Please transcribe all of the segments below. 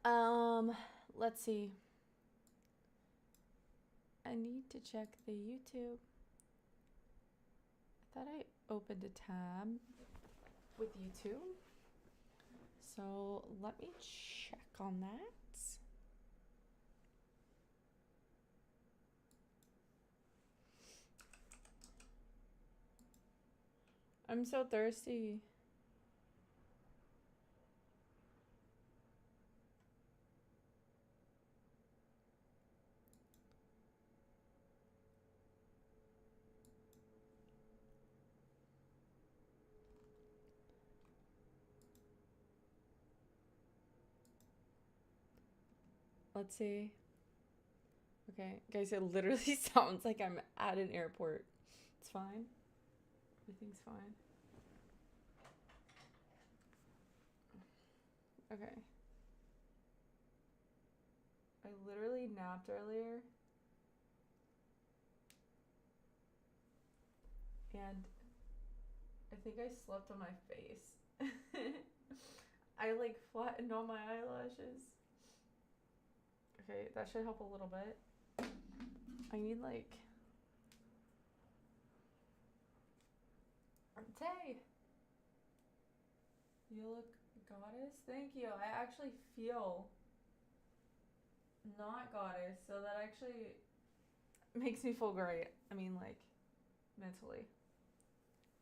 Let's see. I need to check the YouTube. I thought I opened a tab with YouTube. So let me check on that. I'm so thirsty. Let's see. Okay, guys, it literally sounds like I'm at an airport. It's fine. Everything's fine. Okay. I literally napped earlier. And I think I slept on my face. I like flattened all my eyelashes. Okay, that should help a little bit. I need like Tay. You look goddess. Thank you. I actually feel not goddess, so that actually makes me feel great. I mean, like mentally.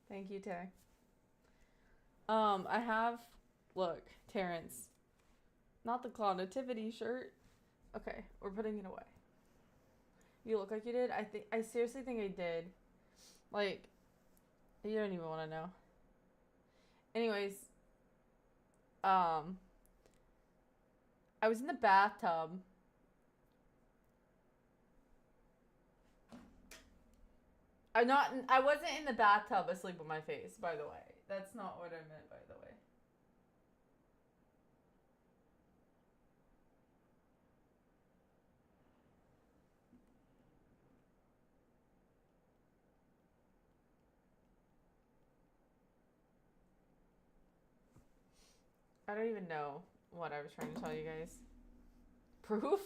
Thank you, Tay. I have look, Terrence. Not the Claw Nativity shirt. Okay, we're putting it away. You look like you did. I seriously think I did. Like, you don't even want to know. Anyways, I was in the bathtub. I wasn't in the bathtub asleep on my face, by the way. That's not what I meant, by the way. I don't even know what I was trying to tell you guys. Proof?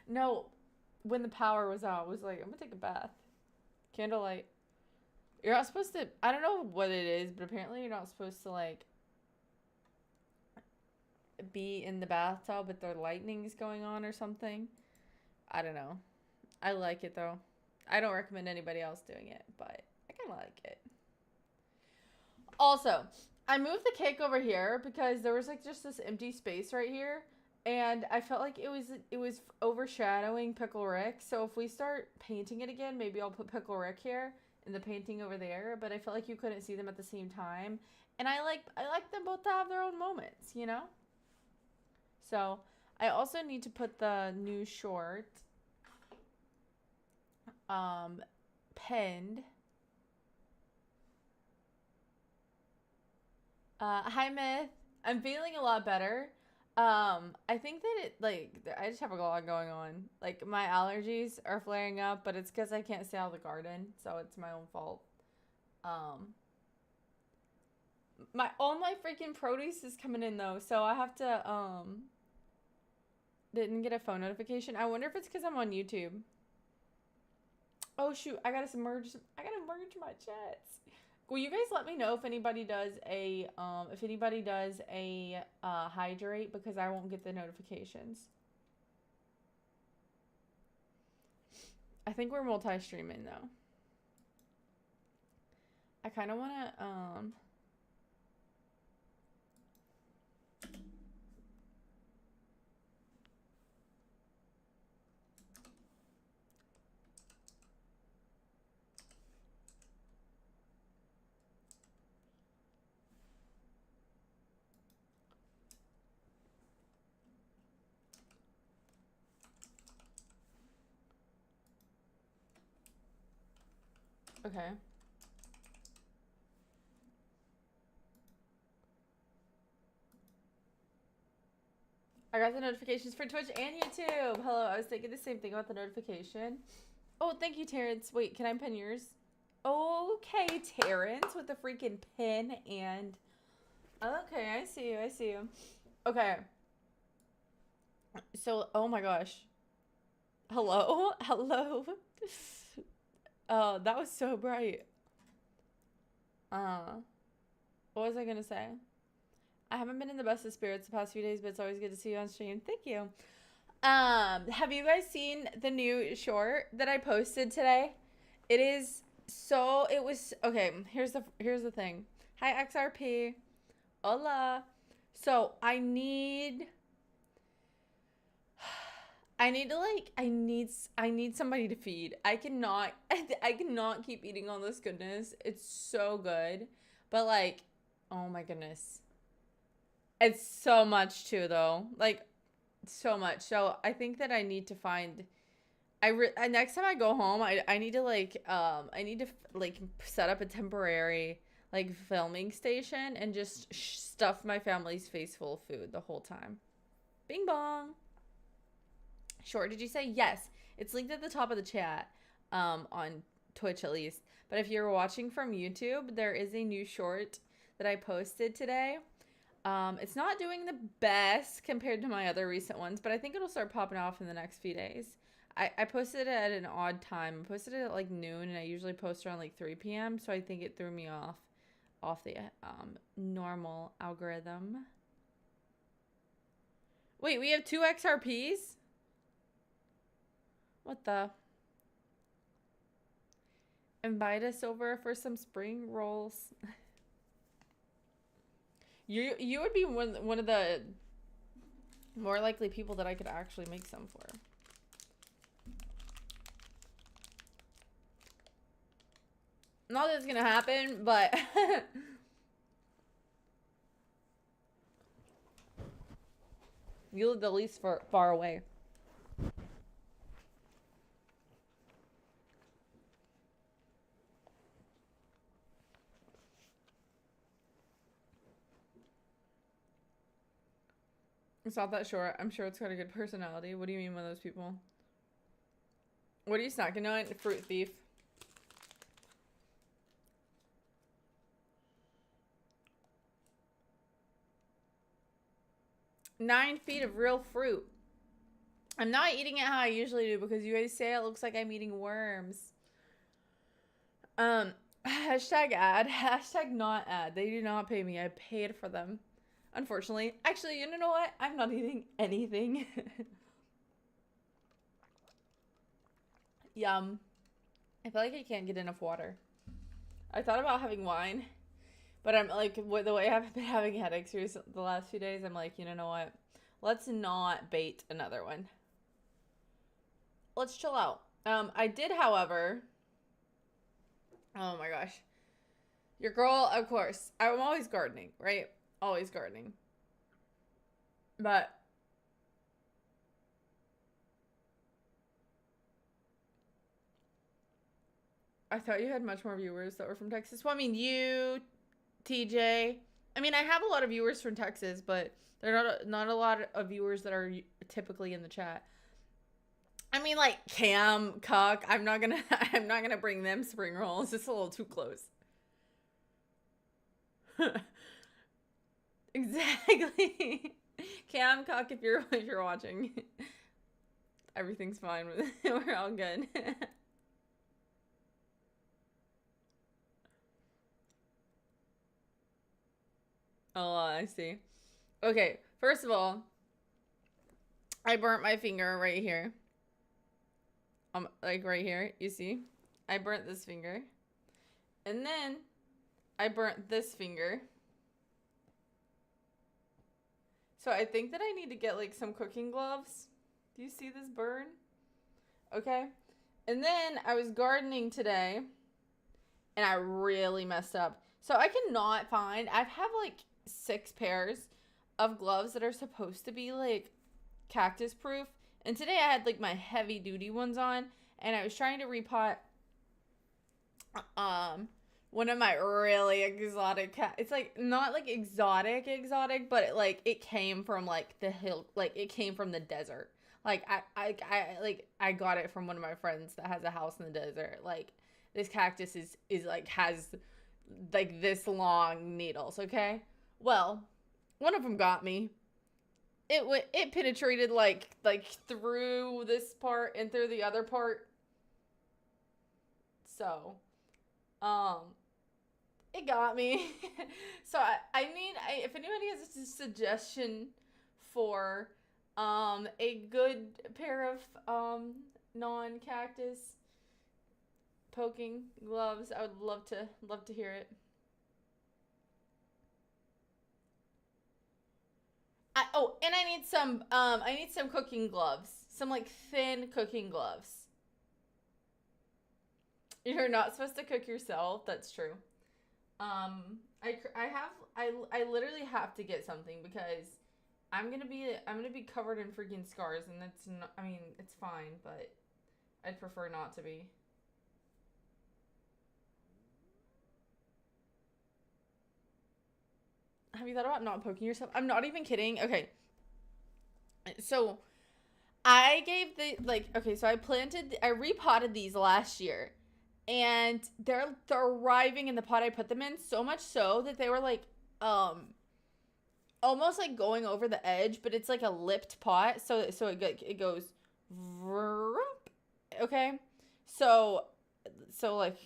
No, when the power was out, I was like, I'm gonna take a bath. Candlelight. You're not supposed to. I don't know what it is, but apparently you're not supposed to like be in the bathtub with the lightning's going on or something. I don't know. I like it though. I don't recommend anybody else doing it, but I kind of like it. Also, I moved the cake over here because there was like just this empty space right here, and I felt like it was overshadowing Pickle Rick. So if we start painting it again, maybe I'll put Pickle Rick here and the painting over there. But I felt like you couldn't see them at the same time, and I like them both to have their own moments, you know. So I also need to put the new short pinned. Hi Myth. I'm feeling a lot better. I think that it like I just have a lot going on. Like my allergies are flaring up, but it's because I can't stay out of the garden, so it's my own fault. Um, my all my freaking produce is coming in though, so I have to didn't get a phone notification. I wonder if it's because I'm on YouTube. Oh shoot, I gotta merge my chats. Will you guys let me know if anybody does a hydrate, because I won't get the notifications. I think we're multi-streaming though. I kind of want to okay. I got the notifications for Twitch and YouTube. Hello, I was thinking the same thing about the notification. Oh, thank you, Terrence. Wait, can I pin yours? Okay, Terrence with the freaking pin and... Okay, I see you. Okay. So, oh my gosh. Hello? Hello? Oh, that was so bright. Uh, what was I gonna say? I haven't been in the best of spirits the past few days, but it's always good to see you on stream. Thank you. Have you guys seen the new short that I posted today? It is so, it was, okay, here's the thing. Hi, XRP. Hola. So, I need somebody to feed. I cannot keep eating all this goodness. It's so good. But like, oh my goodness. It's so much too though. Like so much. So I think that I need to find next time I go home, I need to like set up a temporary like filming station and just stuff my family's face full of food the whole time. Bing bong. Short, did you say? Yes. It's linked at the top of the chat, on Twitch at least. But if you're watching from YouTube, there is a new short that I posted today. It's not doing the best compared to my other recent ones, but I think it'll start popping off in the next few days. I posted it at an odd time. I posted it at like noon, and I usually post around like 3 p.m., so I think it threw me off the normal algorithm. Wait, we have 2 XRPs? What the? Invite us over for some spring rolls. You would be one of the more likely people that I could actually make some for. Not that it's gonna happen, but you live the least far away. It's not that short. I'm sure it's got a good personality. What do you mean by those people? What are you snacking on? Fruit thief. Nine feet of real fruit. I'm not eating it how I usually do because you guys say it looks like I'm eating worms. Hashtag ad. Hashtag not ad. They do not pay me. I paid for them. Unfortunately. Actually, you know what? I'm not eating anything. Yum. I feel like I can't get enough water. I thought about having wine, but I'm like, the way I've been having headaches the last few days, I'm like, you know what? Let's not bait another one. Let's chill out. I did, however, oh my gosh. Your girl, of course. I'm always gardening, right? Always gardening. But I thought you had much more viewers that were from Texas. Well, I mean, you, TJ. I mean, I have a lot of viewers from Texas, but they're not a lot of viewers that are typically in the chat. I mean, like Cam, Cuck. I'm not gonna bring them spring rolls. It's a little too close. Exactly. Cam, Cuck, if you're watching, everything's fine with it. We're all good. Oh, I see. Okay, first of all, I burnt my finger right here. Like right here, you see? I burnt this finger. And then I burnt this finger. So I think that I need to get like some cooking gloves. Do you see this burn? Okay. And then I was gardening today and I really messed up. So I cannot find, I have like 6 pairs of gloves that are supposed to be like cactus proof. And today I had like my heavy duty ones on and I was trying to repot one of my really exotic it's like not like exotic, but it came from like the hill, like it came from the desert. Like I got it from one of my friends that has a house in the desert. Like this cactus is like has like this long needles, okay? Well, one of them got me. it penetrated like through this part and through the other part. So, um, it got me. So if anybody has a suggestion for a good pair of non-cactus poking gloves, I would love to hear it. And I need some cooking gloves. Some like thin cooking gloves. You're not supposed to cook yourself. That's true. I literally have to get something because I'm gonna be covered in freaking scars, and that's not. I mean, it's fine, but I'd prefer not to be. Have you thought about not poking yourself? I'm not even kidding. Okay, so I gave the like. Okay, so I repotted these last year, and they're thriving in the pot I put them in, so much so that they were like um almost like going over the edge, but it's like a lipped pot, so it goes vroom, okay? So like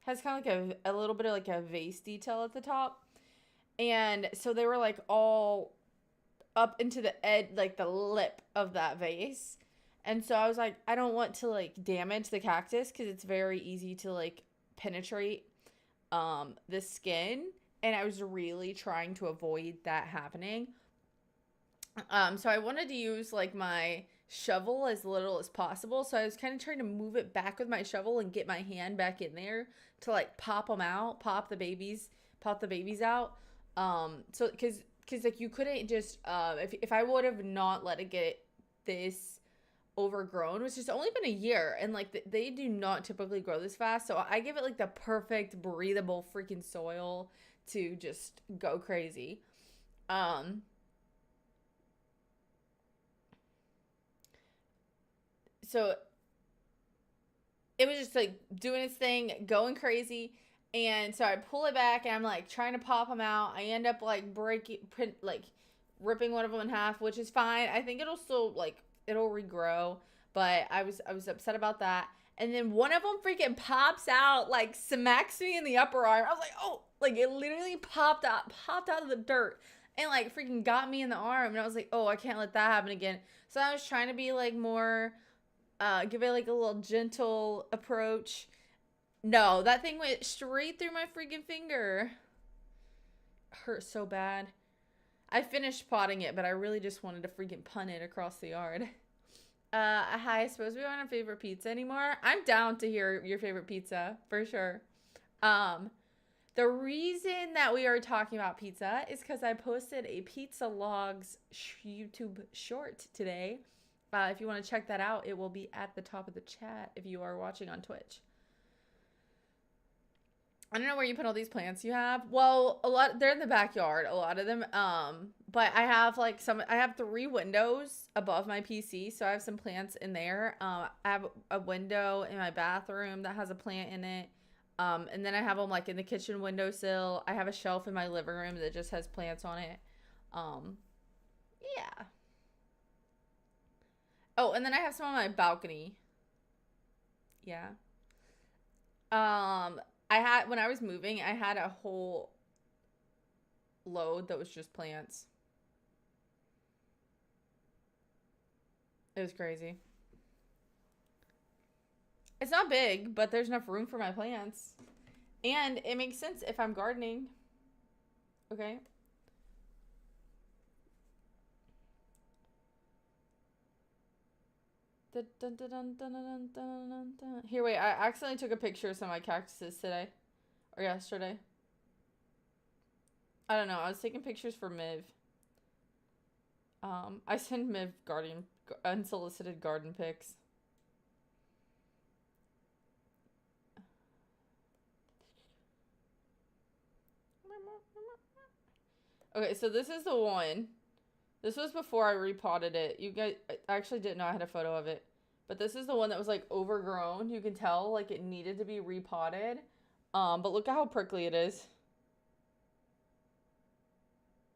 has kind of like a little bit of like a vase detail at the top. And so they were like all up into the edge, like the lip of that vase. And so I was like, I don't want to like damage the cactus because it's very easy to like penetrate the skin. And I was really trying to avoid that happening. So I wanted to use like my shovel as little as possible. So I was kind of trying to move it back with my shovel and get my hand back in there to like pop them out, pop the babies out. So because like you couldn't just if I would have not let it get this overgrown, which has only been a year, and like they do not typically grow this fast, so I give it like the perfect breathable freaking soil to just go crazy. um so it was just like doing its thing, going crazy. And so I pull it back and I'm like trying to pop them out. I end up like like ripping one of them in half, which is fine. I think it'll still like, it'll regrow. But I was upset about that. And then one of them freaking pops out, like smacks me in the upper arm. I was like, oh, like it literally popped out of the dirt and like freaking got me in the arm. And I was like, oh, I can't let that happen again. So I was trying to be like more give it like a little gentle approach. No, that thing went straight through my freaking finger. Hurt so bad. I finished potting it, but I really just wanted to freaking punt it across the yard. Hi, I suppose we don't have favorite pizza anymore. I'm down to hear your favorite pizza, for sure. The reason that we are talking about pizza is because I posted a Pizza Logs YouTube short today. If you want to check that out, it will be at the top of the chat if you are watching on Twitch. I don't know where you put all these plants you have. Well, a lot, they're in the backyard, a lot of them. But I have like I have 3 windows above my PC, so I have some plants in there. I have a window in my bathroom that has a plant in it. And then I have them like in the kitchen windowsill. I have a shelf in my living room that just has plants on it. Yeah. Oh, and then I have some on my balcony. Yeah. I had, when I was moving, I had a whole load that was just plants. It was crazy. It's not big, but there's enough room for my plants. And it makes sense if I'm gardening. Okay. Here, wait, I accidentally took a picture of some of my cactuses today. Or yesterday. I don't know, I was taking pictures for Miv. I send Miv unsolicited garden pics. Okay, so this is the one. This was before I repotted it. You guys, I actually didn't know I had a photo of it. But this is the one that was like overgrown. You can tell like it needed to be repotted. But look at how prickly it is.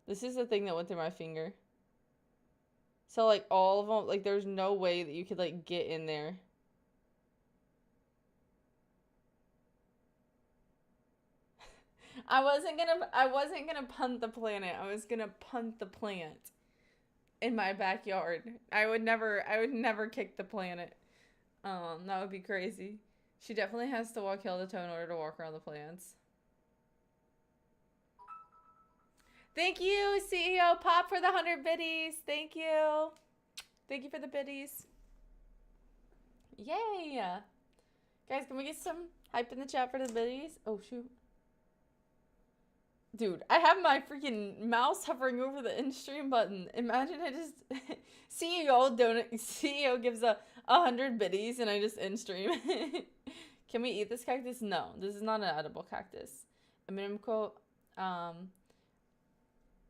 This is the thing that went through my finger. So like all of them, like there's no way that you could like get in there. I wasn't gonna punt the planet. I was gonna punt the plant in my backyard. I would never kick the planet. That would be crazy. She definitely has to walk hill to toe in order to walk around the plants. Thank you, CEO Pop, for the 100 biddies. Thank you. Thank you for the biddies. Yay! Guys, can we get some hype in the chat for the biddies? Oh, shoot. Dude, I have my freaking mouse hovering over the end stream button. Imagine I just CEO gives a 100 biddies and I just end stream. Can we eat this cactus? No, this is not an edible cactus. A minimum quote. I'm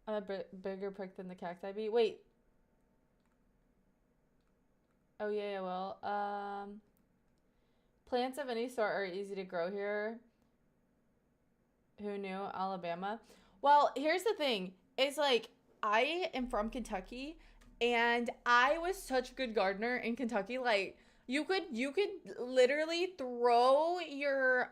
a bigger prick than the cacti bee. Wait. Oh yeah, well. Plants of any sort are easy to grow here. Who knew? Alabama. Well, here's the thing. It's like I am from Kentucky and I was such a good gardener in Kentucky. Like you could literally throw your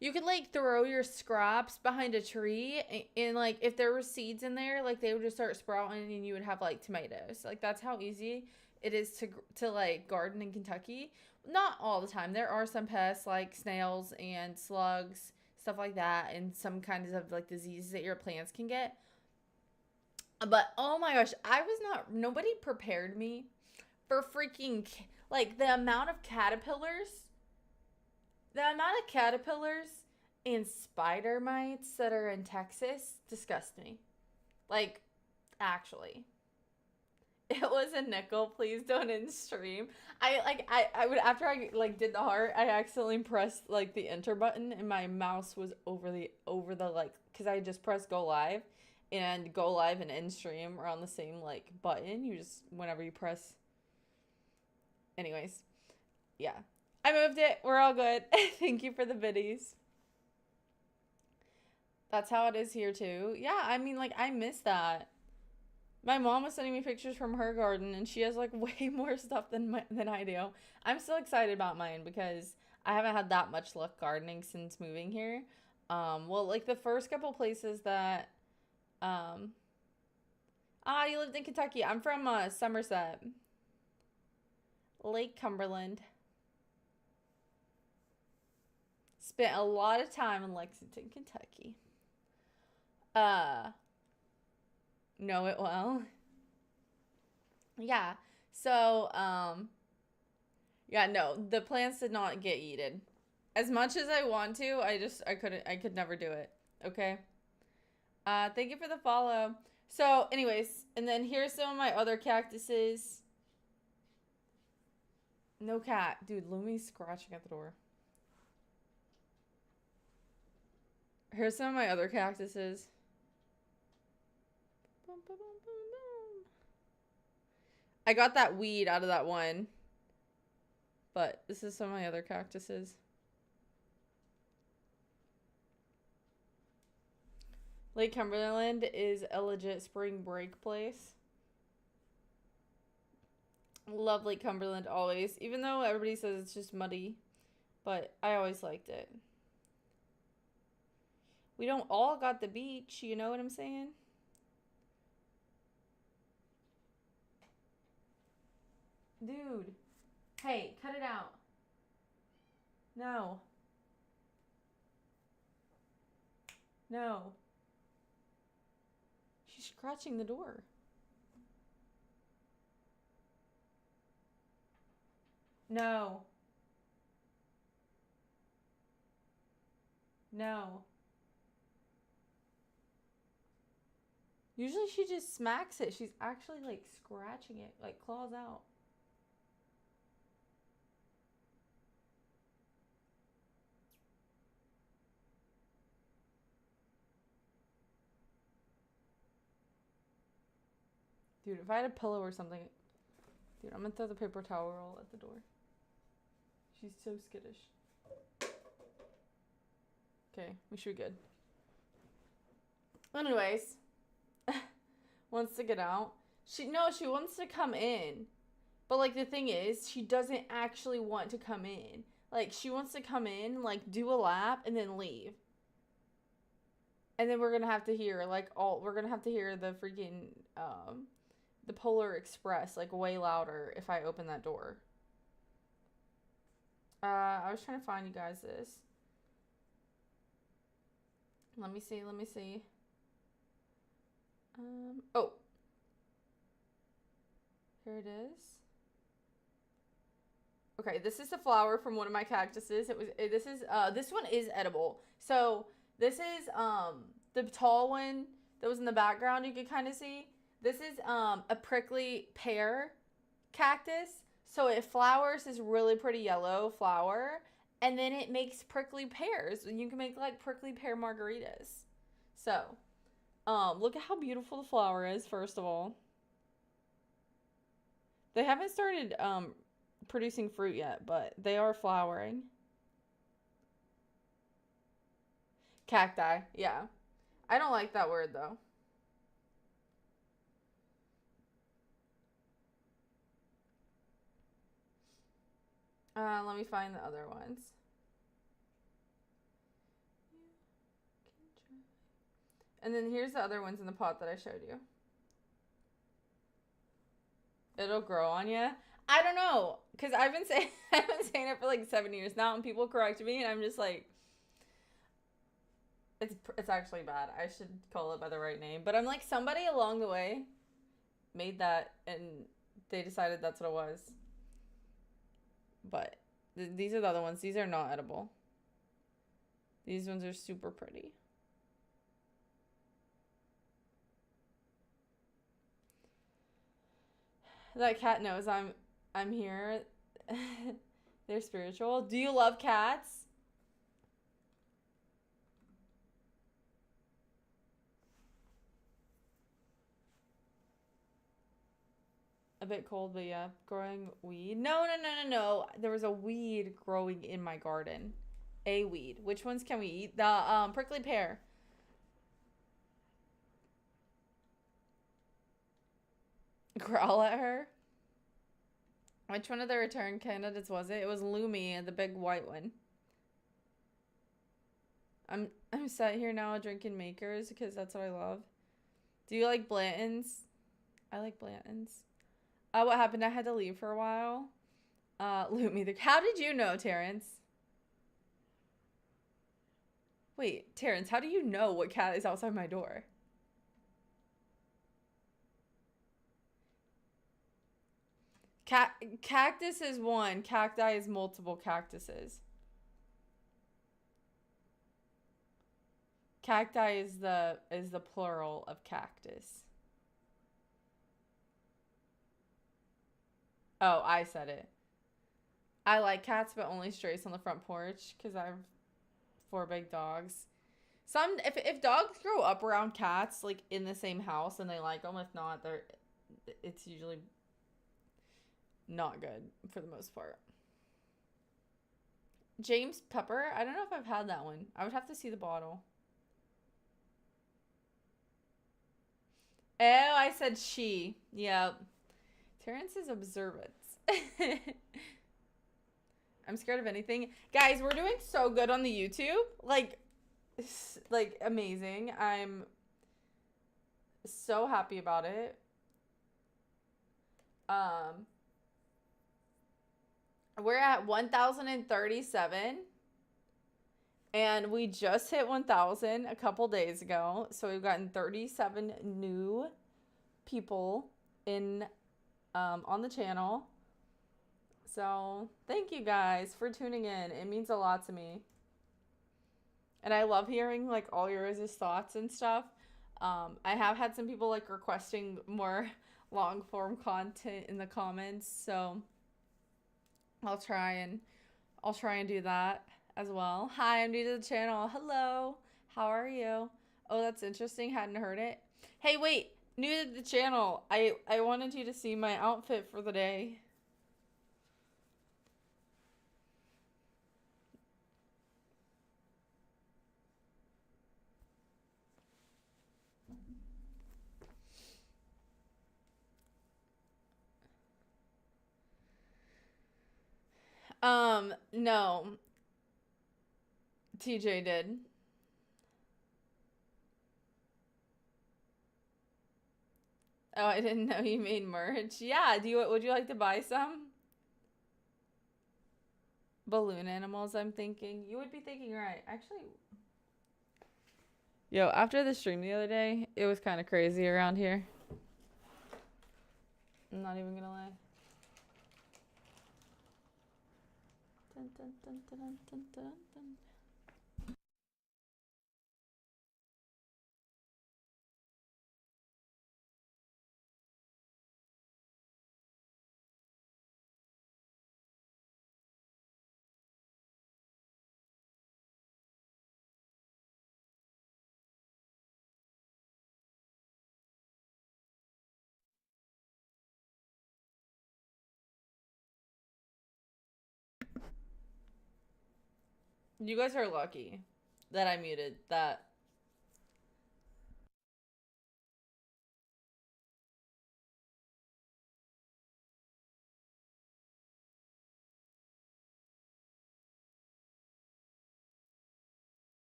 you could like throw your scraps behind a tree and like if there were seeds in there, like they would just start sprouting and you would have like tomatoes. Like that's how easy it is to like garden in Kentucky. Not all the time. There are some pests like snails and slugs, stuff like that, and some kinds of like diseases that your plants can get. But oh my gosh, nobody prepared me for freaking like the amount of caterpillars and spider mites that are in Texas disgust me. Like, actually. It was a nickel. Please don't end stream. I would after I like did the heart, I accidentally pressed like the enter button and my mouse was over the like because I just pressed go live, and go live and end stream are on the same like button. You just whenever you press. Anyways, yeah, I moved it. We're all good. Thank you for the biddies. That's how it is here too. Yeah, I mean like I miss that. My mom was sending me pictures from her garden, and she has like way more stuff than I do. I'm still excited about mine because I haven't had that much luck gardening since moving here. Well, like the first couple places that, you lived in Kentucky. I'm from Somerset, Lake Cumberland. Spent a lot of time in Lexington, Kentucky. Know it well. Yeah. So, yeah, no, the plants did not get eaten. As much as I want to, I could never do it. Okay. Thank you for the follow. So, anyways, and then here's some of my other cactuses. No cat. Dude, Lumi's scratching at the door. Here's some of my other cactuses. I got that weed out of that one. But this is some of my other cactuses. Lake Cumberland is a legit spring break place. Love Lake Cumberland always. Even though everybody says it's just muddy. But I always liked it. We don't all got the beach, you know what I'm saying? Dude. Hey, cut it out. No. No. She's scratching the door. No. No. Usually she just smacks it. She's actually like scratching it, like claws out. Dude, if I had a pillow or something, dude, I'm gonna throw the paper towel roll at the door. She's so skittish. Okay, we should be good. Anyways, wants to get out. She wants to come in. But like the thing is, she doesn't actually want to come in. Like she wants to come in, like do a lap and then leave. And then we're gonna have to hear we're gonna have to hear the freaking the Polar Express like way louder if I open that door. I was trying to find you guys this. Let me see. Oh. Here it is. Okay, this is the flower from one of my cactuses. This one is edible. So, this is the tall one that was in the background you could kind of see. This is a prickly pear cactus. So it flowers this really pretty yellow flower, and then it makes prickly pears. And you can make like prickly pear margaritas. So, look at how beautiful the flower is, first of all. They haven't started producing fruit yet, but they are flowering. Cacti, yeah. I don't like that word though. Let me find the other ones. And then here's the other ones in the pot that I showed you. It'll grow on you. I don't know, cause I've been saying it for like 7 years now, and people correct me, and I'm just like, it's actually bad. I should call it by the right name. But I'm like, somebody along the way made that, and they decided that's what it was. But these are the other ones. These are not edible. These ones are super pretty. That cat knows I'm here. They're spiritual. Do you love cats? A bit cold, but yeah. Growing weed. No. There was a weed growing in my garden. A weed. Which ones can we eat? The prickly pear. Growl at her. Which one of the return candidates was it? It was Lumi, the big white one. I'm sat here now drinking Makers because that's what I love. Do you like Blanton's? I like Blanton's. What happened? I had to leave for a while. Lumi, how did you know, Terrence? Wait, Terrence, how do you know what cat is outside my door? Cactus is one. Cacti is multiple cactuses. Cacti is the plural of cactus. Oh, I said it. I like cats, but only strays on the front porch because I have 4 big dogs. If dogs grow up around cats like in the same house and they like them, if not, it's usually not good for the most part. James Pepper? I don't know if I've had that one. I would have to see the bottle. Oh, I said she. Yep. Terrence is observant. I'm scared of anything. Guys, we're doing so good on the YouTube. Like amazing. I'm so happy about it. We're at 1,037. And we just hit 1,000 a couple days ago. So we've gotten 37 new people in on the channel. So thank you guys for tuning in. It means a lot to me. And I love hearing like all your guys' thoughts and stuff. I have had some people like requesting more long form content in the comments. So I'll try and do that as well. Hi, I'm new to the channel. Hello. How are you? Oh, that's interesting. Hadn't heard it. Hey, wait. New to the channel. I wanted you to see my outfit for the day. No. TJ did. Oh, I didn't know you made merch. Yeah, would you like to buy some? Balloon animals, I'm thinking. You would be thinking right. Actually, yo, after the stream the other day, it was kind of crazy around here. I'm not even gonna lie. Dun, dun, dun, dun, dun, dun, dun. You guys are lucky that I muted that.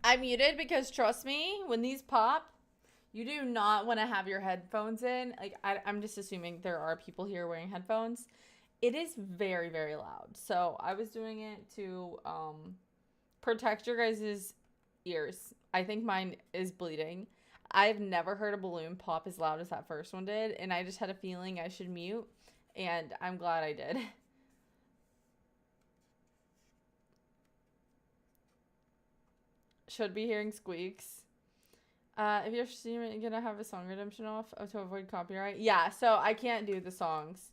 I muted because trust me, when these pop, you do not want to have your headphones in. Like I'm just assuming there are people here wearing headphones. It is very, very loud. So I was doing it to protect your guys' ears. I think mine is bleeding. I've never heard a balloon pop as loud as that first one did, and I just had a feeling I should mute, and I'm glad I did. Should be hearing squeaks. If you're streaming, you're gonna have a song redemption off to avoid copyright. Yeah, so I can't do the songs.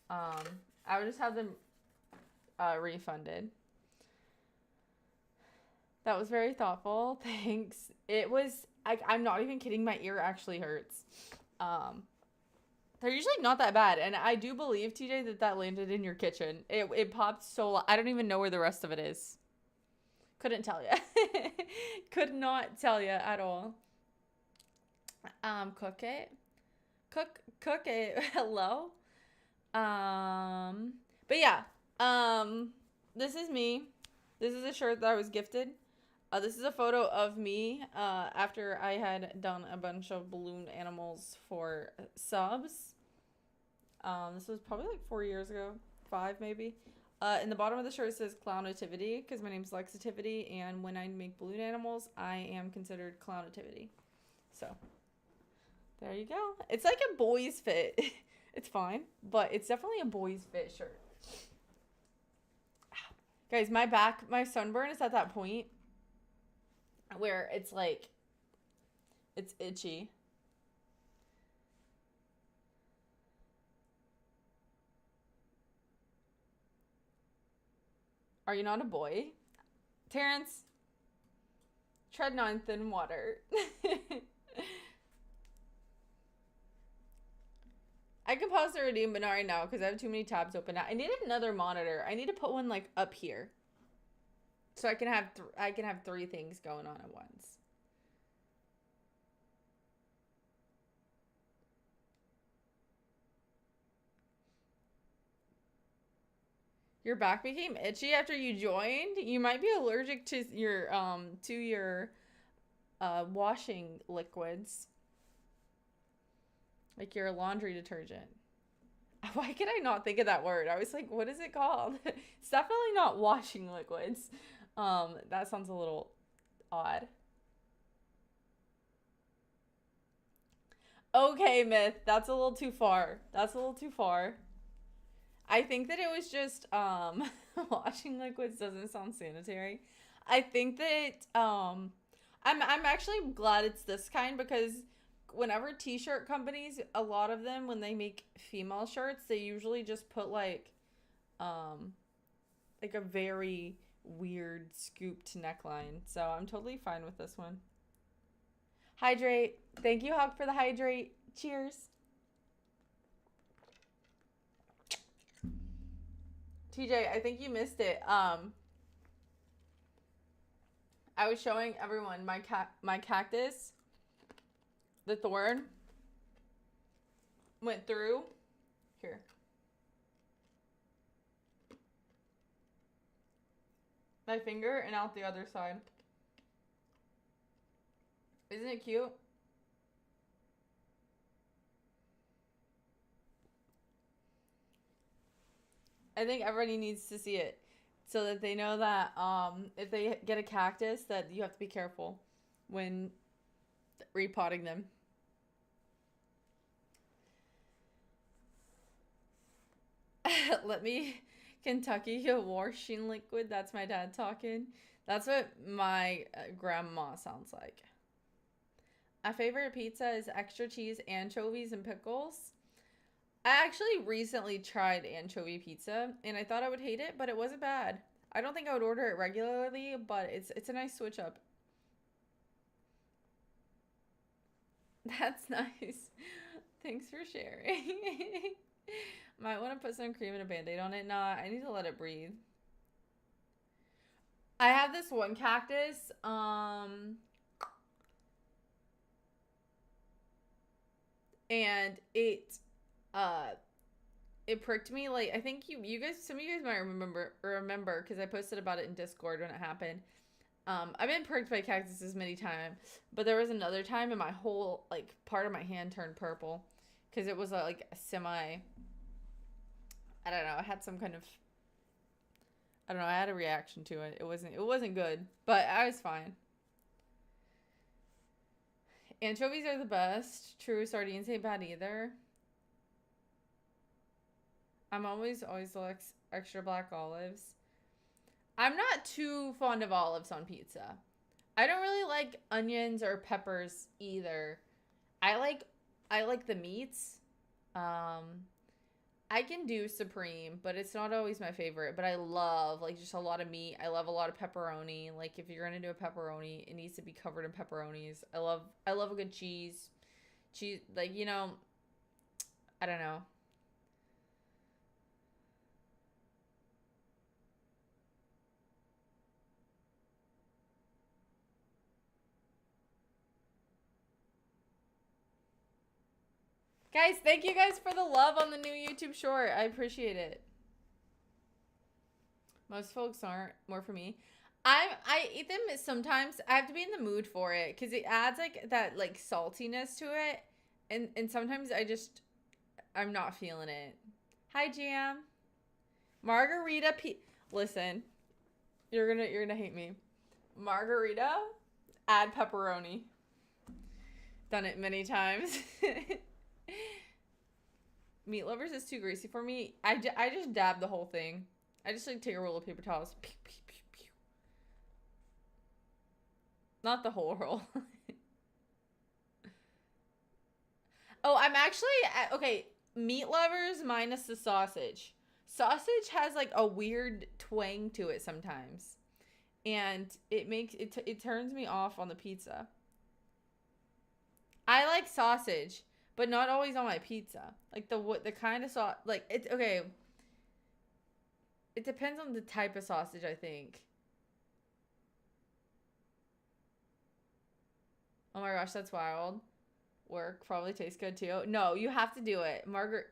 I would just have them refunded. That was very thoughtful. Thanks. It was. I'm not even kidding. My ear actually hurts. They're usually not that bad, and I do believe TJ that landed in your kitchen. It popped so. I don't even know where the rest of it is. Couldn't tell you. Could not tell you at all. Cook it. Cook it. Hello. But yeah. This is me. This is a shirt that I was gifted. This is a photo of me after I had done a bunch of balloon animals for subs. This was probably like 4 years ago, 5 maybe. In the bottom of the shirt it says Clownativity because my name's Lexitivity, and when I make balloon animals, I am considered Clownativity. So there you go. It's like a boy's fit. It's fine, but it's definitely a boy's fit shirt. Guys, my sunburn is at that point where it's like, it's itchy. Are you not a boy? Terrence, tread on thin water. I can pause the redeem, but not right now because I have too many tabs open. I need another monitor. I need to put one like up here, so I can have 3 things going on at once. Your back became itchy after you joined? You might be allergic to your washing liquids. Like your laundry detergent. Why could I not think of that word? I was like, what is it called? It's definitely not washing liquids. That sounds a little odd. Okay, Myth. That's a little too far. That's a little too far. I think that it was just washing liquids doesn't sound sanitary. I think that I'm actually glad it's this kind because whenever t-shirt companies, a lot of them when they make female shirts, they usually just put um like a very weird scooped neckline. So I'm totally fine with this one. Hydrate. Thank you, Hawk, for the hydrate. Cheers. TJ, I think you missed it. I was showing everyone my cactus. The thorn went through here. My finger and out the other side. Isn't it cute? I think everybody needs to see it so that they know that if they get a cactus that you have to be careful when repotting them. Let me Kentucky washing liquid. That's my dad talking. That's what my grandma sounds like. My favorite pizza is extra cheese, anchovies, and pickles. I actually recently tried anchovy pizza, and I thought I would hate it, but it wasn't bad. I don't think I would order it regularly, but it's a nice switch up. That's nice. Thanks for sharing. Might want to put some cream and a band-aid on it. Nah, I need to let it breathe. I have this one cactus. And it pricked me. Like, I think you guys, some of you guys might remember because I posted about it in Discord when it happened. I've been pricked by cactuses many times, but there was another time and my whole like part of my hand turned purple because it was like a semi. I don't know. I had some kind of. I don't know. I had a reaction to it. It wasn't good, but I was fine. Anchovies are the best. True, sardines ain't bad either. I'm always like extra black olives. I'm not too fond of olives on pizza. I don't really like onions or peppers either. I like the meats. I can do supreme, but it's not always my favorite. But I love like just a lot of meat. I love a lot of pepperoni. Like if you're gonna do a pepperoni, it needs to be covered in pepperonis. I love a good cheese. Cheese, like, you know, I don't know. Guys, thank you guys for the love on the new YouTube short. I appreciate it. Most folks aren't. More for me. I eat them sometimes. I have to be in the mood for it because it adds like that like saltiness to it, and sometimes I'm not feeling it. Hi Jam, margarita. Listen, you're gonna hate me. Margarita, add pepperoni. Done it many times. Meat lovers is too greasy for me. I just dab the whole thing. I just like take a roll of paper towels. Pew, pew, pew, pew. Not the whole roll. Oh, I'm actually okay. Meat lovers minus the sausage. Sausage has like a weird twang to it sometimes, and it turns me off on the pizza. I like sausage, but not always on my pizza. Like the kind of sauce, like it's okay. It depends on the type of sausage, I think. Oh my gosh, that's wild. Work probably tastes good too. No, you have to do it. Margarita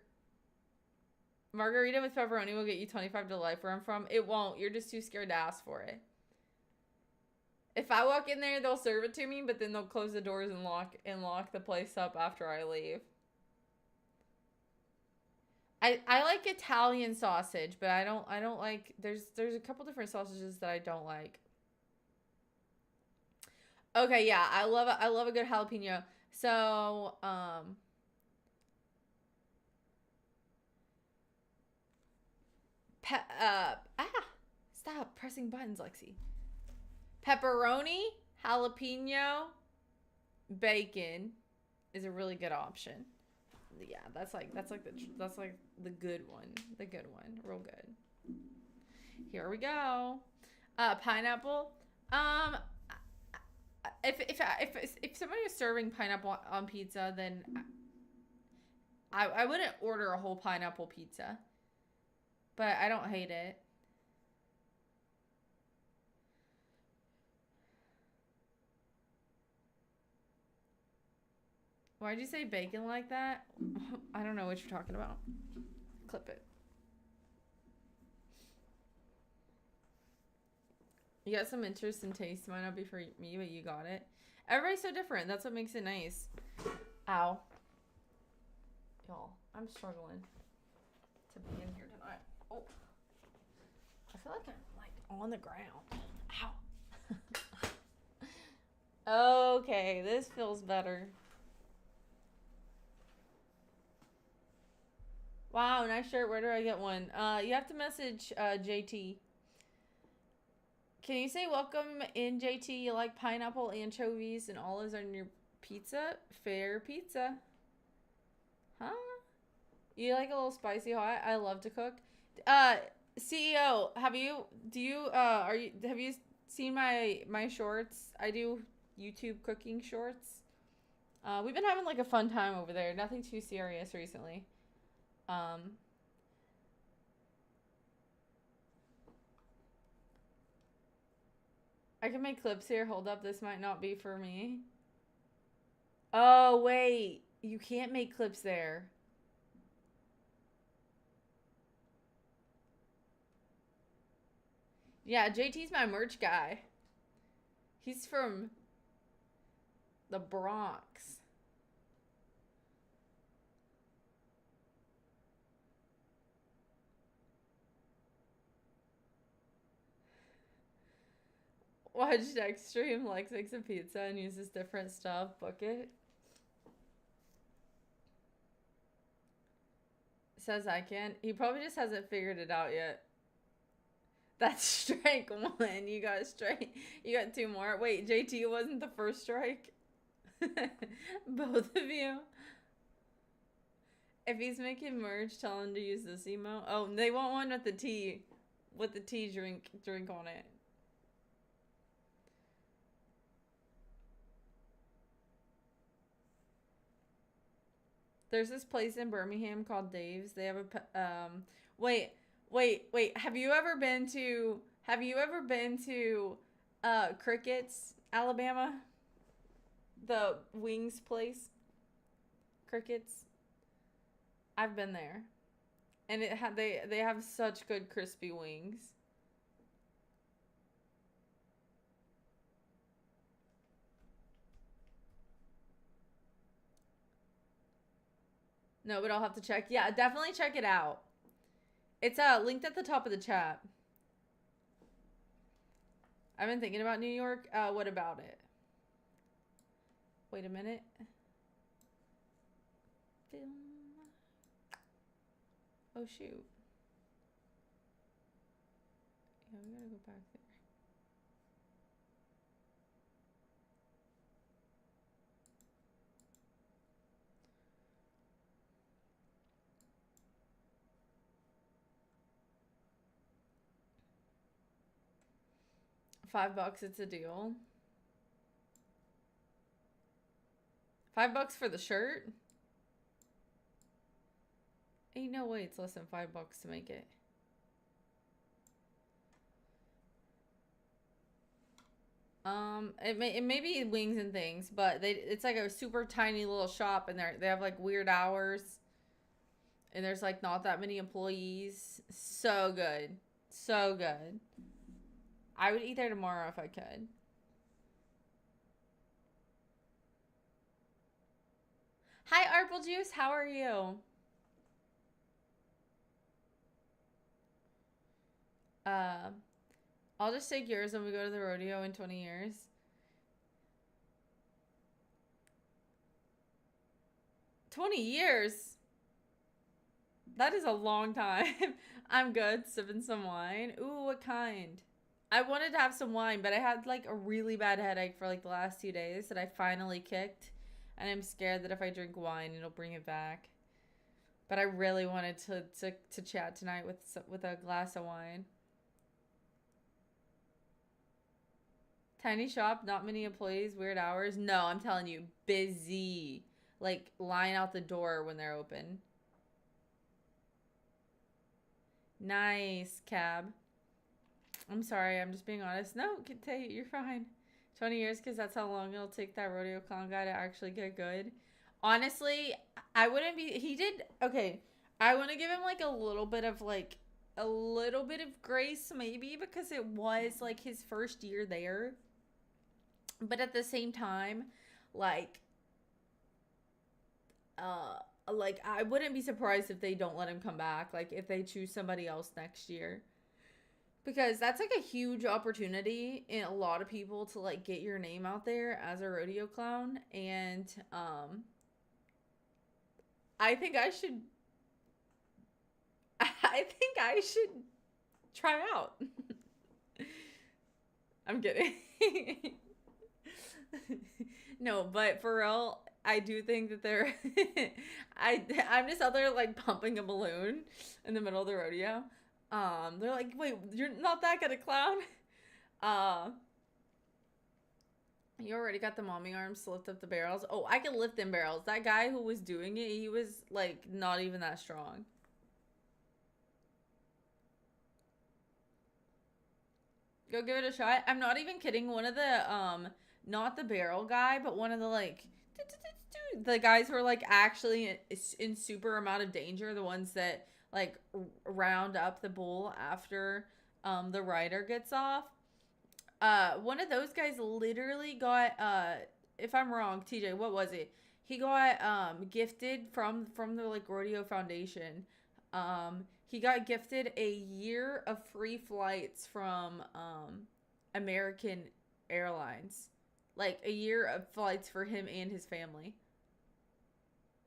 with pepperoni will get you 25 to life where I'm from. It won't. You're just too scared to ask for it. If I walk in there, they'll serve it to me, but then they'll close the doors and lock the place up after I leave. I like Italian sausage, but I don't like there's a couple different sausages that I don't like. Okay, yeah, I love a good jalapeno. So, pe- uh stop pressing buttons, Lexi. Pepperoni, jalapeno, bacon is a really good option. Yeah, that's like the good one. The good one. Real good. Here we go. Pineapple. Um if somebody was serving pineapple on pizza, then I wouldn't order a whole pineapple pizza. But I don't hate it. Why'd you say bacon like that? I don't know what you're talking about. Clip it. You got some interest and taste. Might not be for me, but you got it. Everybody's so different. That's what makes it nice. Ow. Y'all, I'm struggling to be in here tonight. Oh. I feel like I'm like on the ground. Ow. Okay, this feels better. Wow, nice shirt. Where do I get one? You have to message JT. Can you say welcome in JT? You like pineapple, anchovies, and olives on your pizza? Fair pizza. Huh? You like a little spicy hot? I love to cook. CEO, have you seen my shorts? I do YouTube cooking shorts. We've been having like a fun time over there. Nothing too serious recently. I can make clips here. Hold up, this might not be for me. Oh, wait. You can't make clips there. Yeah, JT's my merch guy. He's from the Bronx. Watch next stream. Lex makes a pizza and uses different stuff. Book it. Says I can. He probably just hasn't figured it out yet. That's strike one. You got strike. You got two more. Wait, JT wasn't the first strike? Both of you? If he's making merch, tell him to use this emo. Oh, they want one with the tea. With the tea drink on it. There's this place in Birmingham called Dave's. They have a wait. Have you ever been to Crickets, Alabama? The wings place? Crickets? I've been there. And they have such good crispy wings. No, but I'll have to check. Yeah, definitely check it out. It's linked at the top of the chat. I've been thinking about New York. What about it? Wait a minute. Film. Oh shoot. Yeah, we gotta go back there. $5, it's a deal. $5 for the shirt? Ain't no way it's less than $5 to make it. It may be wings and things, but it's like a super tiny little shop, and they have like weird hours, and there's like not that many employees. So good, so good. I would eat there tomorrow if I could. Hi, Arple Juice. How are you? Uh, I'll just take yours when we go to the rodeo in 20 years. 20 years? That is a long time. I'm good. Sipping some wine. Ooh, what kind? I wanted to have some wine, but I had like a really bad headache for like the last 2 days that I finally kicked. And I'm scared that if I drink wine, it'll bring it back. But I really wanted to chat tonight with a glass of wine. Tiny shop, not many employees, weird hours. No, I'm telling you, busy. Like line out the door when they're open. Nice, cab. I'm sorry, I'm just being honest. No, you're fine. 20 years, because that's how long it'll take that rodeo clown guy to actually get good. Honestly, I wouldn't be. He did. Okay, I want to give him like a little bit of grace, maybe, because it was like his first year there. But at the same time, like, like I wouldn't be surprised if they don't let him come back. Like if they choose somebody else next year. Because that's like a huge opportunity in a lot of people to like get your name out there as a rodeo clown. And I think I should try out. I'm kidding. No, but for real, I do think that they're I'm just out there like pumping a balloon in the middle of the rodeo. They're like, wait, you're not that good a clown? You already got the mommy arms to lift up the barrels. Oh, I can lift them barrels. That guy who was doing it, he was like not even that strong. Go give it a shot. I'm not even kidding. One of the not the barrel guy, but one of the like the guys who are like actually in super amount of danger, the ones that like round up the bull after the rider gets off. One of those guys literally got if I'm wrong, TJ, what was it? He got gifted from the like rodeo foundation. He got gifted a year of free flights from American Airlines. Like a year of flights for him and his family.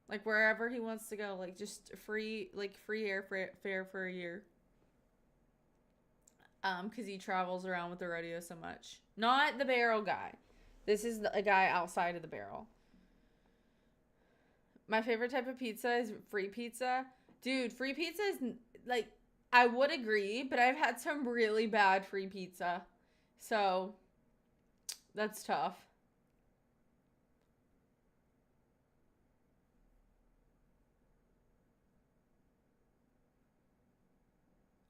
Like wherever he wants to go, like just free airfare for a year. Because he travels around with the rodeo so much. Not the barrel guy. This is a guy outside of the barrel. My favorite type of pizza is free pizza. Dude, free pizza is like, I would agree, but I've had some really bad free pizza. So, that's tough.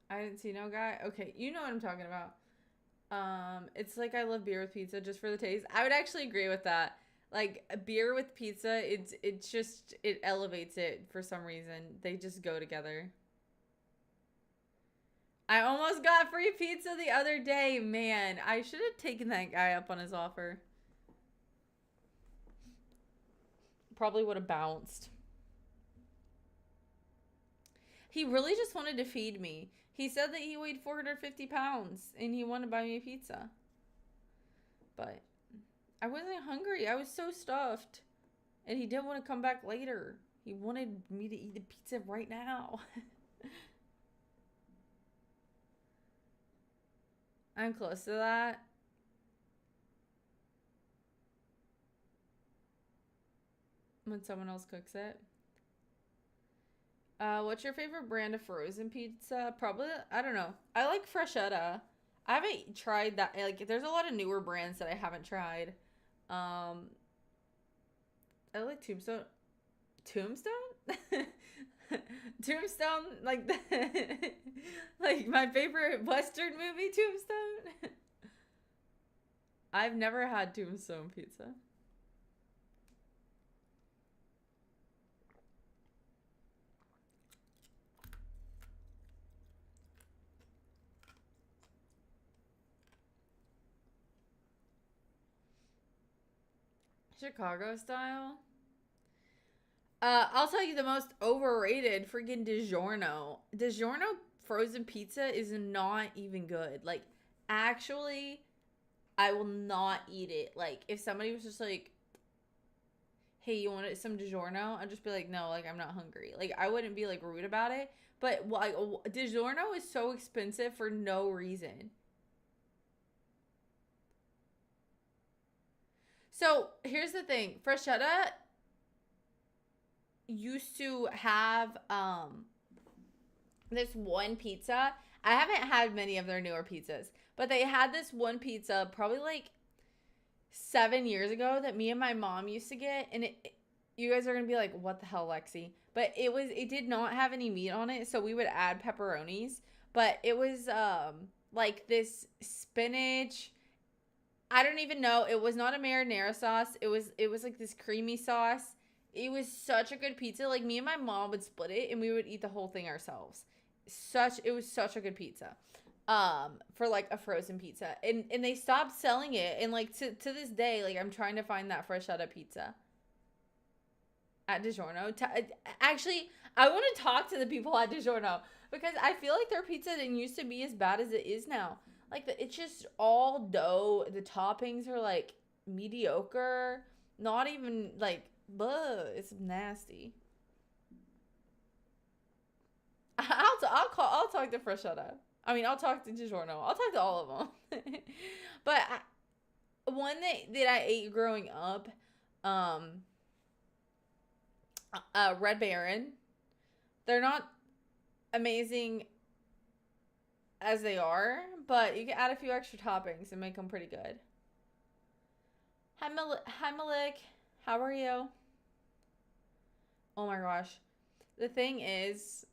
I didn't see no guy. Okay, you know what I'm talking about. It's like I love beer with pizza just for the taste. I would actually agree with that. Like a beer with pizza, it's just it elevates it for some reason. They just go together. I almost got free pizza the other day, man. I should have taken that guy up on his offer. Probably would have bounced. He really just wanted to feed me. He said that he weighed 450 pounds and he wanted to buy me a pizza. But I wasn't hungry. I was so stuffed. And he didn't want to come back later. He wanted me to eat the pizza right now. I'm close to that. When someone else cooks it. What's your favorite brand of frozen pizza? Probably, I don't know. I like Freshetta. I haven't tried that. Like, there's a lot of newer brands that I haven't tried. I like Tombstone. Tombstone? Tombstone, like like my favorite Western movie, Tombstone. I've never had Tombstone pizza. Chicago style. I'll tell you the most overrated freaking DiGiorno. DiGiorno frozen pizza is not even good. Like, actually, I will not eat it. Like, if somebody was just like, hey, you want some DiGiorno? I'd just be like, no, like, I'm not hungry. Like, I wouldn't be, like, rude about it. But, like, DiGiorno is so expensive for no reason. So, here's the thing. Freshetta used to have, this one pizza. I haven't had many of their newer pizzas, but they had this one pizza probably, like, 7 years ago that me and my mom used to get, and you guys are gonna be like, what the hell, Lexi? But it did not have any meat on it, so we would add pepperonis. But it was like this spinach. I don't even know. It was not a marinara sauce. It was like this creamy sauce. It was such a good pizza. Like, me and my mom would split it and we would eat the whole thing ourselves. It was such a good pizza. For like a frozen pizza. And they stopped selling it, and like to this day, like, I'm trying to find that freshetta pizza at DiGiorno. Actually, I want to talk to the people at DiGiorno, because I feel like their pizza didn't used to be as bad as it is now. Like, it's just all dough. The toppings are like mediocre. Not even like, it's nasty. I'll talk to Freshetta. I mean, I'll talk to DiGiorno. I'll talk to all of them. But one that I ate growing up, Red Baron. They're not amazing as they are, but you can add a few extra toppings and make them pretty good. Hi, Malik. How are you? Oh my gosh. The thing is,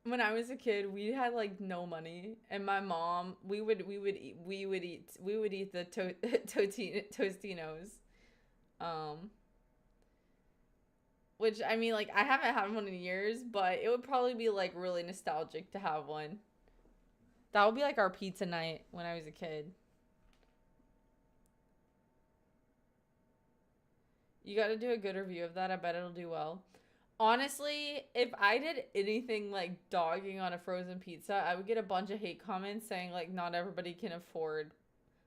when I was a kid, we had like no money, and my mom, we would eat the Tostinos, which, I mean, like, I haven't had one in years, but it would probably be like really nostalgic to have one. That would be like our pizza night when I was a kid. You got to do a good review of that. I bet it'll do well. Honestly, if I did anything like dogging on a frozen pizza, I would get a bunch of hate comments saying, like, not everybody can afford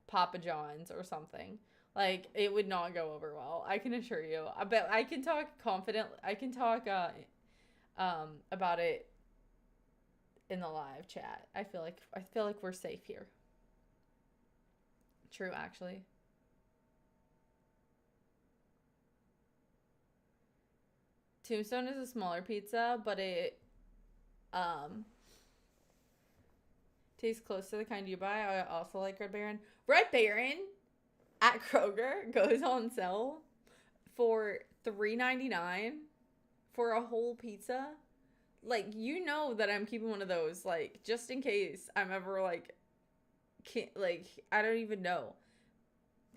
Papa John's or something. Like, it would not go over well. I can assure you. I bet I can talk confidently. I can talk about it in the live chat. I feel like we're safe here. True, actually. Tombstone is a smaller pizza, but it tastes close to the kind you buy. I also like Red Baron. Red Baron at Kroger goes on sale for $3.99 for a whole pizza. Like, you know that I'm keeping one of those, like, just in case I'm ever like, I don't even know.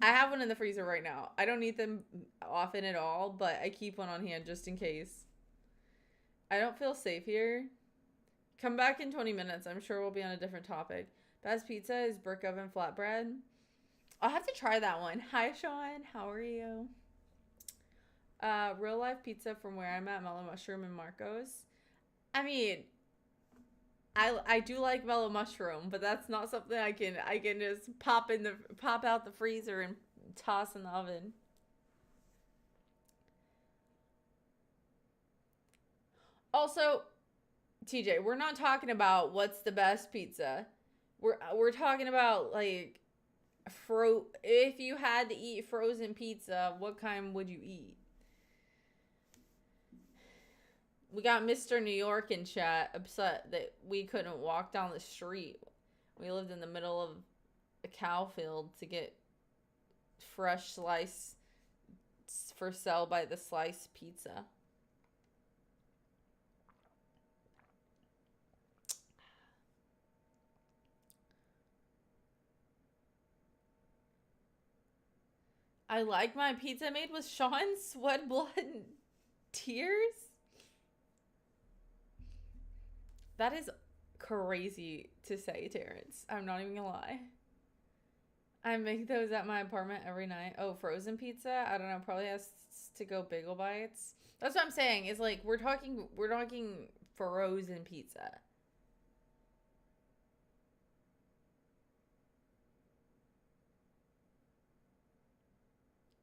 I have one in the freezer right now. I don't eat them often at all, but I keep one on hand just in case. I don't feel safe here. Come back in 20 minutes. I'm sure we'll be on a different topic. Best pizza is brick oven flatbread. I'll have to try that one. Hi, Sean. How are you? Real life pizza from where I'm at, Mellow Mushroom and Marco's. I mean, I do like Mellow Mushroom, but that's not something I can just pop out the freezer and toss in the oven. Also, TJ, we're not talking about what's the best pizza. We're talking about, like, if you had to eat frozen pizza, what kind would you eat? We got Mr. New York in chat upset that we couldn't walk down the street. We lived in the middle of a cow field to get fresh slice for sale by the slice pizza. I like my pizza made with Sean's sweat, blood, and tears. That is crazy to say, Terrence. I'm not even gonna lie. I make those at my apartment every night. Oh, frozen pizza? I don't know. Probably has to go Bagel Bites. That's what I'm saying. Is like we're talking frozen pizza.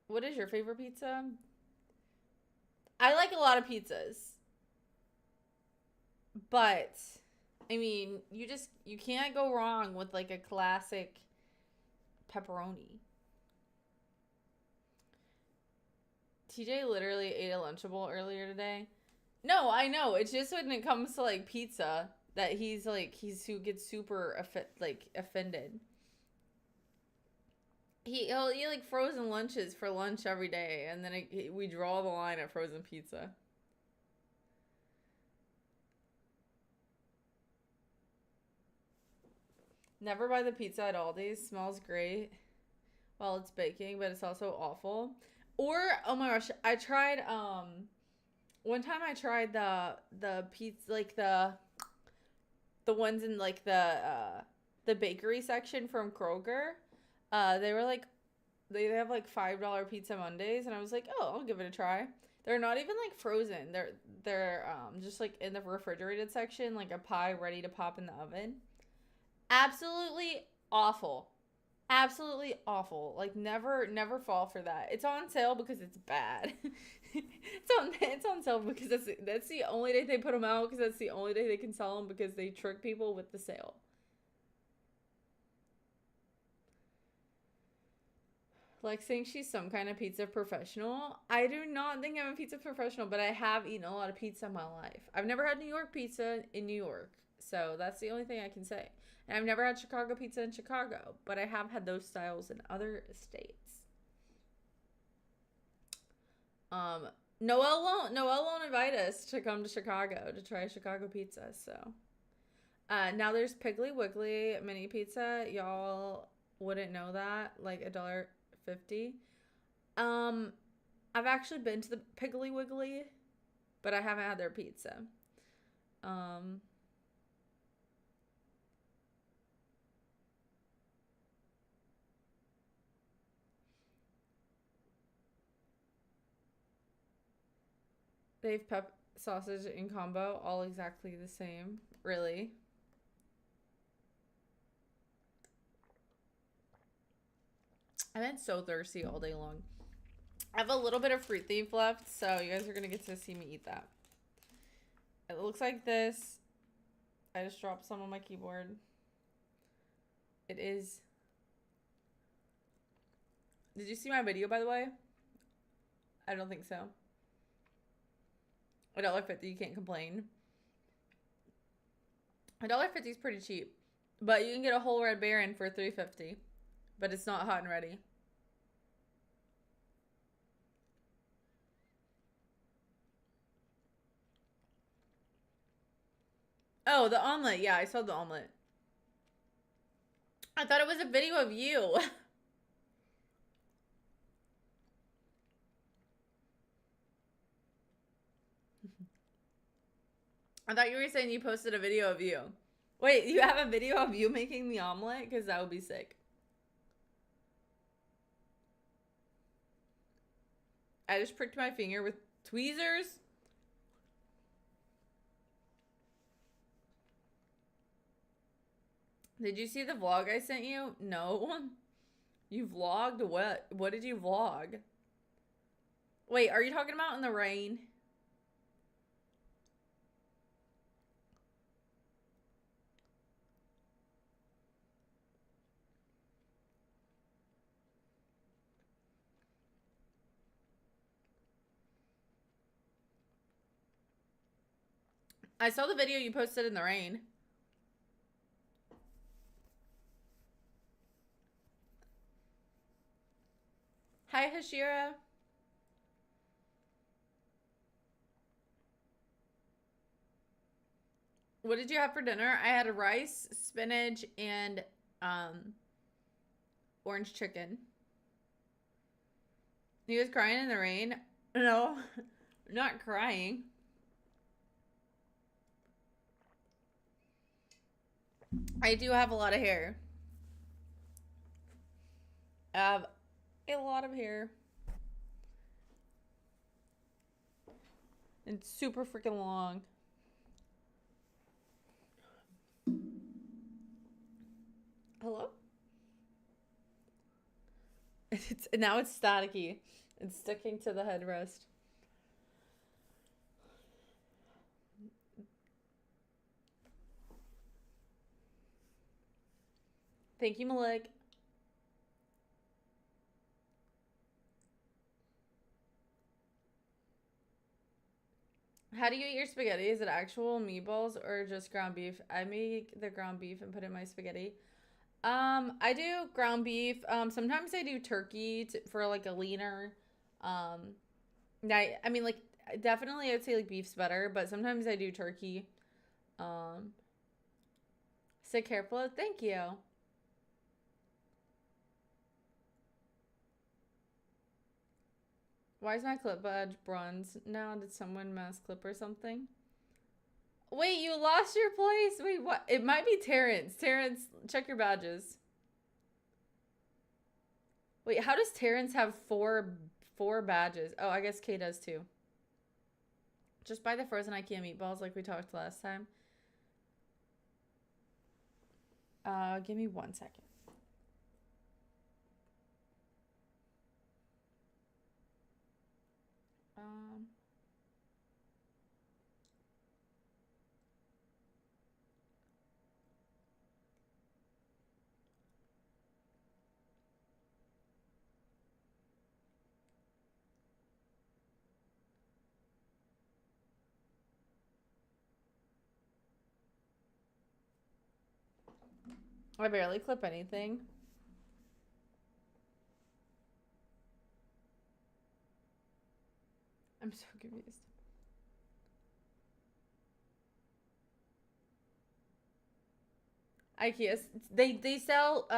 What is your favorite pizza? I like a lot of pizzas. But I mean, you can't go wrong with like a classic pepperoni. TJ literally ate a Lunchable earlier today. No, I know. It's just when it comes to like pizza that he's who gets super offended. He'll eat like frozen lunches for lunch every day, and then we draw the line at frozen pizza. Never buy the pizza at Aldi's. Smells great while it's baking, but it's also awful. Or oh my gosh, I tried one time I tried the pizza like the ones in like the bakery section from Kroger. They were like they have like $5 pizza Mondays, and I was like, oh, I'll give it a try. They're not even like frozen. They're just like in the refrigerated section, like a pie ready to pop in the oven. Absolutely awful. Absolutely awful. Like never fall for that. It's on sale because it's bad. It's on sale because that's the only day they put them out, because that's the only day they can sell them, because they trick people with the sale. Like saying she's some kind of pizza professional. I do not think I'm a pizza professional, but I have eaten a lot of pizza in my life. I've never had New York pizza in New York, so that's the only thing I can say. And I've never had Chicago pizza in Chicago, but I have had those styles in other states. Noelle won't invite us to come to Chicago to try Chicago pizza, so. Now there's Piggly Wiggly mini pizza. Y'all wouldn't know that. Like $1.50. I've actually been to the Piggly Wiggly, but I haven't had their pizza. They've pep sausage in combo, all exactly the same. Really? I've been so thirsty all day long. I have a little bit of Fruit Thief left, so you guys are gonna get to see me eat that. It looks like this. I just dropped some on my keyboard. It is. Did you see my video, by the way? I don't think so. $1.50, you can't complain. $1.50 is pretty cheap, but you can get a whole Red Baron for $3.50, but it's not hot and ready. Oh, the omelet. Yeah, I saw the omelet. I thought it was a video of you. I thought you were saying you posted a video of you. Wait, you have a video of you making the omelet? Because that would be sick. I just pricked my finger with tweezers. Did you see the vlog I sent you? No. You vlogged what? What did you vlog? Wait, are you talking about in the rain? I saw the video you posted in the rain. Hi, Hashira. What did you have for dinner? I had rice, spinach, and orange chicken. He was crying in the rain. No, not crying. I do have a lot of hair. I have a lot of hair. And super freaking long. Hello? Now it's staticky. It's sticking to the headrest. Thank you, Malik. How do you eat your spaghetti? Is it actual meatballs or just ground beef? I make the ground beef and put it in my spaghetti. I do ground beef. Sometimes I do turkey for like a leaner. I mean, like, definitely I'd say like beef's better, but sometimes I do turkey. Um, Stay careful. Thank you. Why is my clip badge bronze now? Did someone mass clip or something? Wait, you lost your place? Wait, what? It might be Terrence. Terrence, check your badges. Wait, how does Terrence have four badges? Oh, I guess Kay does too. Just buy the frozen IKEA meatballs like we talked last time. Give me 1 second. I barely clip anything. I'm so confused. IKEA, they sell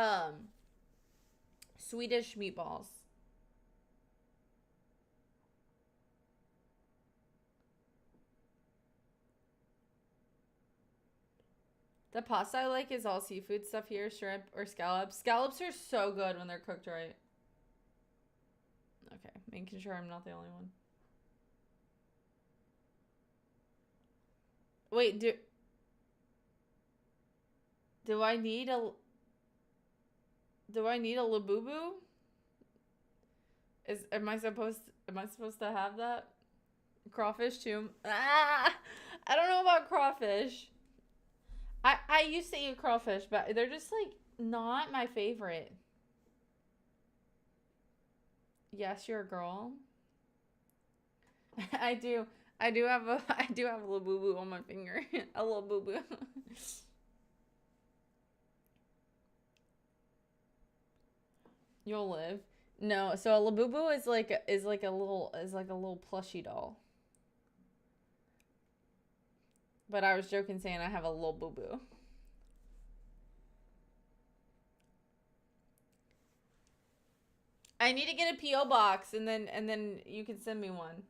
Swedish meatballs. The pasta I like is all seafood stuff here, shrimp or scallops. Scallops are so good when they're cooked right. Okay, making sure I'm not the only one. Wait, do I need a Labubu? Am I supposed to have that? Crawfish too? Ah, I don't know about crawfish. I used to eat crawfish, but they're just like not my favorite. Yes, you're a girl. I do. I do have a little boo boo on my finger. A little boo boo. You'll live. No, so a Labubu is like a little plushy doll. But I was joking saying I have a little boo boo. I need to get a PO box and then you can send me one.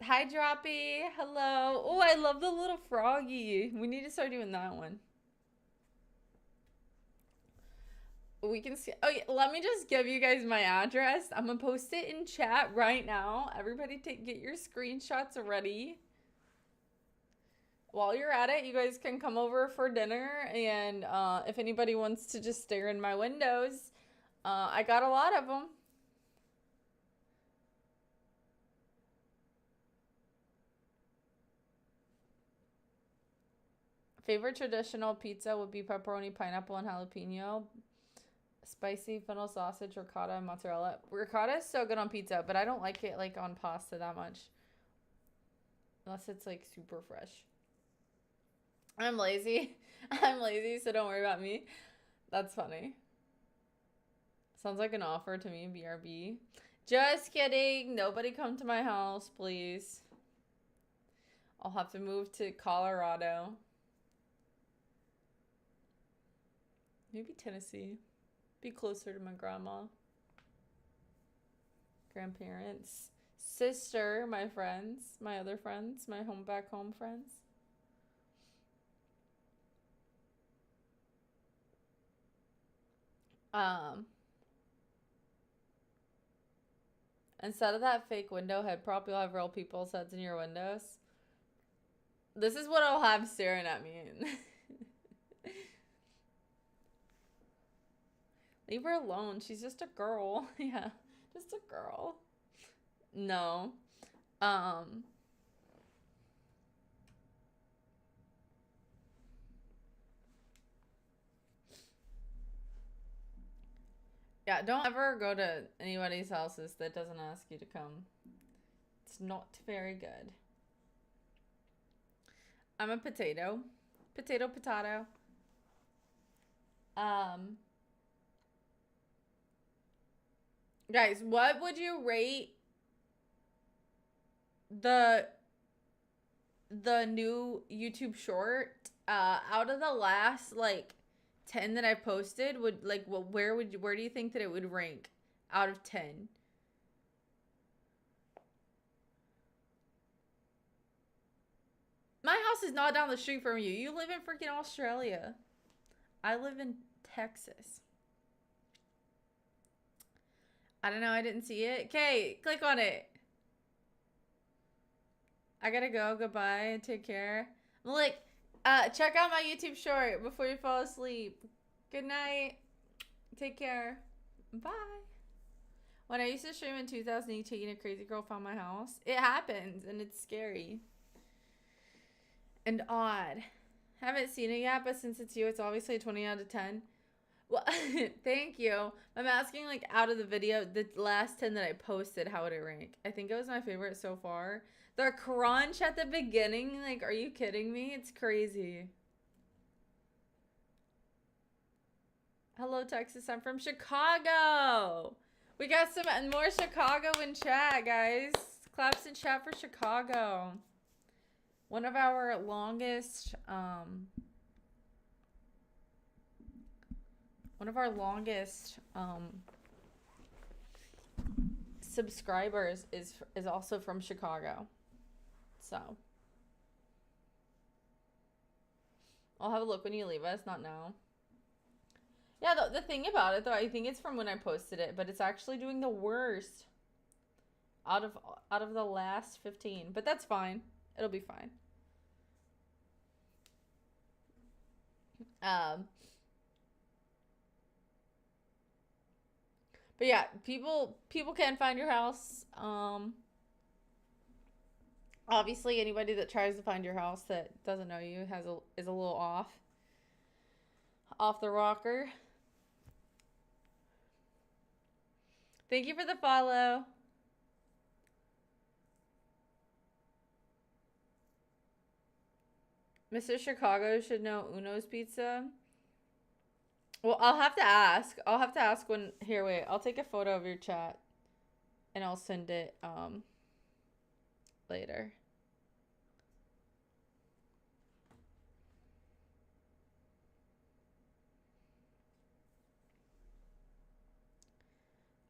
Hi, Droppy. Hello. Oh, I love the little froggy. We need to start doing that one. We can see. Oh, yeah, let me just give you guys my address. I'm gonna post it in chat right now. Everybody, get your screenshots ready. While you're at it, you guys can come over for dinner, and if anybody wants to just stare in my windows, I got a lot of them. Favorite traditional pizza would be pepperoni, pineapple, and jalapeno. Spicy fennel sausage, ricotta, and mozzarella. Ricotta is so good on pizza, but I don't like it like on pasta that much. Unless it's like super fresh. I'm lazy. I'm lazy, so don't worry about me. That's funny. Sounds like an offer to me, BRB. Just kidding. Nobody come to my house, please. I'll have to move to Colorado. Maybe Tennessee. Be closer to my grandma. Grandparents. Sister, my friends. My other friends. My back home friends. Instead of that fake window head prop, you'll have real people's heads in your windows. This is what I'll have staring at me. Leave her alone. She's just a girl. Yeah, just a girl. No. Yeah, don't ever go to anybody's houses that doesn't ask you to come. It's not very good. I'm a potato. Potato, potato. Guys, what would you rate the new YouTube short out of the last like 10 that I posted? Would like where do you think that it would rank out of 10? My house is not down the street from you. You live in freaking Australia. I live in Texas. I don't know. I didn't see it. Okay, click on it. I gotta go. Goodbye. Take care. Like, check out my YouTube short before you fall asleep. Good night. Take care. Bye. When I used to stream in 2018, a crazy girl found my house. It happens, and it's scary. And odd. Haven't seen it yet, but since it's you, it's obviously a 20 out of 10. Well, thank you. I'm asking, like, out of the video, the last 10 that I posted, how would it rank? I think it was my favorite so far. The crunch at the beginning, like, are you kidding me? It's crazy. Hello, Texas. I'm from Chicago. We got some more Chicago in chat, guys. Claps in chat for Chicago. One of our longest, subscribers is also from Chicago. So I'll have a look when you leave us, not now. Yeah, the thing about it though, I think it's from when I posted it, but it's actually doing the worst out of the last 15. But that's fine. It'll be fine. But yeah, people can find your house. Obviously anybody that tries to find your house that doesn't know you is a little off the rocker. Thank you for the follow. Mr. Chicago should know Uno's Pizza. Well, I'll have to ask. When... Here, wait. I'll take a photo of your chat. And I'll send it, later.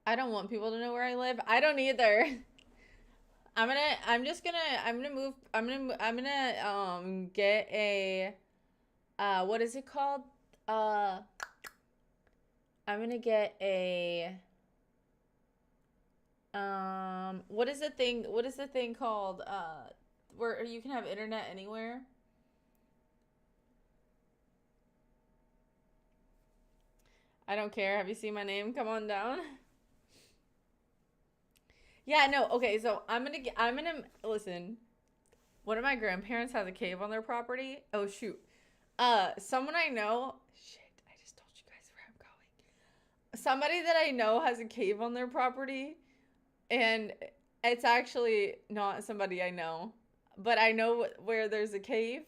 I don't want people to know where I live. I don't either. I'm gonna get a, what is it called? I'm gonna get a, what is the thing called, where you can have internet anywhere? I don't care. Have you seen my name? Come on down. Yeah, no, okay, so I'm gonna, listen, one of my grandparents has a cave on their property. Oh, shoot. Someone I know, shit, I just told you guys where I'm going. Somebody that I know has a cave on their property, and it's actually not somebody I know, but I know where there's a cave,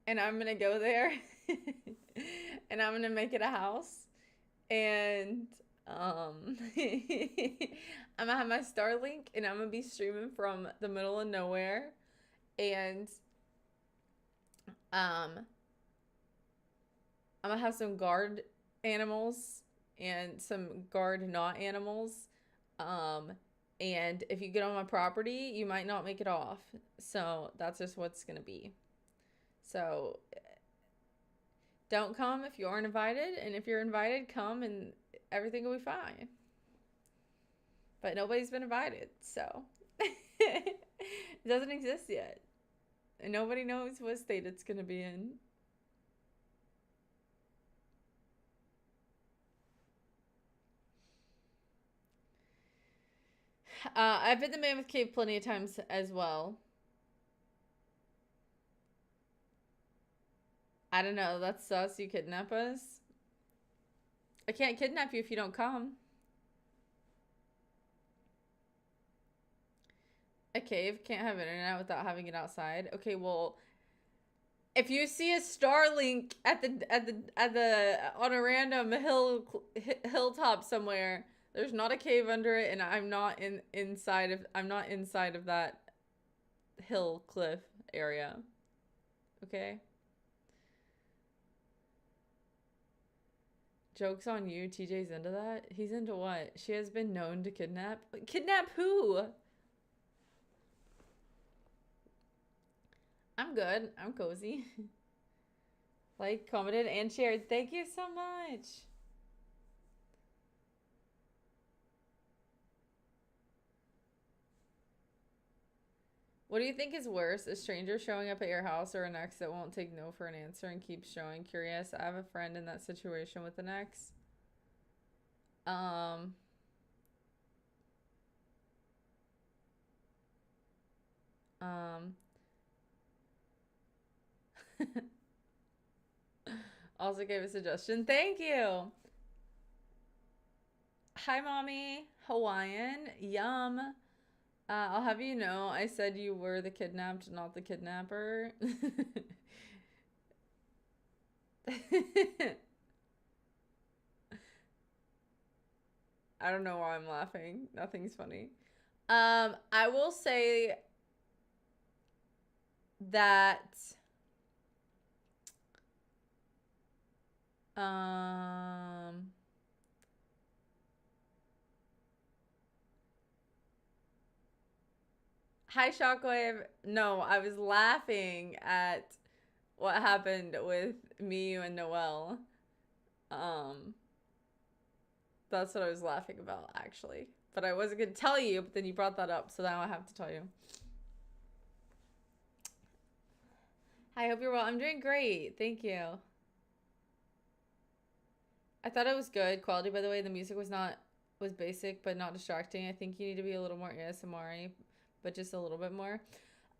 and I'm gonna go there, and I'm gonna make it a house, and I'm gonna have my Starlink and I'm gonna be streaming from the middle of nowhere, and I'm gonna have some guard animals and some guard not animals, and if you get on my property you might not make it off, so that's just what's gonna be. So don't come if you aren't invited, and if you're invited, come and everything will be fine. but nobody's been invited, so it doesn't exist yet. And nobody knows what state it's going to be in. I've been to Mammoth Cave plenty of times as well. I don't know. That's sus. You kidnap us. I can't kidnap you if you don't come. A cave can't have internet without having it outside. Okay, well, if you see a Starlink at the on a random hilltop somewhere, there's not a cave under it, and I'm not inside of that hill cliff area. Okay. Joke's on you. TJ's into that. He's into what? She has been known to kidnap. Kidnap who? I'm good. I'm cozy. Like, commented, and shared. Thank you so much. What do you think is worse? A stranger showing up at your house or an ex that won't take no for an answer and keeps showing curious? I have a friend in that situation with an ex. Also gave a suggestion. Thank you. Hi, mommy. Hawaiian. Yum. I'll have you know, I said you were the kidnapped, not the kidnapper. I don't know why I'm laughing. Nothing's funny. I will say that hi, Shockwave. No, I was laughing at what happened with me, you, and Noelle. That's what I was laughing about, actually. But I wasn't going to tell you, but then you brought that up, so now I have to tell you. I hope you're well. I'm doing great. Thank you. I thought it was good quality, by the way. The music was basic, but not distracting. I think you need to be a little more ASMR-y, but just a little bit more.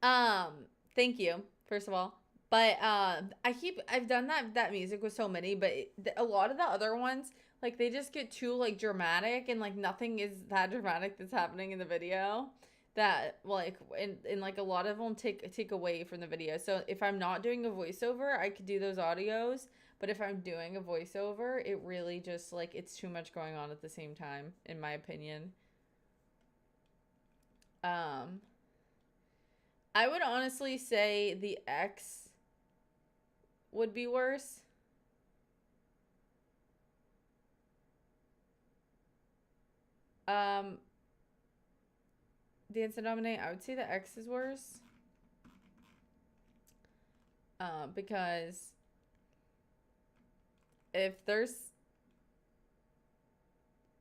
Thank you, first of all. But I've done that music with so many, but a lot of the other ones, like, they just get too, like, dramatic, and, like, nothing is that dramatic that's happening in the video. That, like, and like, a lot of them take away from the video. So if I'm not doing a voiceover, I could do those audios. But if I'm doing a voiceover, it really just, like, it's too much going on at the same time, in my opinion. I would honestly say the X would be worse. Dance and Dominate, I would say the X is worse. Because if there's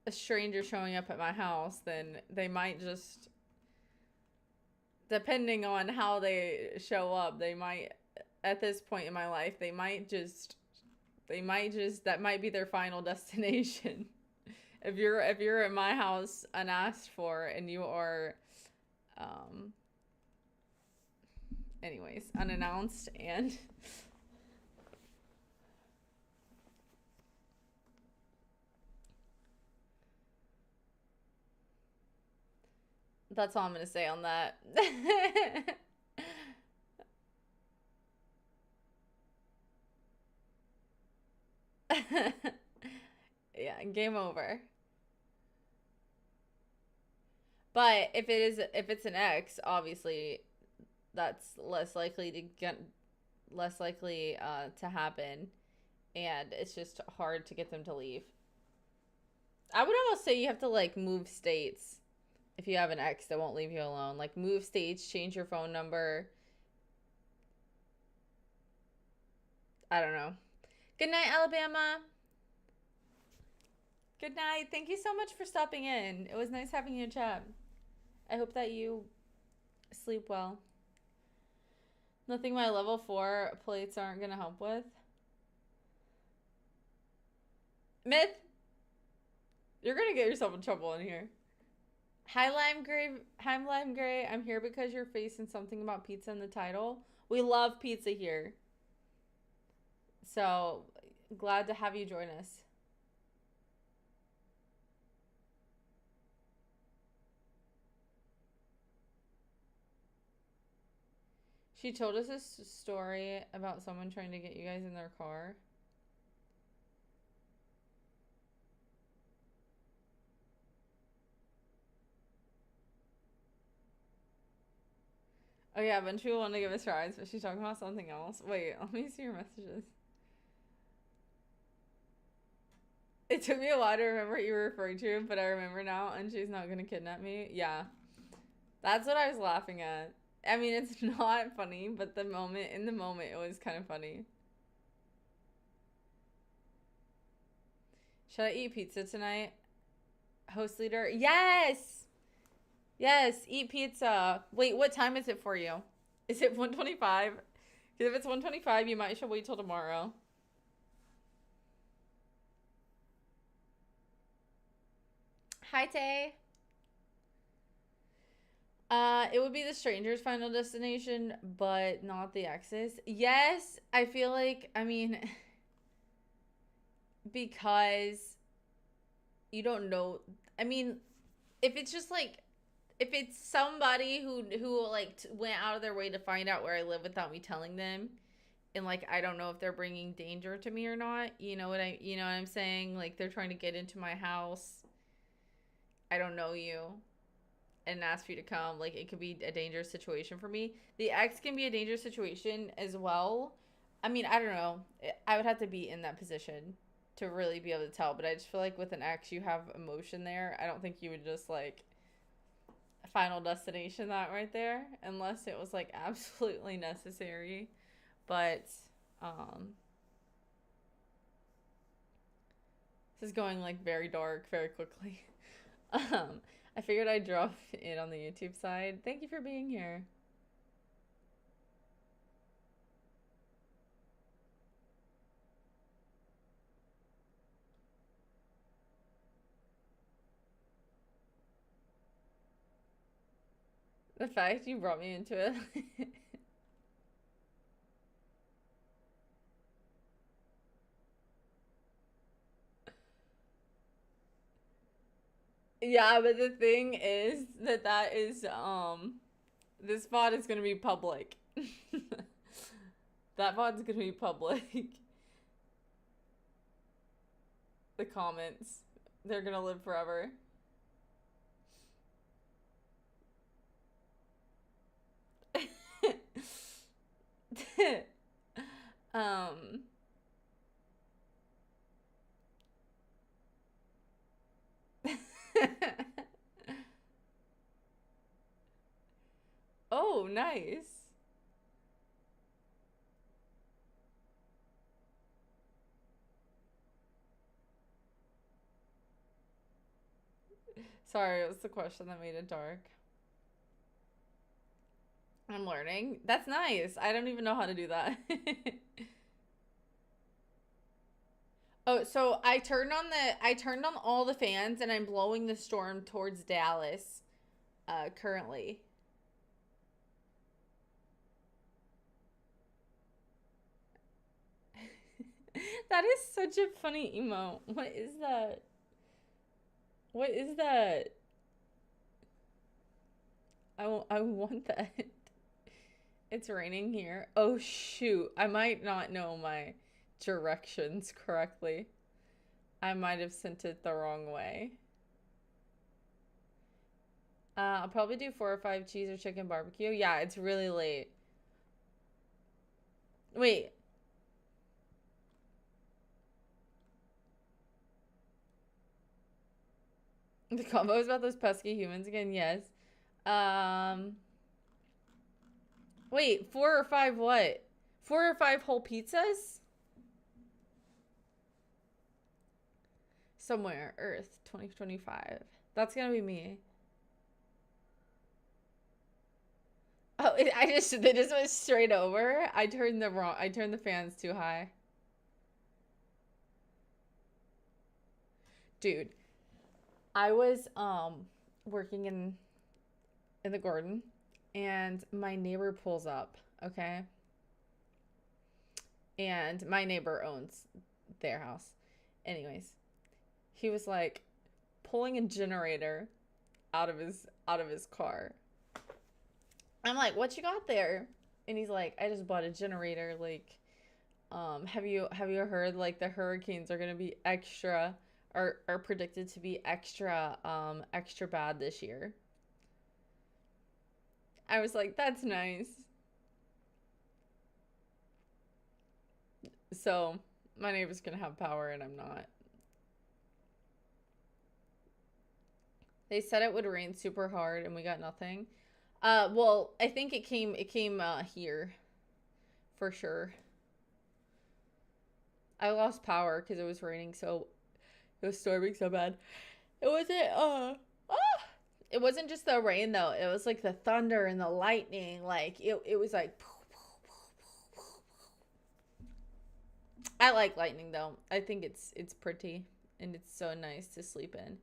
a stranger showing up at my house, then they might just, depending on how they show up, they might, at this point in my life, that might be their final destination. If you're at my house unasked for, and you are, anyways, unannounced, and that's all I'm gonna say on that. Yeah, game over. But if it's an ex, obviously that's less likely to happen, and it's just hard to get them to leave. I would almost say you have to, like, move states if you have an ex that won't leave you alone. Like, move states, change your phone number. I don't know. Good night, Alabama. Good night. Thank you so much for stopping in. It was nice having you in chat. I hope that you sleep well. Nothing my level 4 plates aren't gonna help with. Myth, you're gonna get yourself in trouble in here. Hi Lime Gray. I'm here because you're facing something about pizza in the title. We love pizza here. So glad to have you join us. She told us a story about someone trying to get you guys in their car. Oh yeah, a bunch of people want to give us rides, but she's talking about something else. Wait, let me see your messages. It took me a while to remember what you were referring to, but I remember now, and she's not gonna kidnap me. Yeah. That's what I was laughing at. I mean, it's not funny, but in the moment, it was kind of funny. Should I eat pizza tonight? Host leader? Yes! Yes, eat pizza. Wait, what time is it for you? Is it 1:25? Because if it's 1:25, you might should wait till tomorrow. Hi, Tay. It would be the Stranger's Final Destination, but not the Ex's. Yes, I feel like, I mean, because you don't know. I mean, if it's just like, if it's somebody who like went out of their way to find out where I live without me telling them, and like I don't know if they're bringing danger to me or not. You know what I'm saying? Like they're trying to get into my house. I don't know you, and ask for you to come. Like it could be a dangerous situation for me. The ex can be a dangerous situation as well. I mean, I don't know. I would have to be in that position to really be able to tell. But I just feel like with an ex, you have emotion there. I don't think you would just like Final Destination that right there unless it was like absolutely necessary. But this is going like very dark very quickly. I figured I'd drop it on the YouTube side. Thank you for being here. The fact you brought me into it. Yeah, but the thing is that is this VOD is gonna be public. That VOD's gonna be public. The comments, they're gonna live forever. um Oh, nice. Sorry, it was the question that made it dark. I'm learning. That's nice. I don't even know how to do that. Oh, so I turned on all the fans and I'm blowing the storm towards Dallas currently. That is such a funny emo. What is that? What is that? I want that. It's raining here. Oh shoot. I might not know my directions correctly. I might have sent it the wrong way. I'll probably do 4 or 5 cheese or chicken barbecue. Yeah, it's really late. Wait. The combo is about those pesky humans again? Yes. Wait, 4 or 5 what? 4 or 5 whole pizzas? somewhere. Earth 2025. That's gonna be me. Oh, they just went straight over. I turned the fans too high. Dude, I was working in the garden, and my neighbor pulls up, okay? And my neighbor owns their house. Anyways, he was like pulling a generator out of his car. I'm like, "What you got there?" And he's like, "I just bought a generator. Like, have you heard like the hurricanes are gonna be are predicted to be extra bad this year?" I was like, "That's nice." So my neighbor's gonna have power and I'm not. They said it would rain super hard and we got nothing. Well, I think it came here for sure. I lost power because it was raining, so it was storming so bad. It wasn't just the rain though. It was like the thunder and the lightning. Like it was like. I like lightning though. I think it's pretty and it's so nice to sleep in.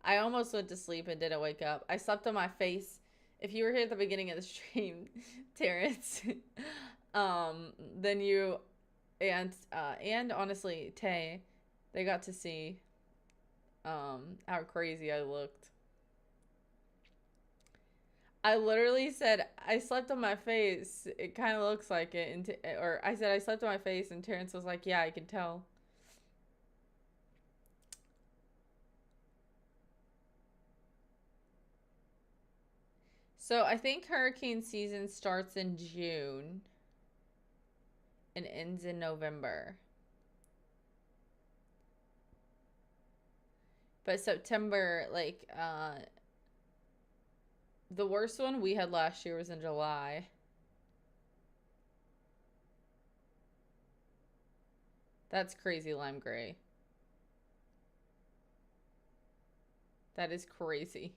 I almost went to sleep and didn't wake up. I slept on my face. If you were here at the beginning of the stream, Terrence, then you and honestly Tay, they got to see how crazy I looked. I literally said I slept on my face. It kind of looks like it, or I said I slept on my face, and Terrence was like, "Yeah, I can tell." So I think hurricane season starts in June and ends in November. But September, like, the worst one we had last year was in July. That's crazy, Lime Gray. That is crazy.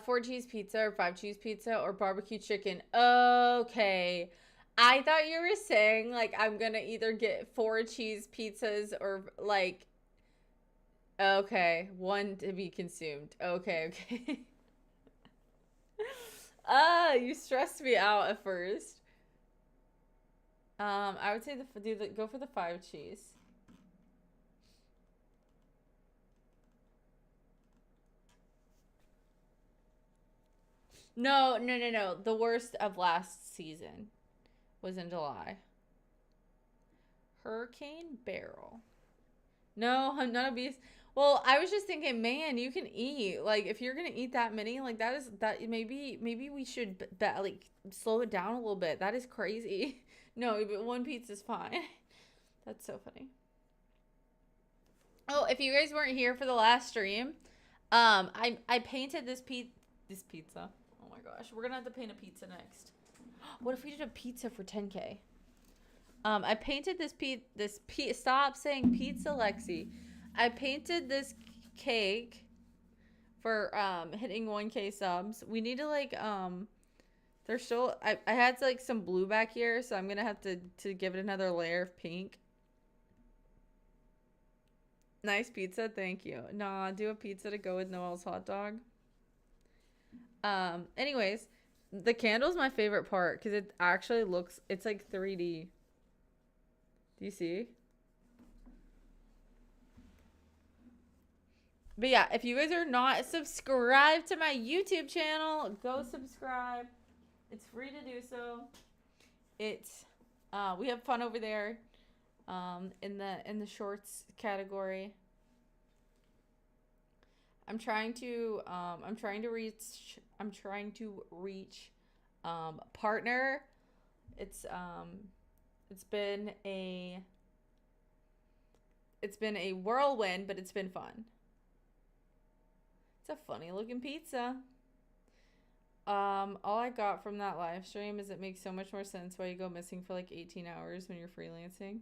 4 cheese pizza or 5 cheese pizza or barbecue chicken. Okay. I thought you were saying, like, I'm gonna either get 4 cheese pizzas or, like, okay, 1 to be consumed. Okay. You stressed me out at first. I would say go for the 5 cheese. No. The worst of last season was in July. Hurricane Barrel. No, I'm not obese. Well, I was just thinking, man, you can eat. Like, if you're gonna eat that many, like that maybe we should like slow it down a little bit. That is crazy. No, but 1 pizza's fine. That's so funny. Oh, if you guys weren't here for the last stream, I painted this pizza. Oh my gosh, we're gonna have to paint a pizza next. What if we did a pizza for 10K? I painted stop saying pizza, Lexi. I painted this cake for hitting 1K subs. We need to like there's still I had like some blue back here, so I'm gonna have to give it another layer of pink. Nice pizza, thank you. Nah, do a pizza to go with Noel's hot dog. Anyways, the candle's my favorite part because it actually looks, it's like 3D. Do you see? But yeah, if you guys are not subscribed to my YouTube channel, go subscribe. It's free to do so. It's we have fun over there. In the shorts category. I'm trying to reach partner. It's been a whirlwind, but it's been fun. It's a funny looking pizza. All I got from that live stream is it makes so much more sense why you go missing for like 18 hours when you're freelancing.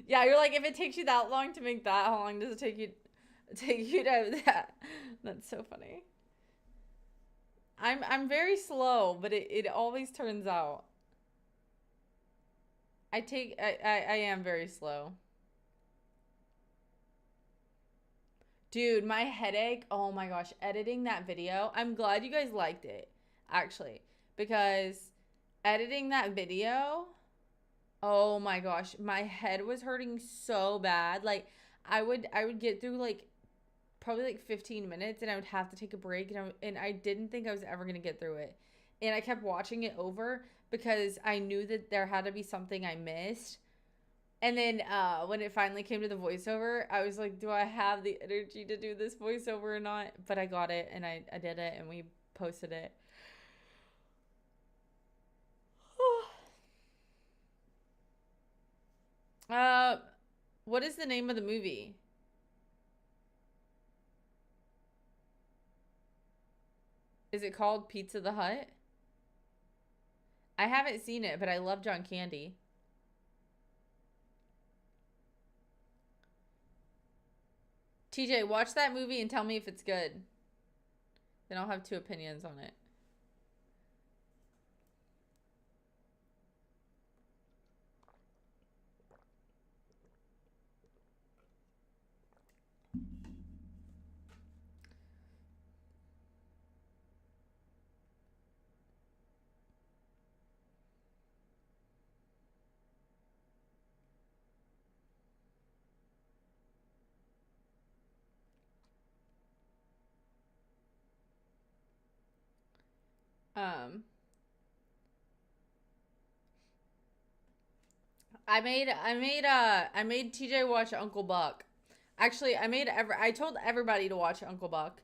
Yeah, you're like, if it takes you that long to make that, how long does it take you to have that? That's so funny. I'm very slow, but it always turns out. I am very slow. Dude, my headache. Oh my gosh, editing that video. I'm glad you guys liked it, actually, because editing that video, oh my gosh, my head was hurting so bad. Like I would get through like probably like 15 minutes and I would have to take a break and I didn't think I was ever going to get through it. And I kept watching it over because I knew that there had to be something I missed. And then when it finally came to the voiceover, I was like, do I have the energy to do this voiceover or not? But I got it and I did it and we posted it. uh, what is the name of the movie? Is it called Pizza the Hut? I haven't seen it, but I love John Candy. TJ, watch that movie and tell me if it's good. Then I'll have two opinions on it. Um, I made TJ watch Uncle Buck. Actually, I told everybody to watch Uncle Buck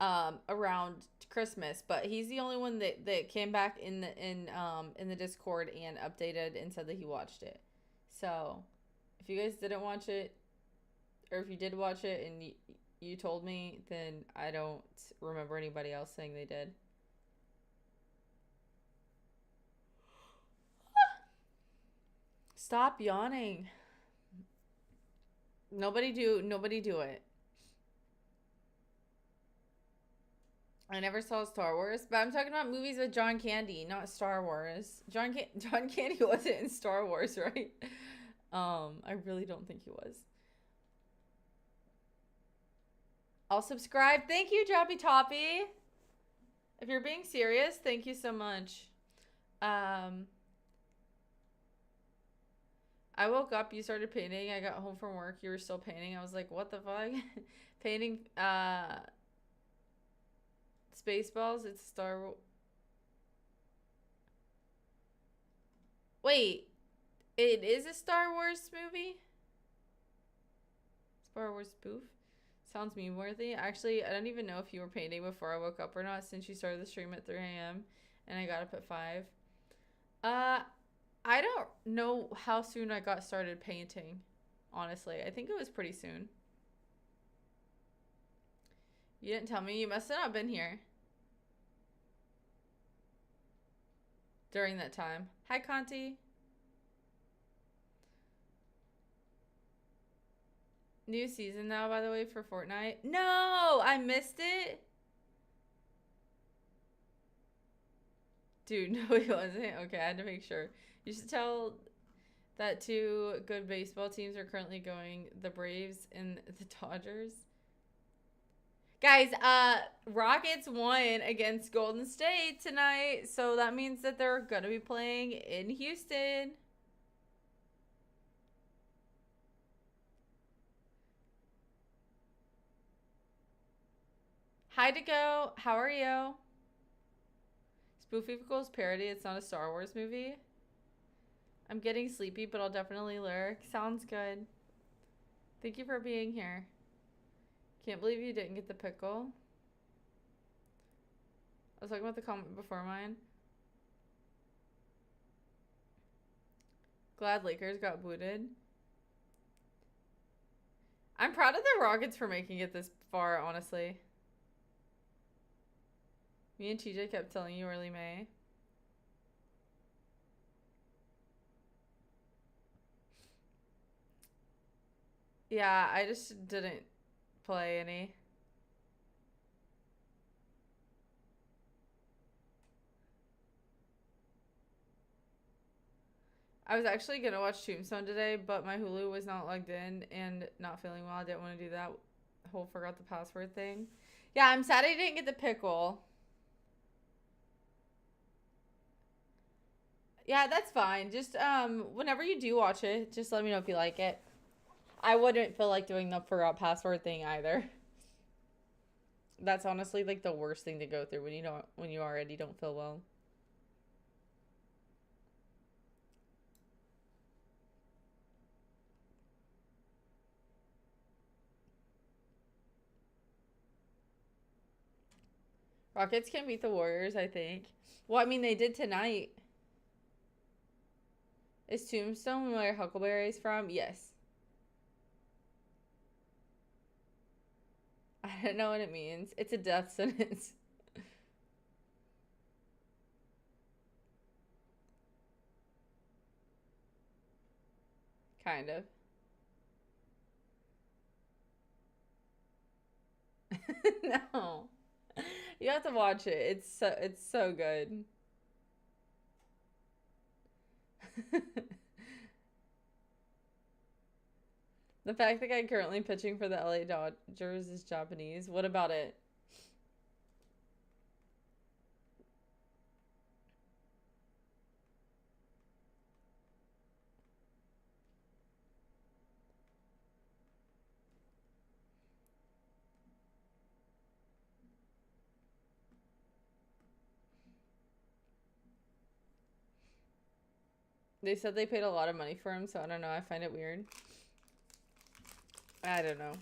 around Christmas, but he's the only one that came back in the Discord and updated and said that he watched it. So, if you guys didn't watch it or if you did watch it and you told me, then I don't remember anybody else saying they did. Stop yawning. Nobody do it. I never saw Star Wars, but I'm talking about movies with John Candy, not Star Wars. John Candy wasn't in Star Wars, right? I really don't think he was. I'll subscribe. Thank you, Joppy Toppy. If you're being serious, thank you so much. I woke up, you started painting. I got home from work, you were still painting. I was like, what the fuck? Painting Spaceballs, it's Star Wars. Wait, it is a Star Wars movie? Star Wars spoof? Sounds meme worthy. Actually, I don't even know if you were painting before I woke up or not, since you started the stream at 3 a.m. and I got up at 5. I don't know how soon I got started painting, honestly. I think it was pretty soon. You didn't tell me. You must have not been here during that time. Hi, Conti. New season now, by the way, for Fortnite. No, I missed it. Dude, no, it wasn't. Okay, I had to make sure. You should tell that two good baseball teams are currently going, the Braves and the Dodgers. Guys, Rockets won against Golden State tonight, so that means that they're gonna be playing in Houston. Hi to go. How are you? Spoof equals parody. It's not a Star Wars movie. I'm getting sleepy, but I'll definitely lurk. Sounds good. Thank you for being here. Can't believe you didn't get the pickle. I was talking about the comment before mine. Glad Lakers got booted. I'm proud of the Rockets for making it this far, honestly. Me and TJ kept telling you early May. Yeah, I just didn't play any. I was actually gonna watch Tombstone today, but my Hulu was not logged in and not feeling well. I didn't want to do that whole forgot the password thing. Yeah, I'm sad I didn't get the pickle. Yeah, that's fine. Just whenever you do watch it, just let me know if you like it. I wouldn't feel like doing the forgot password thing either. That's honestly like the worst thing to go through when you already don't feel well. Rockets can beat the Warriors, I think. Well, I mean they did tonight. Is Tombstone where Huckleberry's from? Yes. I don't know what it means. It's a death sentence. Kind of. No. You have to watch it. It's so good. The fact that I'm currently pitching for the LA Dodgers is Japanese. What about it? They said they paid a lot of money for him, so I don't know. I find it weird. I don't know.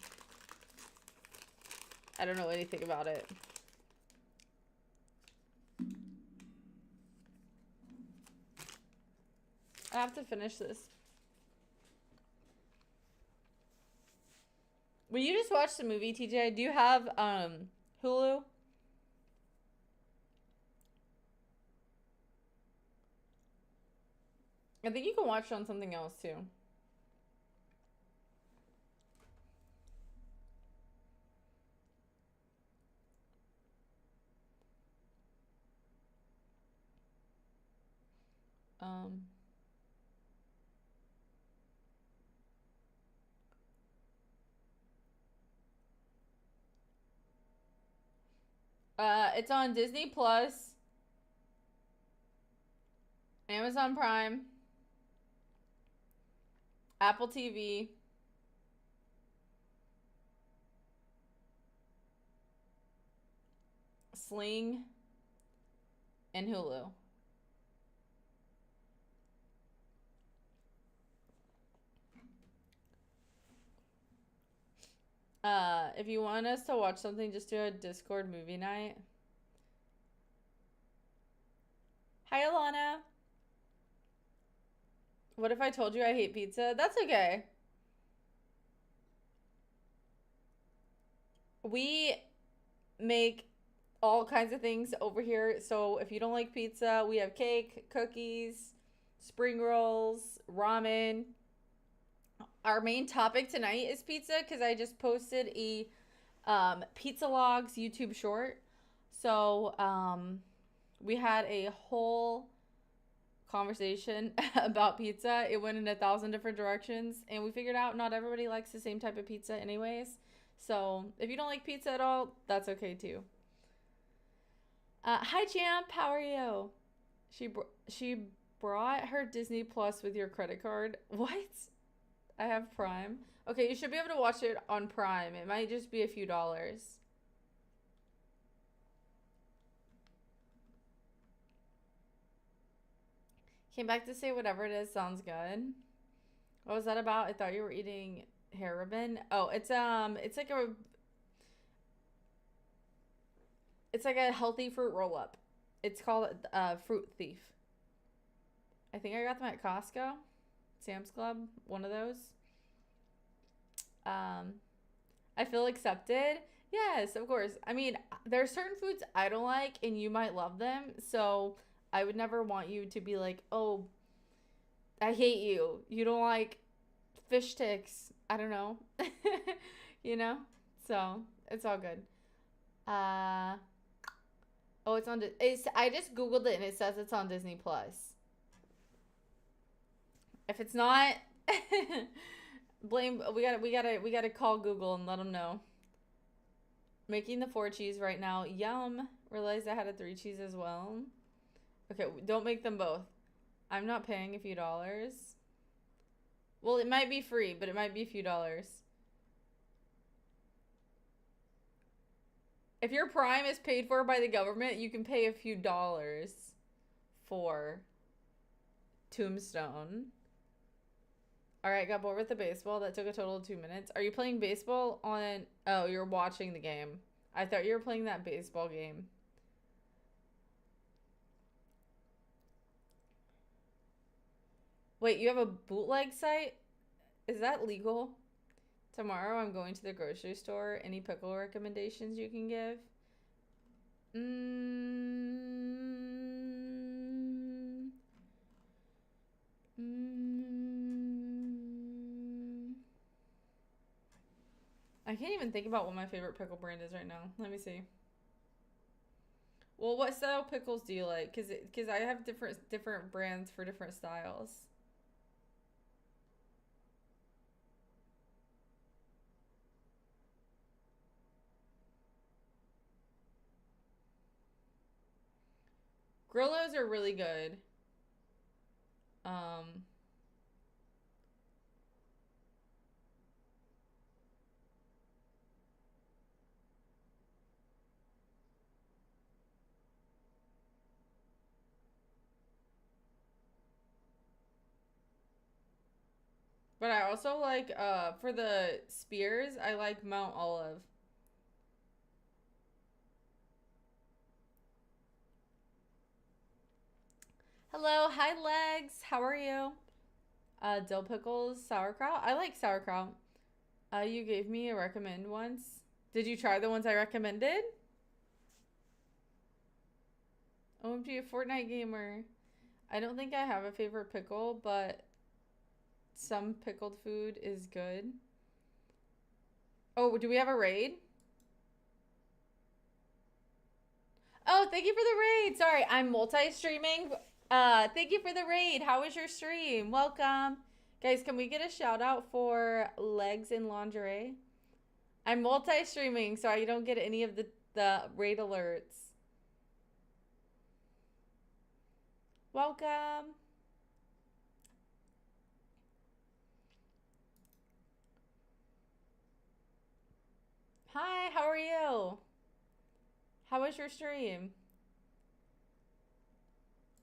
I don't know anything about it. I have to finish this. Will you just watch the movie, TJ? Do you have Hulu? I think you can watch it on something else too. Um it's on Disney Plus, Amazon Prime, Apple TV, Sling, and Hulu. If you want us to watch something, just do a Discord movie night. Hi, Alana. What if I told you I hate pizza? That's okay. We make all kinds of things over here. So if you don't like pizza, we have cake, cookies, spring rolls, ramen. Our main topic tonight is pizza because I just posted a Pizza Logs YouTube short. So we had a whole conversation about pizza. It went in 1,000 different directions, and we figured out not everybody likes the same type of pizza anyways. So if you don't like pizza at all, that's okay too. Hi Champ, how are you? She brought her Disney Plus with your credit card. What? I have Prime. Okay, you should be able to watch it on Prime. It might just be a few dollars. Came back to say whatever it is sounds good. What was that about? I thought you were eating hair ribbon. Oh, it's like a healthy fruit roll up. It's called Fruit Thief. I think I got them at Costco, Sam's Club, one of those. I feel accepted. Yes, of course. I mean, there are certain foods I don't like, and you might love them. So I would never want you to be like, oh, I hate you. You don't like fish sticks. I don't know. You know? So, it's all good. Uh oh, it's on I just googled it and it says it's on Disney Plus. If it's not, blame we gotta call Google and let them know. Making the 4 cheese right now. Yum. Realized I had a 3 cheese as well. Okay, don't make them both. I'm not paying a few dollars. Well, it might be free, but it might be a few dollars. If your Prime is paid for by the government, you can pay a few dollars for Tombstone. Alright, got bored with the baseball. That took a total of 2 minutes. Are you playing baseball on... Oh, you're watching the game. I thought you were playing that baseball game. Wait, you have a bootleg site? Is that legal? Tomorrow I'm going to the grocery store. Any pickle recommendations you can give? I can't even think about what my favorite pickle brand is right now. Let me see. Well, what style pickles do you like? Cause I have different brands for different styles. Grillos are really good. Um, but I also like for the spears, I like Mount Olive. Hello, hi Legs. How are you? Dill pickles, sauerkraut. I like sauerkraut. You gave me a recommend once. Did you try the ones I recommended? OMG, a Fortnite gamer. I don't think I have a favorite pickle, but some pickled food is good. Oh, do we have a raid? Oh, thank you for the raid. Sorry, I'm multi-streaming. Thank you for the raid. How was your stream? Welcome. Guys, can we get a shout out for Legs in Lingerie? I'm multi-streaming, so I don't get any of the raid alerts. Welcome. Hi, how are you? How was your stream?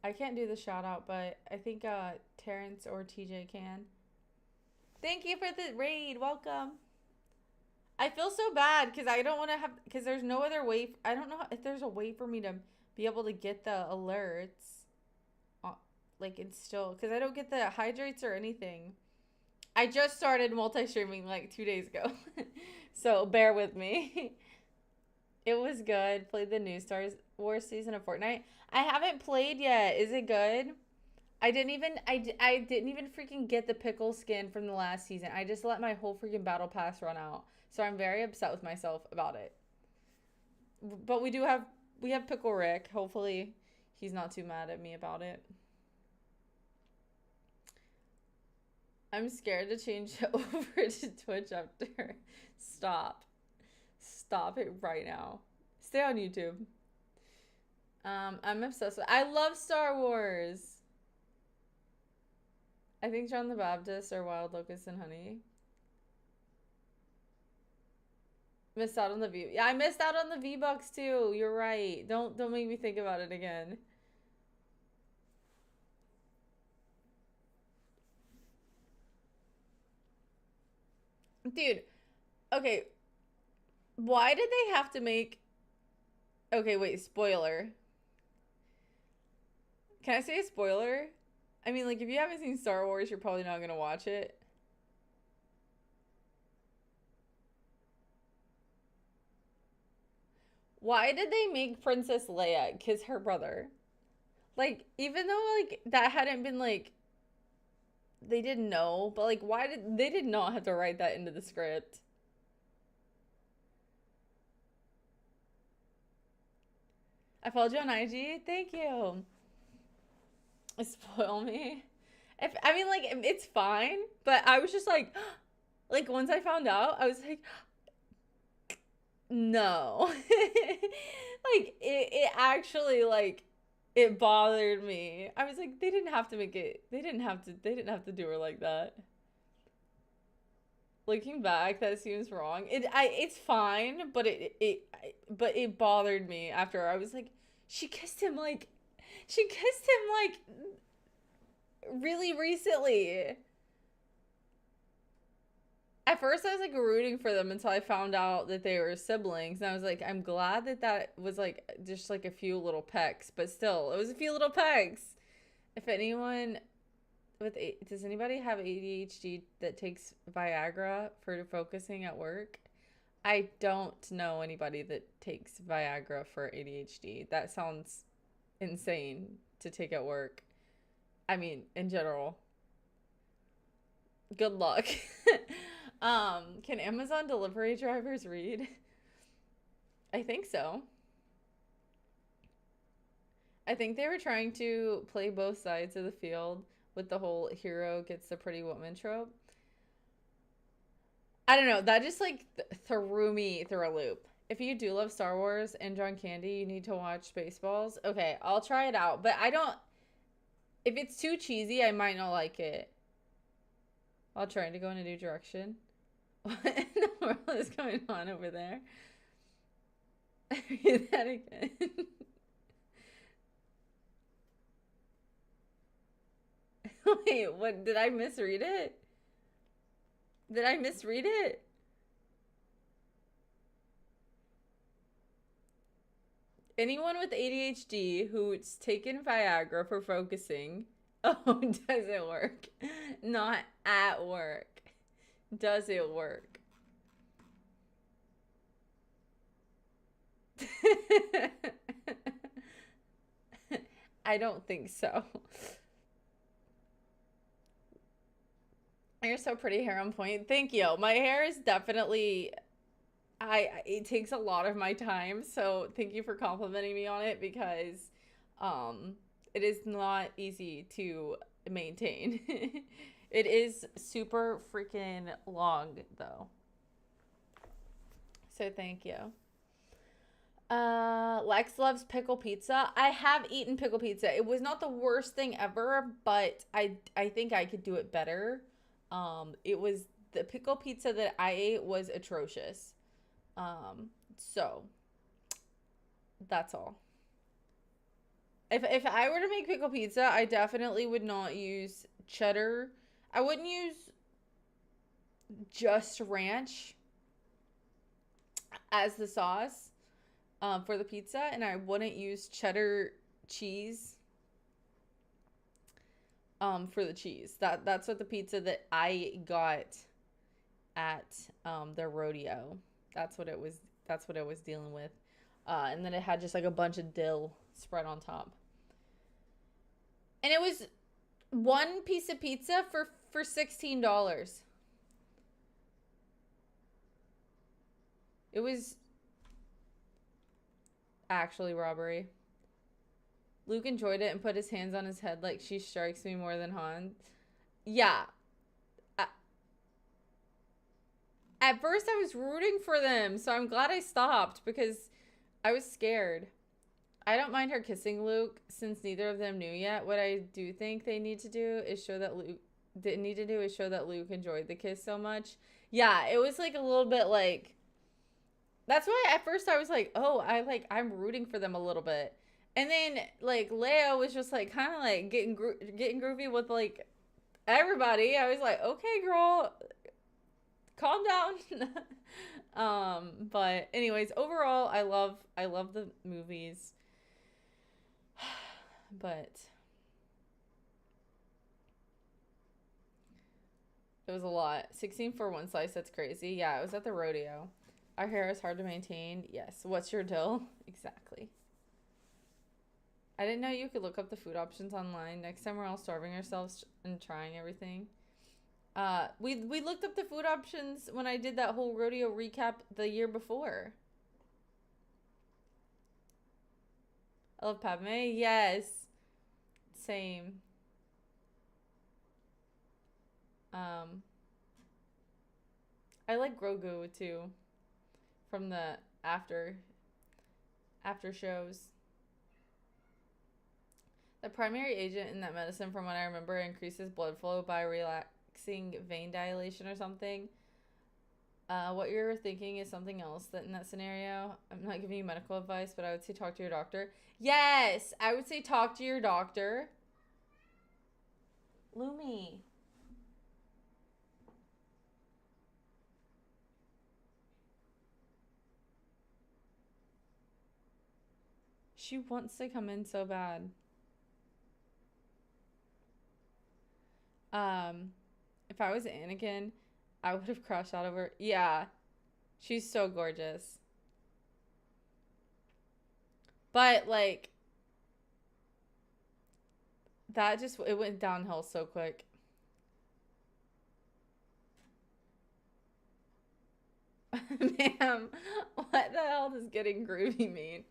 I can't do the shout out, but I think Terrence or TJ can. Thank you for the raid. Welcome. I feel so bad because I don't want to have, because there's no other way. I don't know if there's a way for me to be able to get the alerts. Like, it's still, because I don't get the hydrates or anything. I just started multi-streaming like 2 days ago. So bear with me. It was good. Played the new Star Wars season of Fortnite. I haven't played yet. Is it good? I didn't even freaking get the pickle skin from the last season. I just let my whole freaking battle pass run out. So I'm very upset with myself about it. But we have Pickle Rick. Hopefully he's not too mad at me about it. I'm scared to change over to Twitch after. Stop. Stop it right now. Stay on YouTube. I'm obsessed with... I love Star Wars. I think John the Baptist or Wild Locust and Honey. Missed out on the V. Yeah, I missed out on the V-Bucks too. You're right. Don't make me think about it again. Dude, okay. Why did they have to make... Okay, wait, spoiler. Can I say a spoiler? I mean, like, if you haven't seen Star Wars, you're probably not gonna watch it. Why did they make Princess Leia kiss her brother? Like, even though, like, that hadn't been, like, they didn't know, but like why did they did not have to write that into the script? I followed you on IG. Thank you. Spoil me. If I mean like it's fine, but I was just like once I found out, I was like no. It actually like it bothered me. I was like they didn't have to make it. They didn't have to do her like that. Looking back, that seems wrong. It's fine, but but it bothered me after. I was like she kissed him like really recently. At first I was like rooting for them until I found out that they were siblings, and I was like I'm glad that that was like just like a few little pecks, but still it was a few little pecks. If anyone does anybody have ADHD that takes Viagra for focusing at work? I don't know anybody that takes Viagra for ADHD. That sounds insane to take at work. I mean, in general. Good luck. Can Amazon delivery drivers read? I think so. I think they were trying to play both sides of the field with the whole hero gets the pretty woman trope. I don't know. That just like threw me through a loop. If you do love Star Wars and John Candy, you need to watch Spaceballs. Okay, I'll try it out. But I don't. If it's too cheesy, I might not like it. While trying to go in a new direction. What in the world is going on over there? Read that again. Wait, what? Did I misread it? Did I misread it? Anyone with ADHD who's taken Viagra for focusing. Oh, does it work? Not at work. Does it work? I don't think so. You're so pretty, hair on point. Thank you. My hair is definitely it takes a lot of my time, so thank you for complimenting me on it because um it is not easy to maintain. It is super freaking long though. So thank you. Lex loves pickle pizza. I have eaten pickle pizza. It was not the worst thing ever, but I think I could do it better. It was the pickle pizza that I ate was atrocious. So that's all. If I were to make pickle pizza, I definitely would not use cheddar. I wouldn't use just ranch as the sauce for the pizza, and I wouldn't use cheddar cheese for the cheese. That's what the pizza that I got at the rodeo. That's what it was. That's what I was dealing with. And then it had just like a bunch of dill spread on top. And it was one piece of pizza for $16. It was actually robbery. Luke enjoyed it and put his hands on his head like she strikes me more than Han. Yeah. At first I was rooting for them, so I'm glad I stopped because I was scared. I don't mind her kissing Luke since neither of them knew yet. What I do think they need to do is show that Luke didn't need to do is show that Luke enjoyed the kiss so much. Yeah, it was like a little bit like that's why at first I was like, "Oh, I'm rooting for them a little bit." And then like Leia was just like kind of like getting groovy with like everybody. I was like, "Okay, girl, calm down." But anyways, overall, I love the movies. But it was a lot. 16 for one slice, that's crazy. Yeah, it was at the rodeo. Our hair is hard to maintain. Yes. What's your deal? Exactly. I didn't know you could look up the food options online. Next time we're all starving ourselves and trying everything. We looked up the food options when I did that whole rodeo recap the year before. I love Padme. Yes. Same. I like Grogu too. From the after shows. The primary agent in that medicine, from what I remember, increases blood flow by relaxing vein dilation or something. What you're thinking is something else that in that scenario. I'm not giving you medical advice, but I would say talk to your doctor. Yes, I would say talk to your doctor. Lumi. She wants to come in so bad. If I was Anakin, I would have crushed out over. Yeah, she's so gorgeous. But like, that just it went downhill so quick. Ma'am, what the hell does getting groovy mean?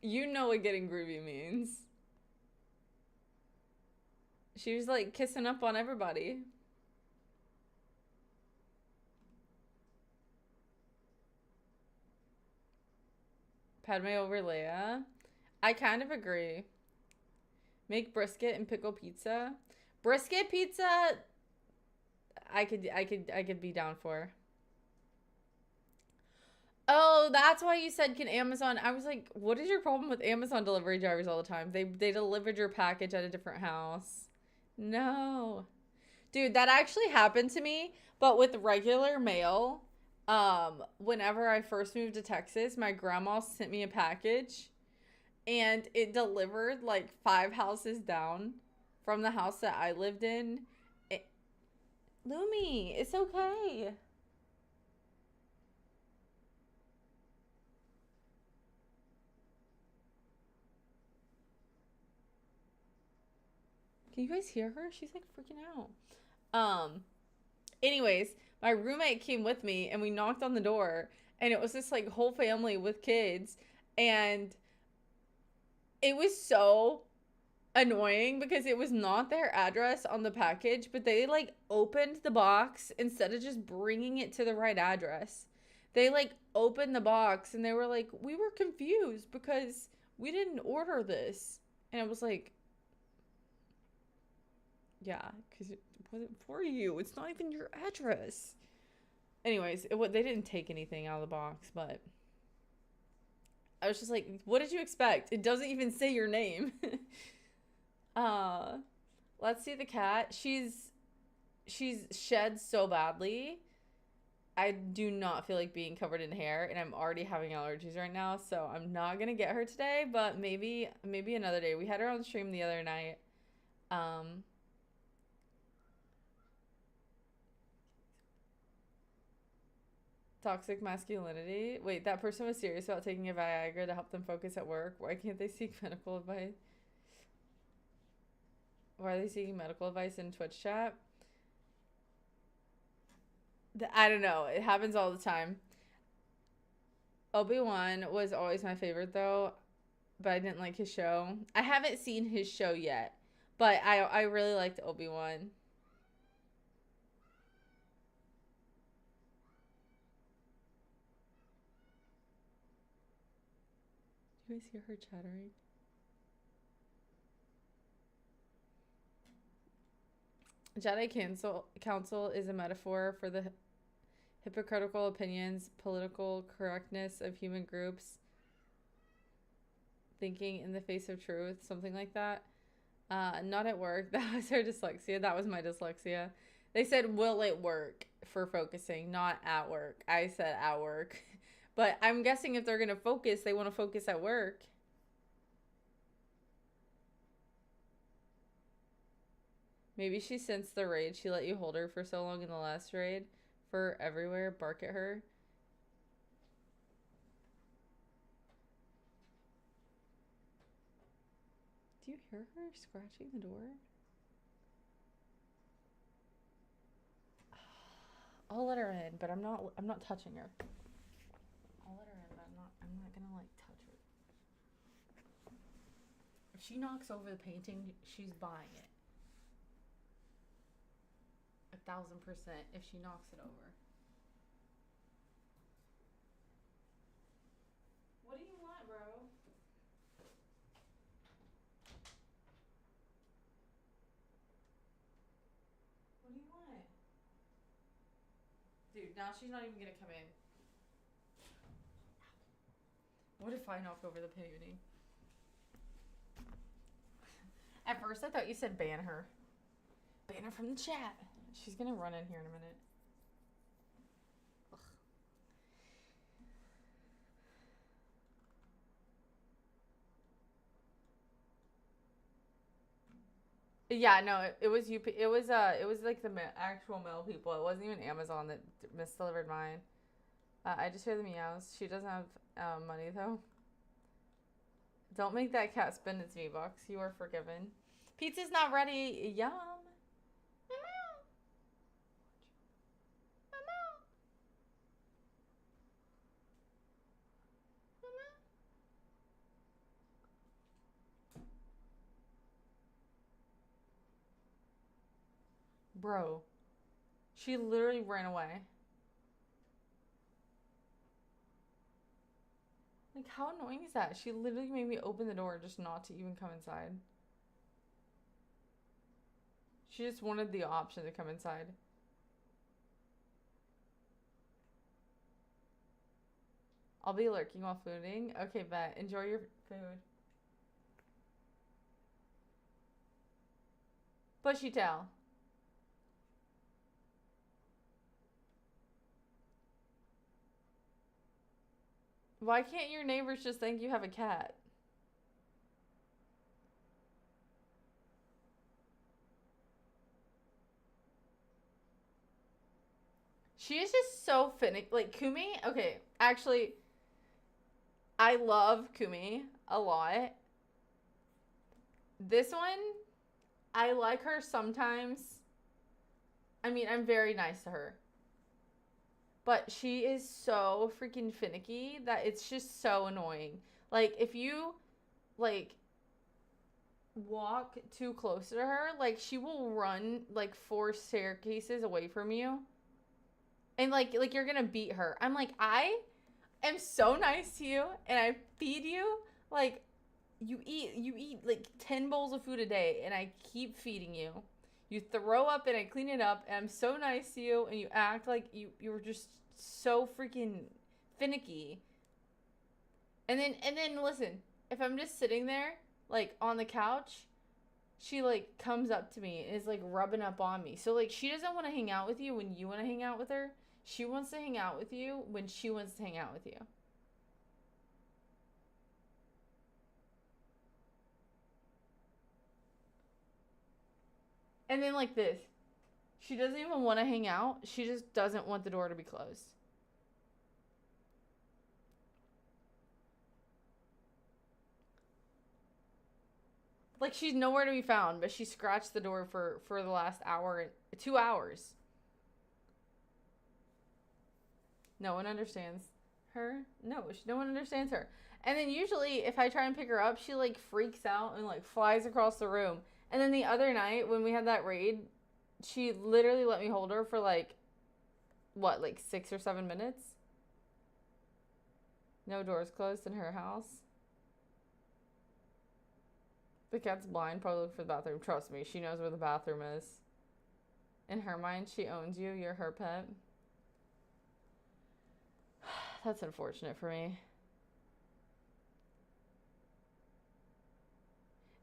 You know what getting groovy means. She was like kissing up on everybody. Padme over Leia. I kind of agree. Make brisket and pickle pizza. Brisket pizza I could be down for. Oh, that's why you said can Amazon. I was like, what is your problem with Amazon delivery drivers all the time? They delivered your package at a different house. No. Dude, that actually happened to me, but with regular mail. Whenever I first moved to Texas, my grandma sent me a package and it delivered like 5 houses down from the house that I lived in. Lumi, it's okay. Can you guys hear her? She's like freaking out. Anyways, my roommate came with me and we knocked on the door and it was this like whole family with kids and it was so annoying because it was not their address on the package, but they like opened the box instead of just bringing it to the right address. They like opened the box and they were like, "We were confused because we didn't order this." And I was like, "Yeah, cuz it wasn't for you. It's not even your address." Anyways, they didn't take anything out of the box, but I was just like, "What did you expect? It doesn't even say your name." Uh, let's see the cat. She's shed so badly. I do not feel like being covered in hair, and I'm already having allergies right now, so I'm not gonna get her today. But maybe another day. We had her on stream the other night. Toxic masculinity. Wait, that person was serious about taking a Viagra to help them focus at work. Why can't they seek medical advice? Why are they seeking medical advice in Twitch chat? I don't know. It happens all the time. Obi-Wan was always my favorite though, but I didn't like his show. I haven't seen his show yet, but I really liked Obi-Wan. Do you guys hear her chattering? Jedi Council is a metaphor for the hypocritical opinions, political correctness of human groups, thinking in the face of truth, something like that. Not at work. That was her dyslexia. That was my dyslexia. They said, will it work for focusing, not at work. I said at work. But I'm guessing if they're going to focus, they want to focus at work. Maybe she sensed the raid. She let you hold her for so long in the last raid. For everywhere, bark at her. Do you hear her scratching the door? I'll let her in, but I'm not touching her. I'll let her in, but I'm not gonna like touch her. If she knocks over the painting, she's buying it. 1,000% if she knocks it over. What do you want, bro? What do you want? Dude, now she's not even gonna come in. What if I knock over the painting? At first I thought you said ban her. Ban her from the chat. She's gonna run in here in a minute. Ugh. Yeah, no, it was UP. It was like the actual mail people. It wasn't even Amazon that misdelivered mine. I just hear the meows. She doesn't have money though. Don't make that cat spend its V-Bucks. You are forgiven. Pizza's not ready. Yum. Bro, she literally ran away. Like, how annoying is that? She literally made me open the door just not to even come inside. She just wanted the option to come inside. I'll be lurking while fooding. Okay, bet. Enjoy your food. Bushy tail. Why can't your neighbors just think you have a cat? She is just so finicky. Like, Kumi, okay, actually, I love Kumi a lot. This one, I like her sometimes. I mean, I'm very nice to her. But she is so freaking finicky that it's just so annoying. Like, if you, like, walk too close to her, like, she will run, like, 4 staircases away from you. And, like you're gonna beat her. I'm like, I am so nice to you, and I feed you. Like, you eat, like, 10 bowls of food a day, and I keep feeding you. You throw up, and I clean it up, and I'm so nice to you, and you act like you were just so freaking finicky. And then listen, if I'm just sitting there, like, on the couch, she, like, comes up to me and is, like, rubbing up on me. So, like, she doesn't want to hang out with you when you want to hang out with her. She wants to hang out with you when she wants to hang out with you. And then, like, this. She doesn't even want to hang out. She just doesn't want the door to be closed. Like, she's nowhere to be found, but she scratched the door for the last hour, 2 hours. No one understands her. No one understands her. And then usually, if I try and pick her up, she, like, freaks out and, like, flies across the room. And then the other night, when we had that raid, she literally let me hold her for, like, what, like 6 or 7 minutes? No doors closed in her house. The cat's blind, probably look for the bathroom. Trust me, she knows where the bathroom is. In her mind, she owns you. You're her pet. That's unfortunate for me.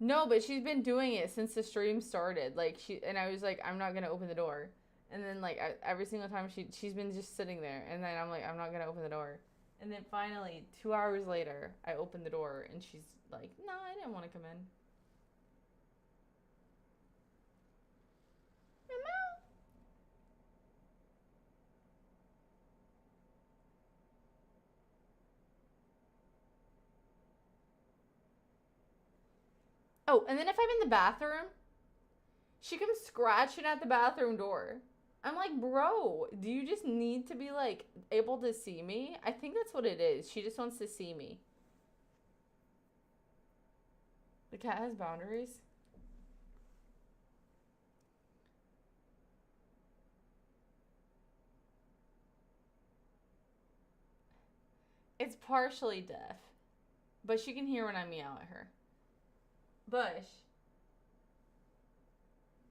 No, but she's been doing it since the stream started. Like, and I was like, I'm not gonna open the door. And then, like, every single time she's been just sitting there. And then I'm like, I'm not gonna open the door. And then finally, 2 hours later, I opened the door and she's like, no, I didn't want to come in. Oh, and then if I'm in the bathroom, she comes scratching at the bathroom door. I'm like, bro, do you just need to be like able to see me? I think that's what it is. She just wants to see me. The cat has boundaries. It's partially deaf, but she can hear when I meow at her. Bush.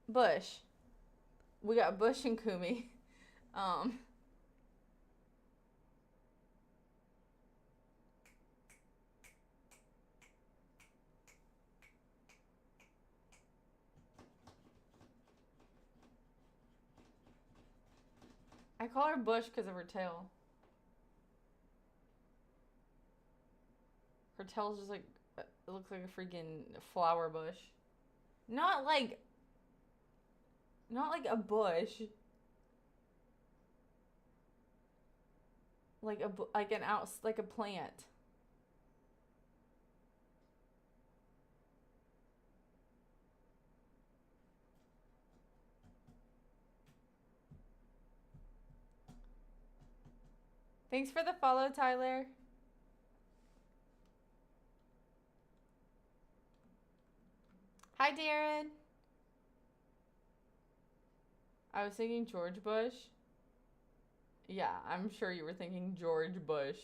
Bush. We got Bush and Kumi. Um, I call her Bush because of her tail. Her tail's just like, it looks like a freaking flower bush. Not like a bush. Like like a plant. Thanks for the follow, Tyler. Hi, Darren. I was thinking George Bush. Yeah, I'm sure you were thinking George Bush.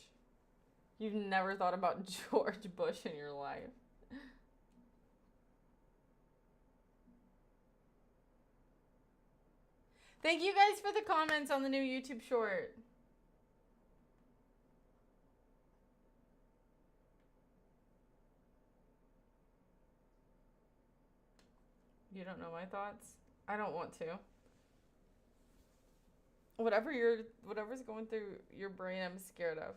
You've never thought about George Bush in your life. Thank you guys for the comments on the new YouTube short. You don't know my thoughts? I don't want to. Whatever's going through your brain, I'm scared of.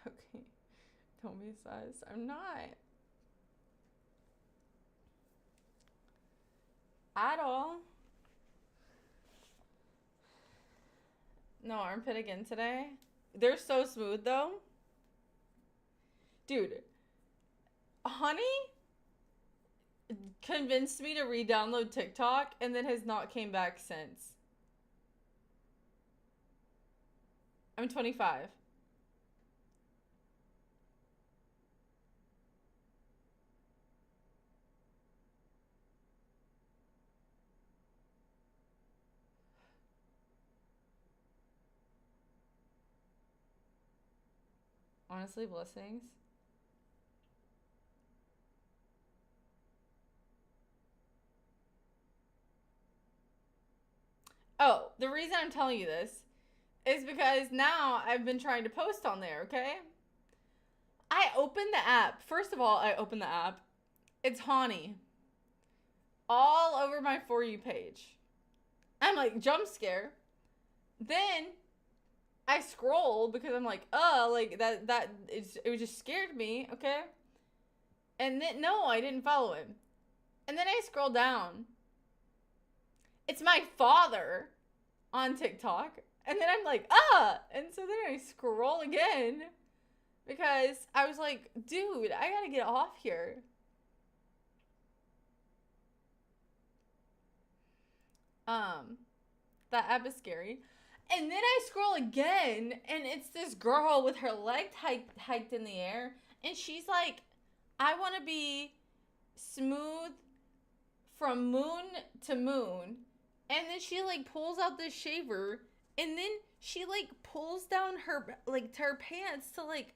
Okay. Don't be sus. I'm not. At all. No armpit again today. They're so smooth though. Dude, Honey convinced me to re-download TikTok and then has not came back since. I'm 25. Honestly, blessings. Oh, the reason I'm telling you this is because now I've been trying to post on there, okay? I opened the app. First of all, I opened the app. It's Honey. All over my For You page. I'm like, jump scare. Then I scroll because I'm like, like it just scared me, okay? And then, no, I didn't follow him. And then I scroll down. It's my father on TikTok. And then I'm like, and so then I scroll again because I was like, dude, I gotta get off here. That app is scary. And then I scroll again, and it's this girl with her leg hiked in the air, and she's like, I want to be smooth from moon to moon. And then she like pulls out this shaver, and then she like pulls down her like to her pants to like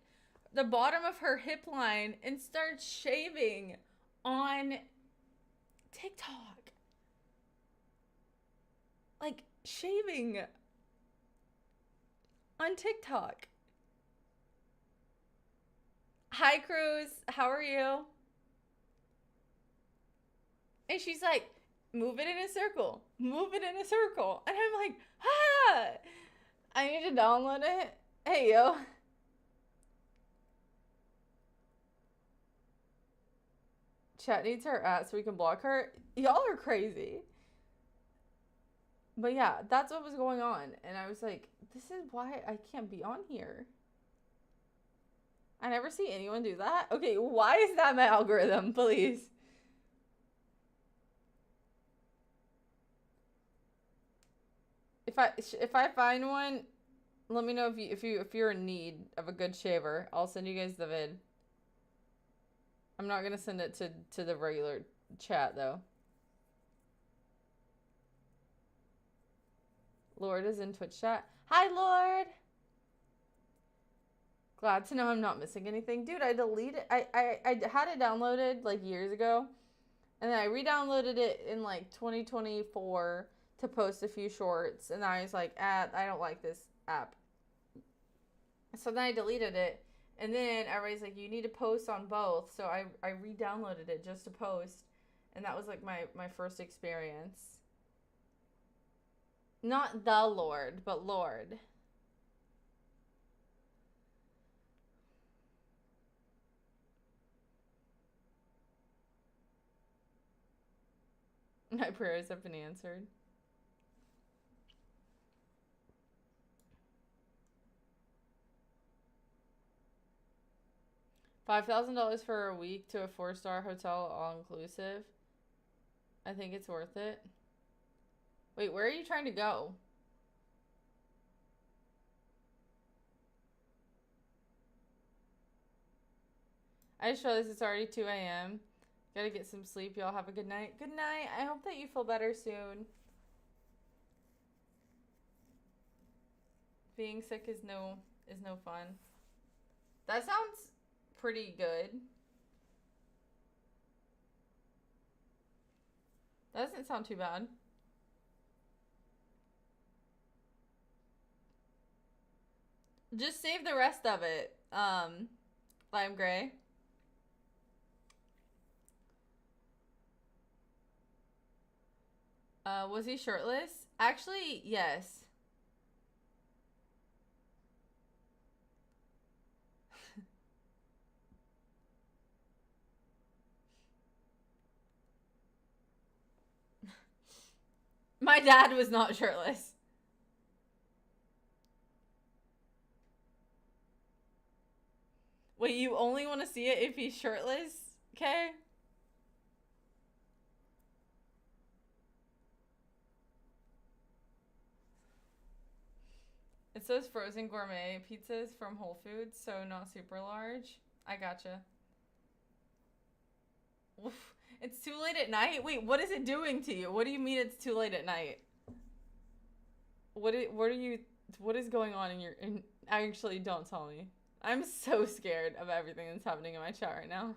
the bottom of her hip line and starts shaving on TikTok. Like shaving on TikTok. Hi, Cruz. How are you? And she's like, move it in a circle. Move it in a circle. And I'm like, I need to download it. Hey, yo. Chat needs her at so we can block her. Y'all are crazy. But yeah, that's what was going on. And I was like, this is why I can't be on here. I never see anyone do that. Okay, why is that my algorithm? Please. If I find one, let me know if you're in need of a good shaver. I'll send you guys the vid. I'm not gonna send it to the regular chat though. Lord is in Twitch chat. Hi, Lord. Glad to know I'm not missing anything. Dude, I deleted I had it downloaded like years ago. And then I re-downloaded it in like 2024 to post a few shorts. And I was like, I don't like this app. So then I deleted it. And then everybody's like, you need to post on both. So I re-downloaded it just to post. And that was like my first experience. Not the Lord, but Lord. My prayers have been answered. $5,000 for a week to a 4-star hotel, all inclusive. I think it's worth it. Wait, where are you trying to go? I just realized it's already 2 a.m. Gotta get some sleep. Y'all have a good night. Good night. I hope that you feel better soon. Being sick is no fun. That sounds pretty good. That doesn't sound too bad. Just save the rest of it. Lime Gray. Was he shirtless? Actually, yes. My dad was not shirtless. Wait, you only want to see it if he's shirtless? Okay. It says frozen gourmet pizzas from Whole Foods, so not super large. I gotcha. Oof. It's too late at night? Wait, what is it doing to you? What do you mean it's too late at night? What is going on in your actually don't tell me. I'm so scared of everything that's happening in my chat right now.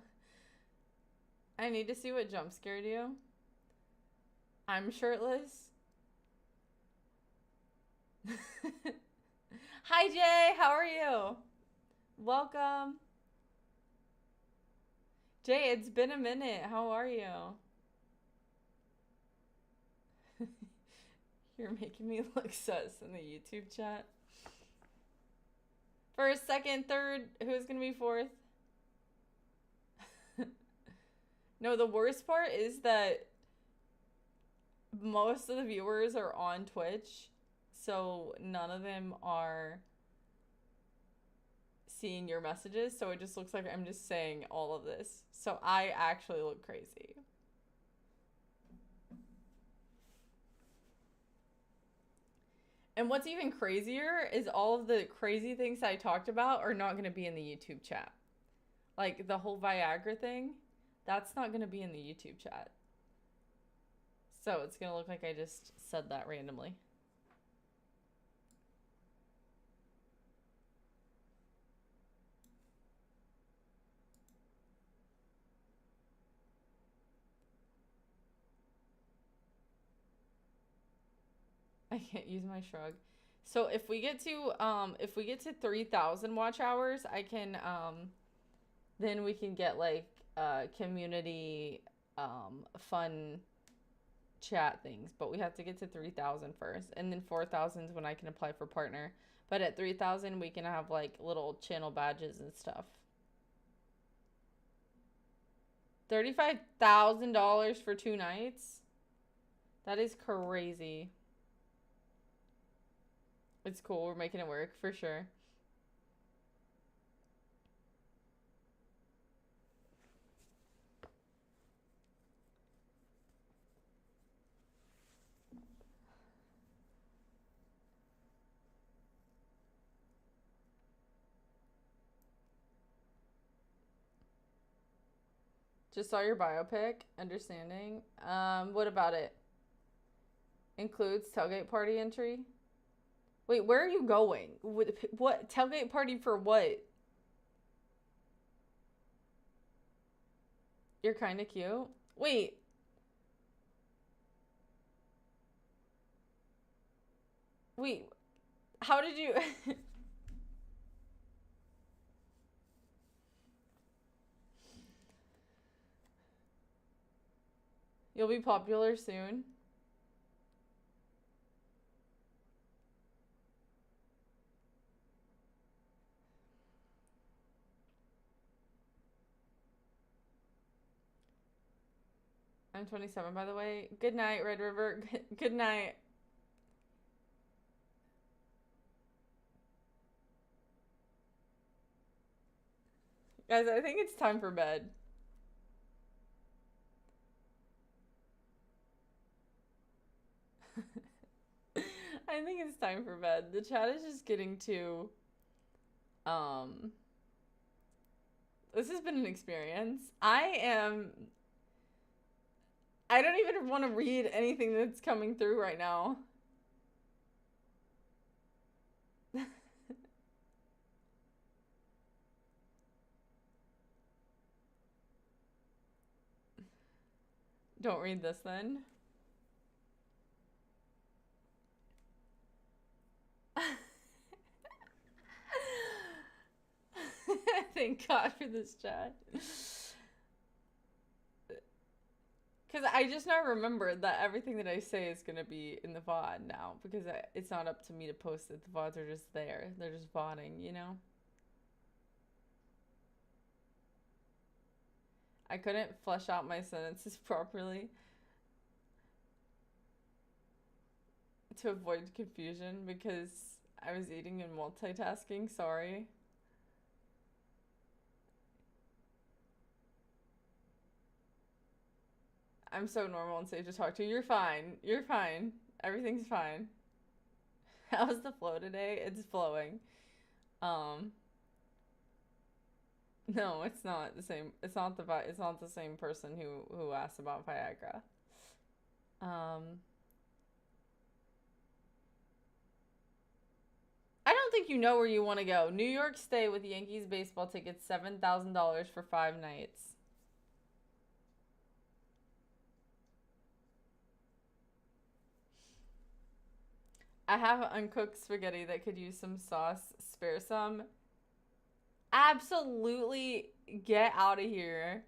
I need to see what jump scared you. I'm shirtless. Hi Jay, how are you? Welcome. Jay, it's been a minute. How are you? You're making me look sus in the YouTube chat. First, second, third, who's gonna be fourth? No, the worst part is that most of the viewers are on Twitch, so none of them are seeing your messages, so it just looks like I'm just saying all of this. So I actually look crazy. And what's even crazier is all of the crazy things I talked about are not going to be in the YouTube chat. Like the whole Viagra thing, that's not going to be in the YouTube chat. So it's going to look like I just said that randomly. I can't use my shrug. So if we get to 3,000 watch hours, I can then we can get like community fun chat things, but we have to get to 3,000 first, and then 4,000 is when I can apply for partner. But at 3,000 we can have like little channel badges and stuff. $35,000 for 2 nights? That is crazy. It's cool. We're making it work for sure. Just saw your biopic. Understanding. What about it? Includes tailgate party entry. Wait, where are you going? What tailgate party for what? You're kind of cute. Wait. Wait. How did you You'll be popular soon. I'm 27, by the way. Good night, Red River. Good night. Guys, I think it's time for bed. I think it's time for bed. The chat is just getting too, this has been an experience. I don't even want to read anything that's coming through right now. Don't read this then. Thank God for this chat. Because I just now remembered that everything that I say is going to be in the VOD now. Because it's not up to me to post it. The VODs are just there. They're just VODing, you know? I couldn't flesh out my sentences properly to avoid confusion because I was eating and multitasking. Sorry. I'm so normal and safe to talk to. You're fine. You're fine. Everything's fine. How's the flow today? It's flowing. No, it's not the same. It's not the same person who asked about Viagra. I don't think you know where you want to go. New York stay with Yankees baseball tickets, $7,000 for 5 nights. I have uncooked spaghetti that could use some sauce. Spare some. Absolutely get out of here.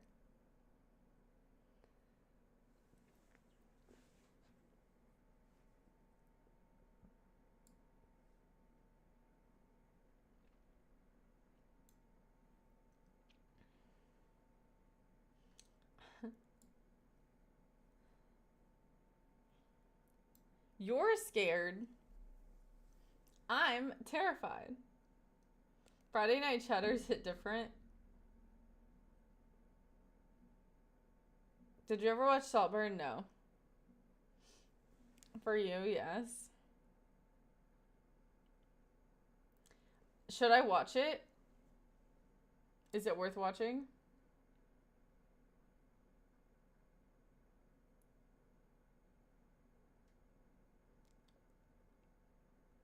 You're scared. I'm terrified. Friday night cheddars hit different. Did you ever watch Saltburn? No. For you, yes. Should I watch it? Is it worth watching?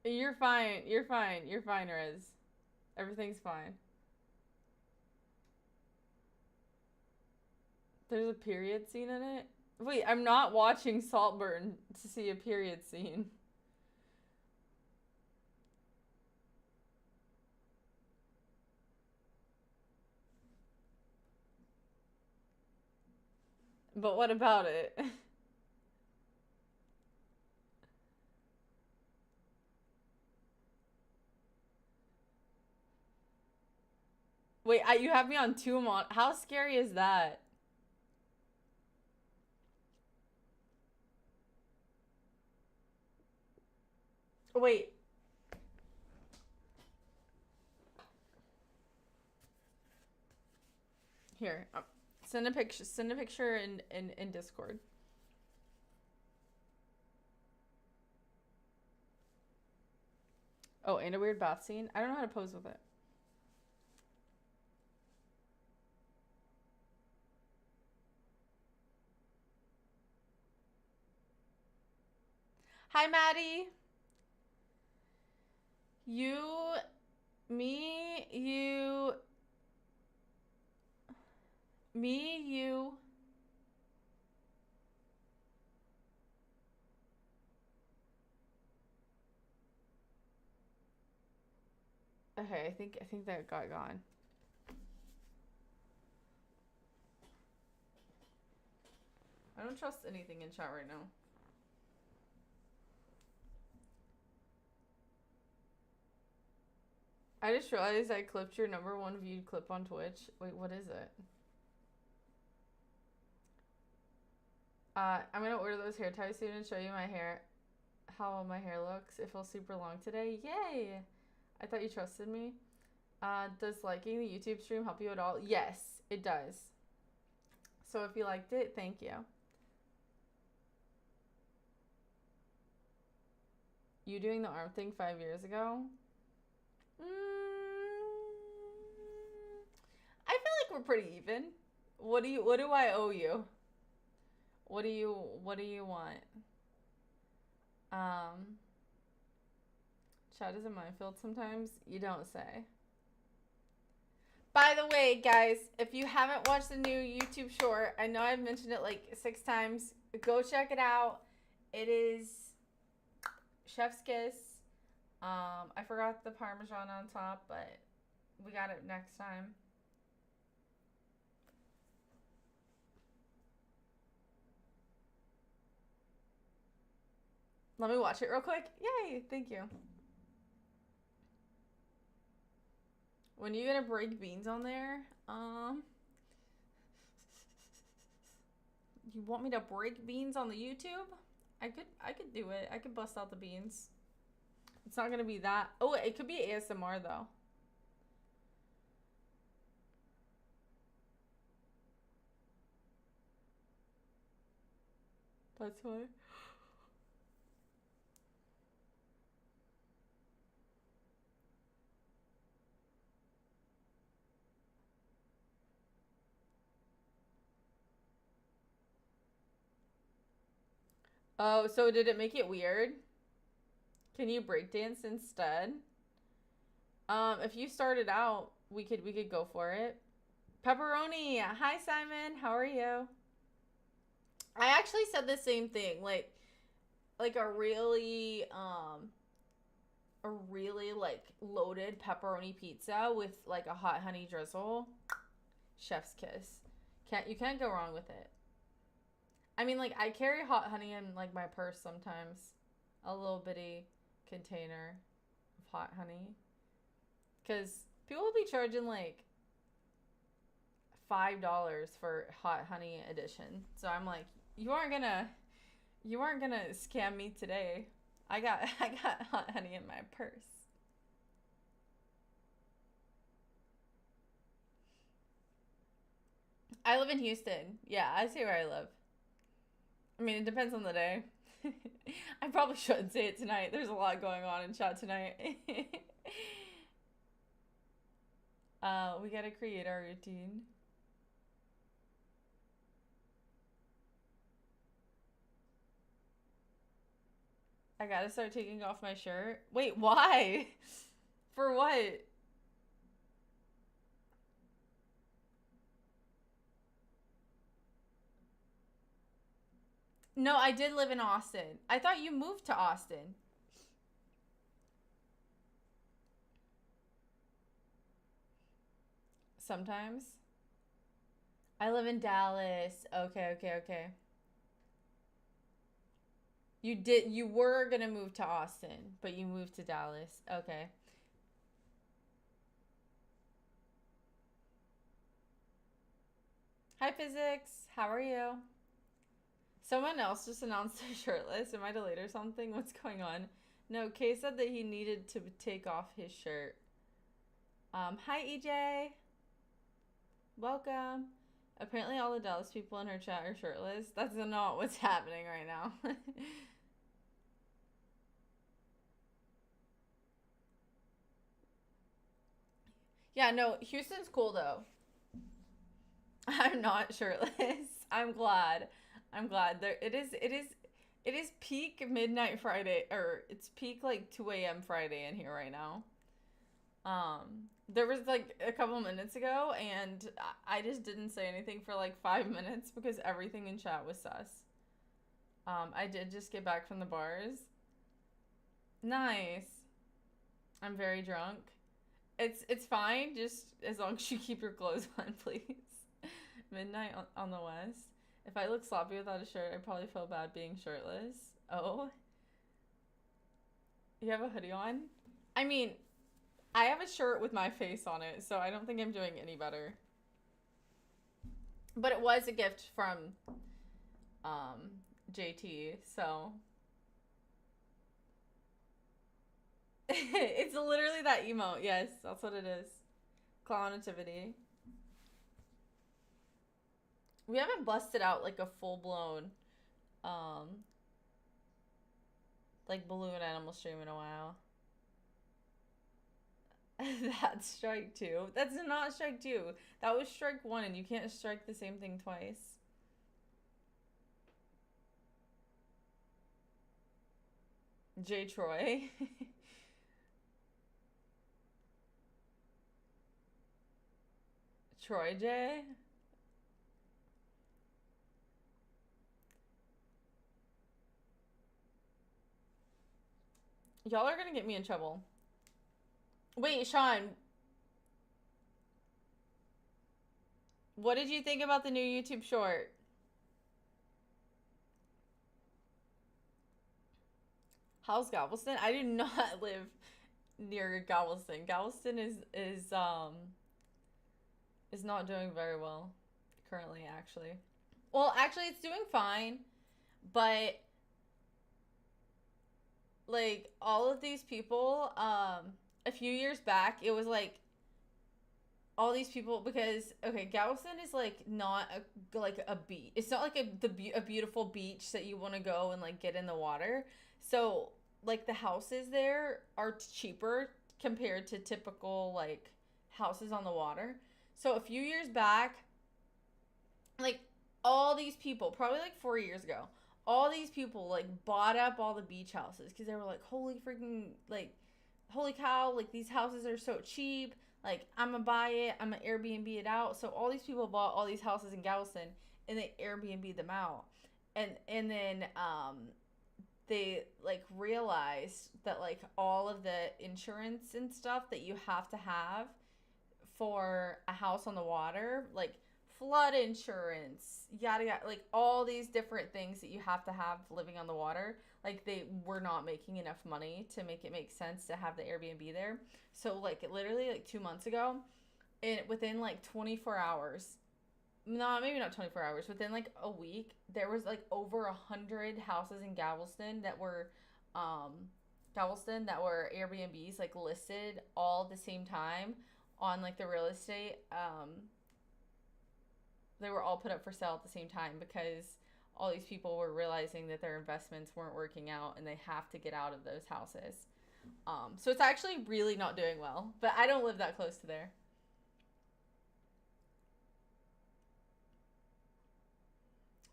You're fine. You're fine. You're fine, Riz. Everything's fine. There's a period scene in it? Wait, I'm not watching Saltburn to see a period scene. But what about it? Wait, you have me on 2 How scary is that? Wait. Here, send a picture. Send a picture in Discord. Oh, and a weird bath scene. I don't know how to pose with it. Hi, Maddie. You, me, you, me, you. Okay, I think that got gone. I don't trust anything in chat right now. I just realized I clipped your #1 viewed clip on Twitch. Wait, what is it? I'm gonna order those hair ties soon and show you my hair, how my hair looks. It feels super long today. Yay! I thought you trusted me. Does liking the YouTube stream help you at all? Yes, it does. So if you liked it, thank you. You doing the arm thing 5 years ago? I feel like we're pretty even. What do I owe you? What do you want? Chat is a minefield sometimes. You don't say. By the way, guys, if you haven't watched the new YouTube short, I know I've mentioned it like 6 times. Go check it out. It is Chef's Kiss. I forgot the Parmesan on top, but we got it next time. Let me watch it real quick. Yay, thank you. When are you gonna break beans on there? You want me to break beans on the YouTube? I could do it. I could bust out the beans. It's not gonna be that. Oh, it could be ASMR though. That's why. Oh, so did it make it weird? Can you breakdance instead? If you started out, we could go for it. Pepperoni. Hi Simon, how are you? I actually said the same thing. Like a really like loaded pepperoni pizza with like a hot honey drizzle. Chef's kiss. You can't go wrong with it. I mean, like, I carry hot honey in like my purse sometimes. A little bitty container of hot honey. Cause people will be charging like $5 for hot honey edition. So I'm like, you aren't gonna scam me today. I got hot honey in my purse. I live in Houston. Yeah, I say where I live. I mean, it depends on the day. I probably shouldn't say it tonight. There's a lot going on in chat tonight. We gotta create our routine. I gotta start taking off my shirt. Wait, why? For what? No, I did live in Austin. I thought you moved to Austin. Sometimes. I live in Dallas. Okay. You were gonna move to Austin, but you moved to Dallas. Okay. Hi, Physics. How are you? Someone else just announced they're shirtless. Am I delayed or something? What's going on? No, Kay said that he needed to take off his shirt. Hi, EJ. Welcome. Apparently, all the Dallas people in her chat are shirtless. That's not what's happening right now. Yeah, no, Houston's cool though. I'm not shirtless. I'm glad. I'm glad. It is peak midnight Friday, or it's peak like 2 a.m. Friday in here right now. There was like a couple minutes ago, and I just didn't say anything for like 5 minutes because everything in chat was sus. I did just get back from the bars. Nice. I'm very drunk. It's fine, just as long as you keep your clothes on, please. Midnight on the West. If I look sloppy without a shirt, I probably feel bad being shirtless. Oh, you have a hoodie on? I mean, I have a shirt with my face on it, so I don't think I'm doing any better. But it was a gift from JT, so it's literally that emote. Yes, that's what it is. Clown nativity. We haven't busted out like a full blown um like balloon animal stream in a while. That's strike two. That's not strike two. That was strike one, and you can't strike the same thing twice. J. Troy. Troy J. Y'all are gonna get me in trouble. Wait, Sean, what did you think about the new YouTube short? How's Galveston? I do not live near Galveston. Galveston is not doing very well currently, actually. Well, actually, it's doing fine, but like all of these people, a few years back, it was like all these people, because okay, Galveston is like not like a beach. It's not like a beautiful beach that you want to go and like get in the water. So like the houses there are cheaper compared to typical like houses on the water. So a few years back, like all these people, probably like 4 years ago, all these people like bought up all the beach houses because they were like, holy freaking, like, holy cow, like these houses are so cheap. Like, I'm gonna buy it, I'm gonna Airbnb it out. So all these people bought all these houses in Galveston and they Airbnb them out. And then they like realized that like all of the insurance and stuff that you have for a house on the water, like flood insurance, yada yada, like all these different things that you have to have living on the water. Like they were not making enough money to make it make sense to have the Airbnb there. So like literally like 2 months ago, within like 24 hours, no, maybe not 24 hours, within like a week, there was like over 100 houses in um, Galveston that were Airbnbs like listed all at the same time on like the real estate. They were all put up for sale at the same time because all these people were realizing that their investments weren't working out and they have to get out of those houses. So it's actually really not doing well, but I don't live that close to there.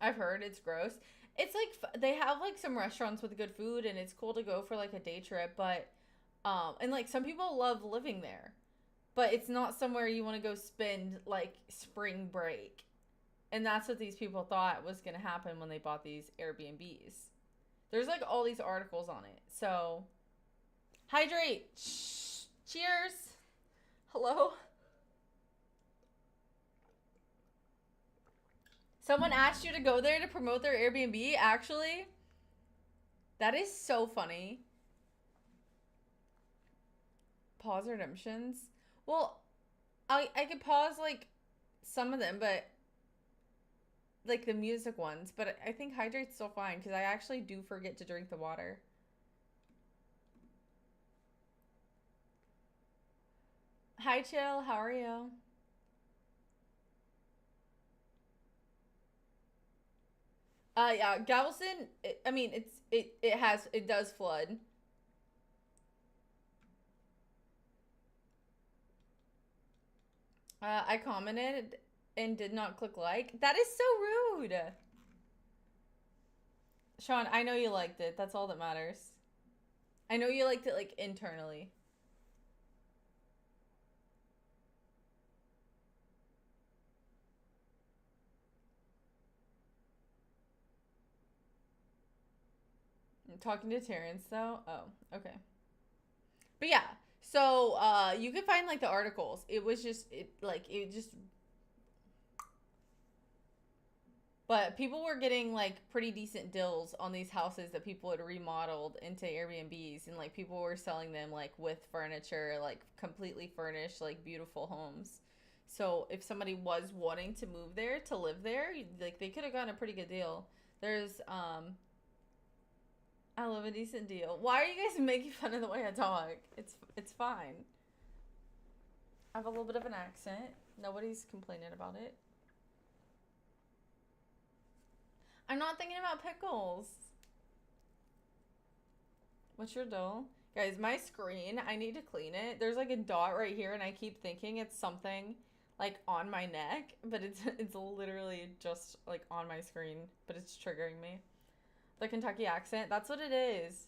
I've heard it's gross. It's like they have like some restaurants with good food and it's cool to go for like a day trip, but and like some people love living there, but it's not somewhere you want to go spend like spring break. And that's what these people thought was going to happen when they bought these Airbnbs. There's like all these articles on it. So, hydrate. Shh. Cheers. Hello. Someone asked you to go there to promote their Airbnb, actually? That is so funny. Pause redemptions. Well, I could pause like some of them, but like the music ones, but I think hydrate's still fine because I actually do forget to drink the water. Hi, Chill. How are you? Yeah, Galveston. I mean, it does flood. I commented and did not click like. That is so rude. Sean, I know you liked it. That's all that matters. I know you liked it like internally. I'm talking to Terrence though. Oh, okay. But yeah, so you can find like the articles. It was just it just. But people were getting like pretty decent deals on these houses that people had remodeled into Airbnbs, and like people were selling them like with furniture, like completely furnished, like beautiful homes. So if somebody was wanting to move there to live there, like they could have gotten a pretty good deal. There's I love a decent deal. Why are you guys making fun of the way I talk? It's fine. I have a little bit of an accent. Nobody's complaining about it. I'm not thinking about pickles. What's your deal? Guys, my screen, I need to clean it. There's like a dot right here, and I keep thinking it's something like on my neck, but it's literally just like on my screen, but it's triggering me. The Kentucky accent, that's what it is.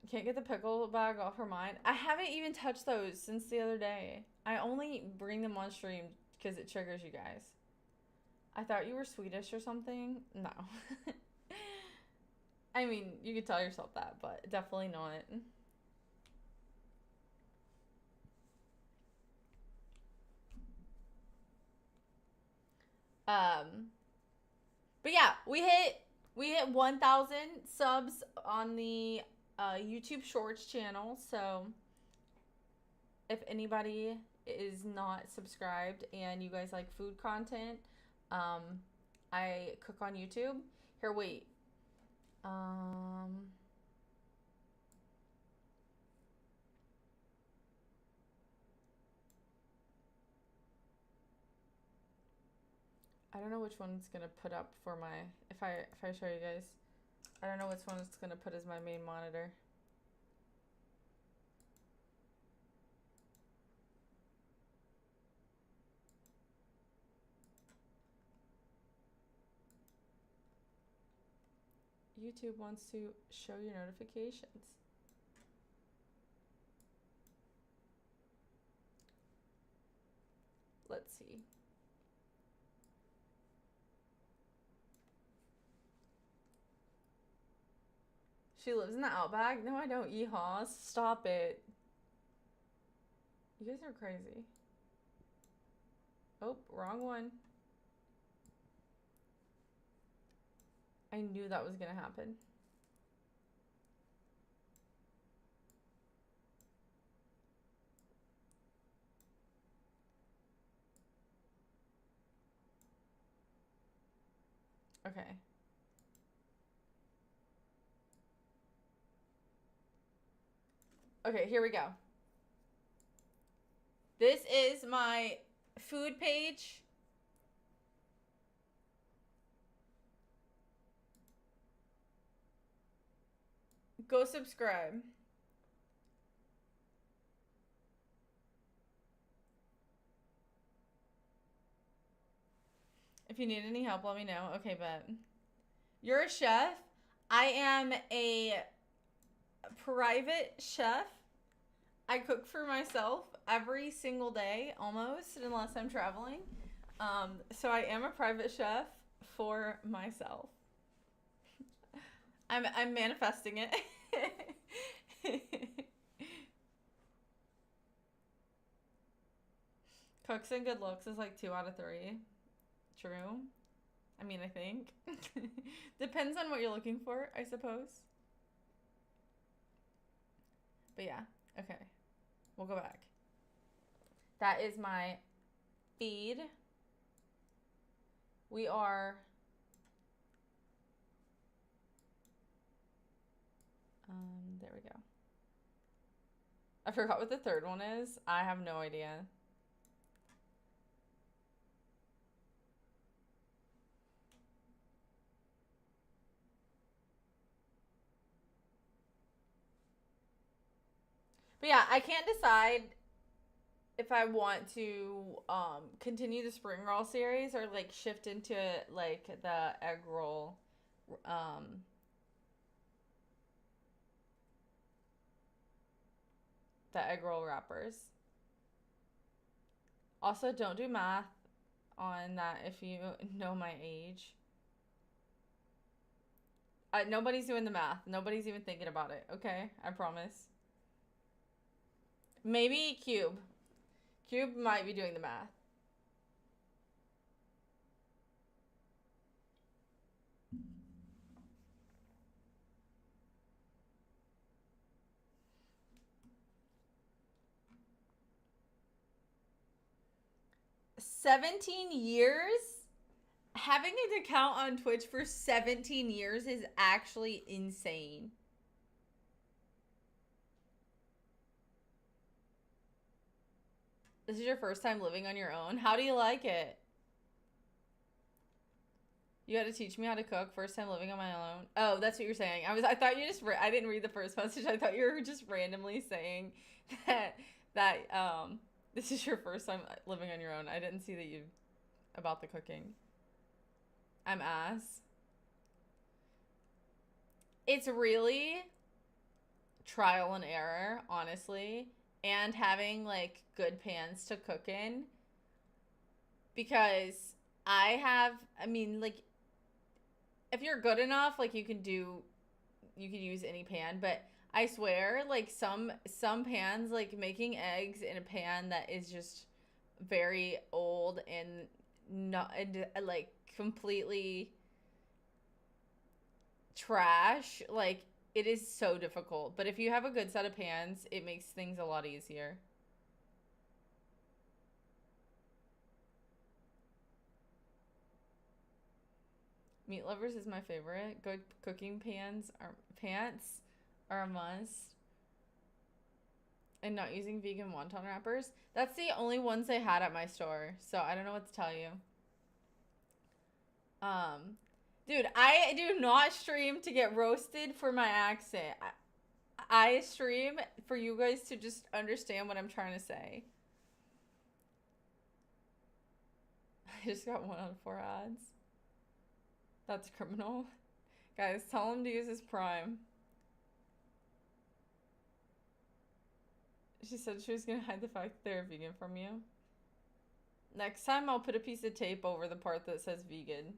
Can't get the pickle bag off her mind. I haven't even touched those since the other day. I only bring them on stream because it triggers you guys. I thought you were Swedish or something. No. I mean, you could tell yourself that, but definitely not. Um, but yeah, we hit 1,000 subs on the YouTube Shorts channel. So if anybody is not subscribed and you guys like food content, um, I cook on YouTube. Here, wait. Um, I don't know which one it's gonna put up for my if I show you guys. I don't know which one it's gonna put as my main monitor. YouTube wants to show your notifications. Let's see. She lives in the outback? No, I don't. Yeehaws. Stop it. You guys are crazy. Oh, wrong one. I knew that was gonna happen. Okay. Okay, here we go. This is my food page. Go subscribe. If you need any help, let me know. Okay, but you're a chef. I am a private chef. I cook for myself every single day, almost, unless I'm traveling. So I am a private chef for myself. I'm manifesting it. Cooks and good looks is like 2 out of 3. True. I mean, I think. Depends on what you're looking for, I suppose. But yeah, okay. We'll go back. That is my feed. We are there we go. I forgot what the third one is. I have no idea. But yeah, I can't decide if I want to continue the spring roll series or like shift into like the egg roll um wrappers. Also, don't do math on that if you know my age. Nobody's doing the math. Nobody's even thinking about it. Okay, I promise. Maybe Cube. Cube might be doing the math. $17? Having an account on Twitch for 17 years is actually insane. This is your first time living on your own. How do you like it? You had to teach me how to cook. First time living on my own. Oh, that's what you're saying. I thought you just. I didn't read the first message. I thought you were just randomly saying that this is your first time living on your own. I didn't see that you about the cooking. I'm ass. It's really trial and error, honestly, and having like good pans to cook in. Because I mean, like, if you're good enough, like you can use any pan, but I swear, like some pans, like making eggs in a pan that is just very old and not and, like completely trash, like it is so difficult. But if you have a good set of pans, it makes things a lot easier. Meat lovers is my favorite. Good cooking pants are a must. And not using vegan wonton wrappers. That's the only ones they had at my store, so I don't know what to tell you. Dude, I do not stream to get roasted for my accent. I stream for you guys to just understand what I'm trying to say. I just got 1 out of 4 ads. That's criminal. Guys, tell him to use his Prime. She said she was gonna hide the fact that they're vegan from you. Next time I'll put a piece of tape over the part that says vegan.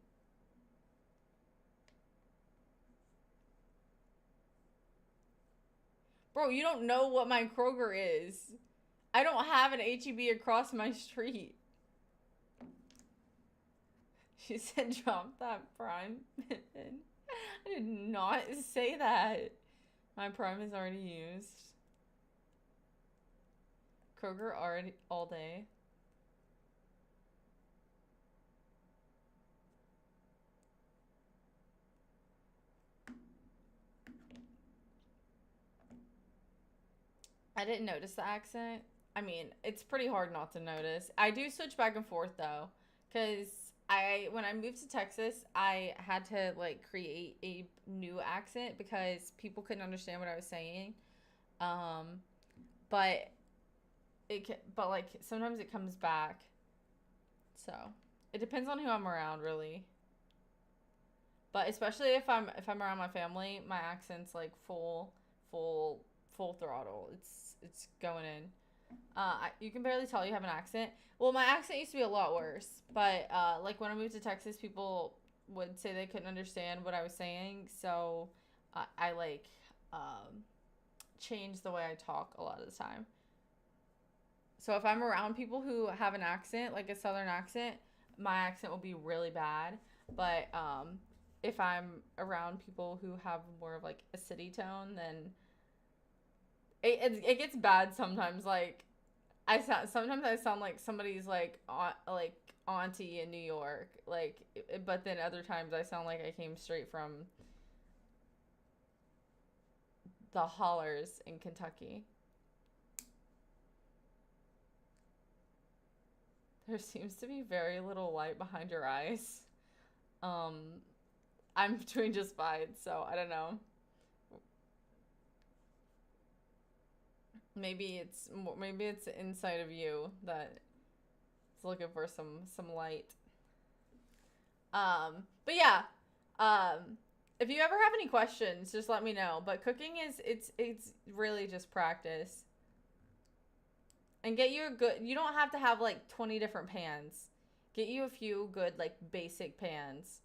Bro, you don't know what my Kroger is. I don't have an HEB across my street. She said drop that Prime. I did not say that. My Prime is already used. Kroger already all day. I didn't notice the accent. I mean, it's pretty hard not to notice. I do switch back and forth though, because when I moved to Texas, I had to like create a new accent because people couldn't understand what I was saying. Um, but but like sometimes it comes back. So it depends on who I'm around, really. But especially if I'm around my family, my accent's like full full throttle. It's going in. You can barely tell you have an accent. Well, my accent used to be a lot worse, but like when I moved to Texas, people would say they couldn't understand what I was saying, so I like changed the way I talk a lot of the time. So if I'm around people who have an accent, like a southern accent, my accent will be really bad. But if I'm around people who have more of like a city tone, then it gets bad sometimes. Like sometimes I sound like somebody's like auntie in New York. Like, but then other times I sound like I came straight from the hollers in Kentucky. There seems to be very little light behind your eyes. Um, I'm doing just fine, so I don't know. Maybe it's inside of you that is looking for some light. But yeah, if you ever have any questions, just let me know. But cooking is it's really just practice. And get you a good. You don't have to have like 20 different pans. Get you a few good like basic pans.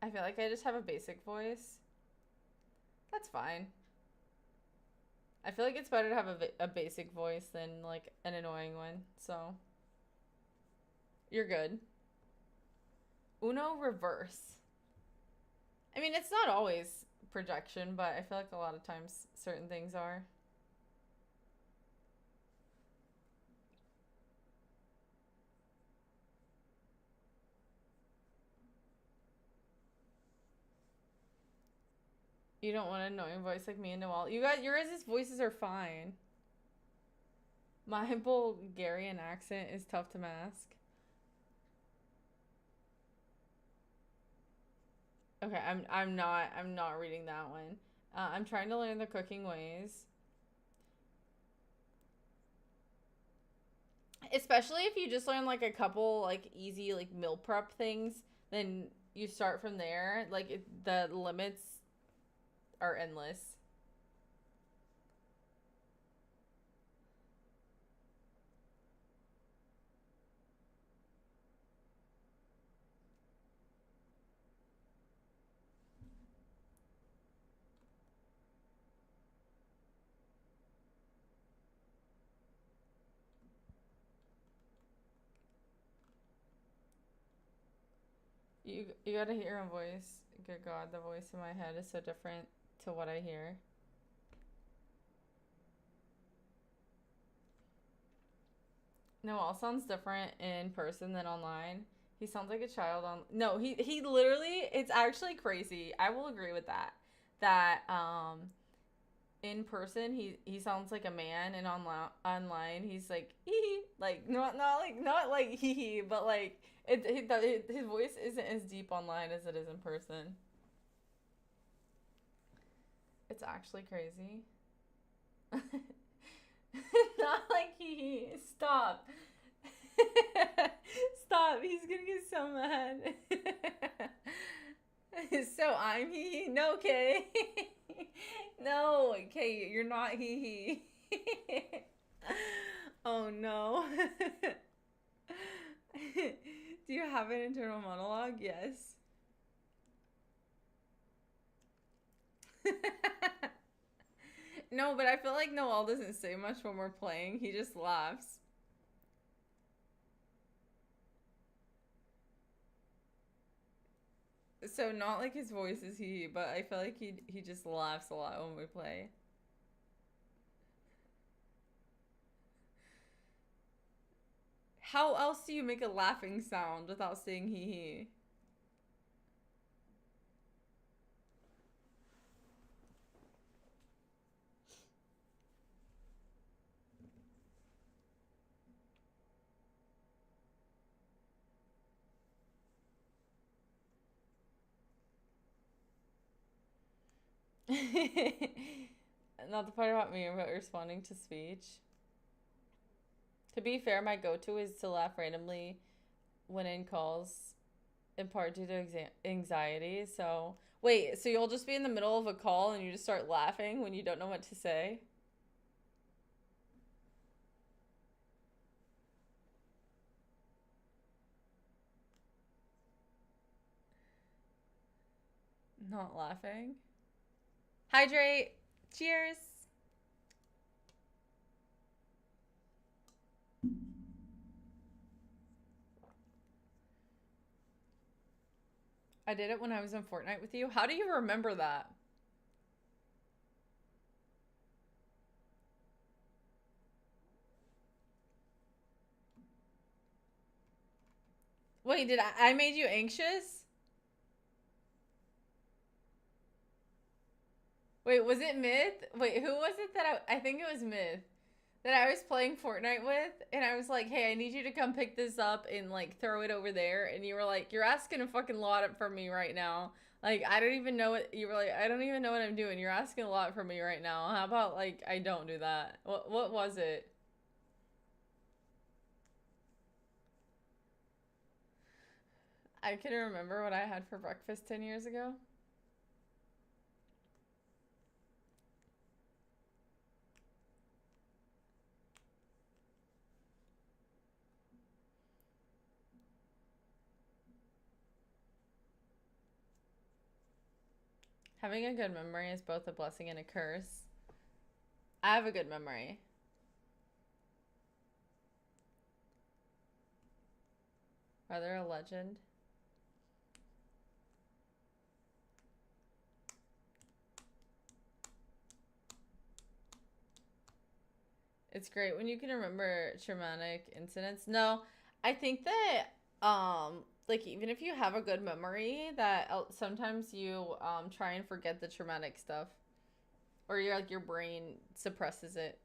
I feel like I just have a basic voice. That's fine. I feel like it's better to have a basic voice than like an annoying one. So you're good. Uno reverse. I mean, it's not always projection, but I feel like a lot of times certain things are. You don't want an annoying voice like me and Noel. You guys, your guys' voices are fine. My Bulgarian accent is tough to mask. Okay, I'm not reading that one. I'm trying to learn the cooking ways. Especially if you just learn like a couple like easy like meal prep things, then you start from there. Like the limits are endless. You gotta hear your own voice. Good God, the voice in my head is so different to what I hear. Noel sounds different in person than online. He sounds like a child on. No, he literally. It's actually crazy. I will agree with that. That in person he sounds like a man, and online he's like hee hee, like not like hee hee, but like his voice isn't as deep online as it is in person. It's actually crazy. Not like hee hee. Stop. Stop. He's gonna get so mad. So I'm hee hee. No, Kay. No, Kay, you're not hee hee. Oh no. Do you have an internal monologue? Yes. No, but I feel like Noel doesn't say much when we're playing. He just laughs. So not like his voice is he, but I feel like he just laughs a lot when we play. How else do you make a laughing sound without saying hee hee? Not the part about me about responding to speech. To be fair, my go-to is to laugh randomly when in calls, in part due to anxiety. So, wait, so you'll just be in the middle of a call and you just start laughing when you don't know what to say? Not laughing? Hydrate! Cheers! I did it when I was in Fortnite with you. How do you remember that? Wait, did I made you anxious? Wait, was it Myth? Wait, who was it that I think it was Myth that I was playing Fortnite with, and I was like, hey, I need you to come pick this up and like throw it over there. And you were like, you're asking a fucking lot from me right now. Like, I don't even know what you were like. I don't even know what I'm doing. You're asking a lot from me right now. How about like I don't do that? What was it? I can remember what I had for breakfast 10 years ago. Having a good memory is both a blessing and a curse. I have a good memory. Rather a legend. It's great when you can remember traumatic incidents. No, I think that like even if you have a good memory, that sometimes you try and forget the traumatic stuff, or you're like your brain suppresses it,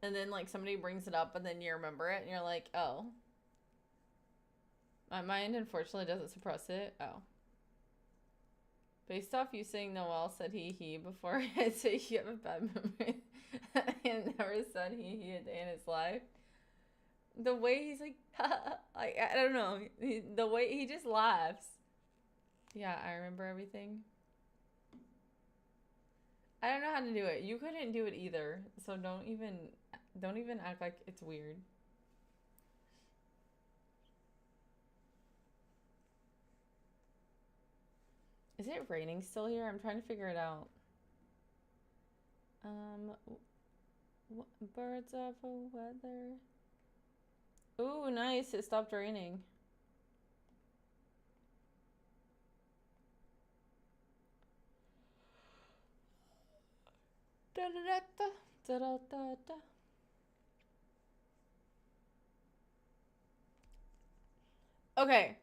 and then like somebody brings it up, and then you remember it, and you're like, oh, my mind unfortunately doesn't suppress it. Oh. Based off you saying Noel said he before, I'd say you have a bad memory. And never said he a day in his life. The way he's like, I don't know. The way he just laughs. Yeah, I remember everything. I don't know how to do it. You couldn't do it either. So don't even act like it's weird. Is it raining still here? I'm trying to figure it out. Birds of a weather. Ooh, nice. It stopped raining. Da da da da da da da. Okay.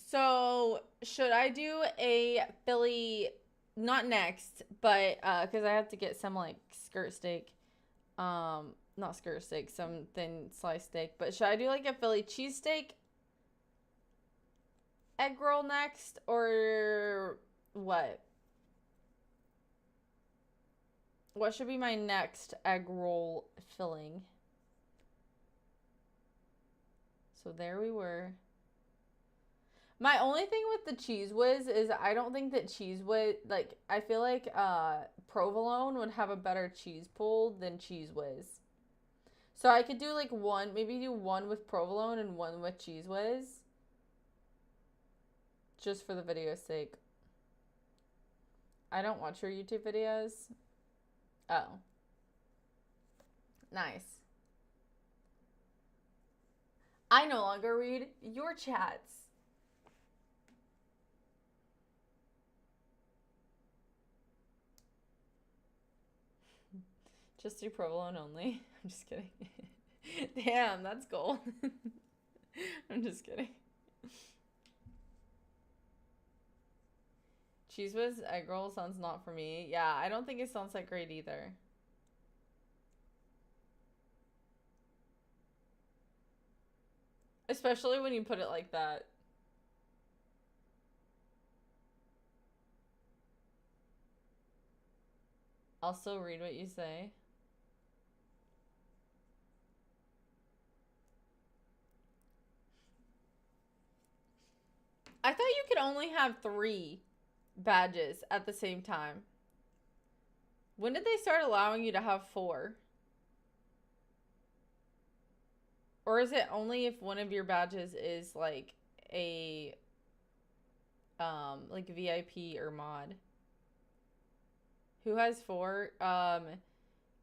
So, should I do a Philly, not next, but cuz I have to get some like skirt steak. Not skirt steak, some thin sliced steak, but should I do like a Philly cheesesteak egg roll next or what? What should be my next egg roll filling? So there we were. My only thing with the Cheese Whiz is I don't think that Cheese Whiz, like, I feel like Provolone would have a better cheese pull than Cheese Whiz. So I could do like one, maybe do one with Provolone and one with Cheese Whiz. Just for the video's sake. I don't watch your YouTube videos. Oh. Nice. I no longer read your chats. Just do provolone only. I'm just kidding. Damn, that's gold. I'm just kidding. Cheese Whiz egg roll sounds not for me. Yeah, I don't think it sounds that great either. Especially when you put it like that. Also, read what you say. I thought you could only have 3 badges at the same time. When did they start allowing you to have 4? Or is it only if one of your badges is like a like VIP or mod? Who has 4?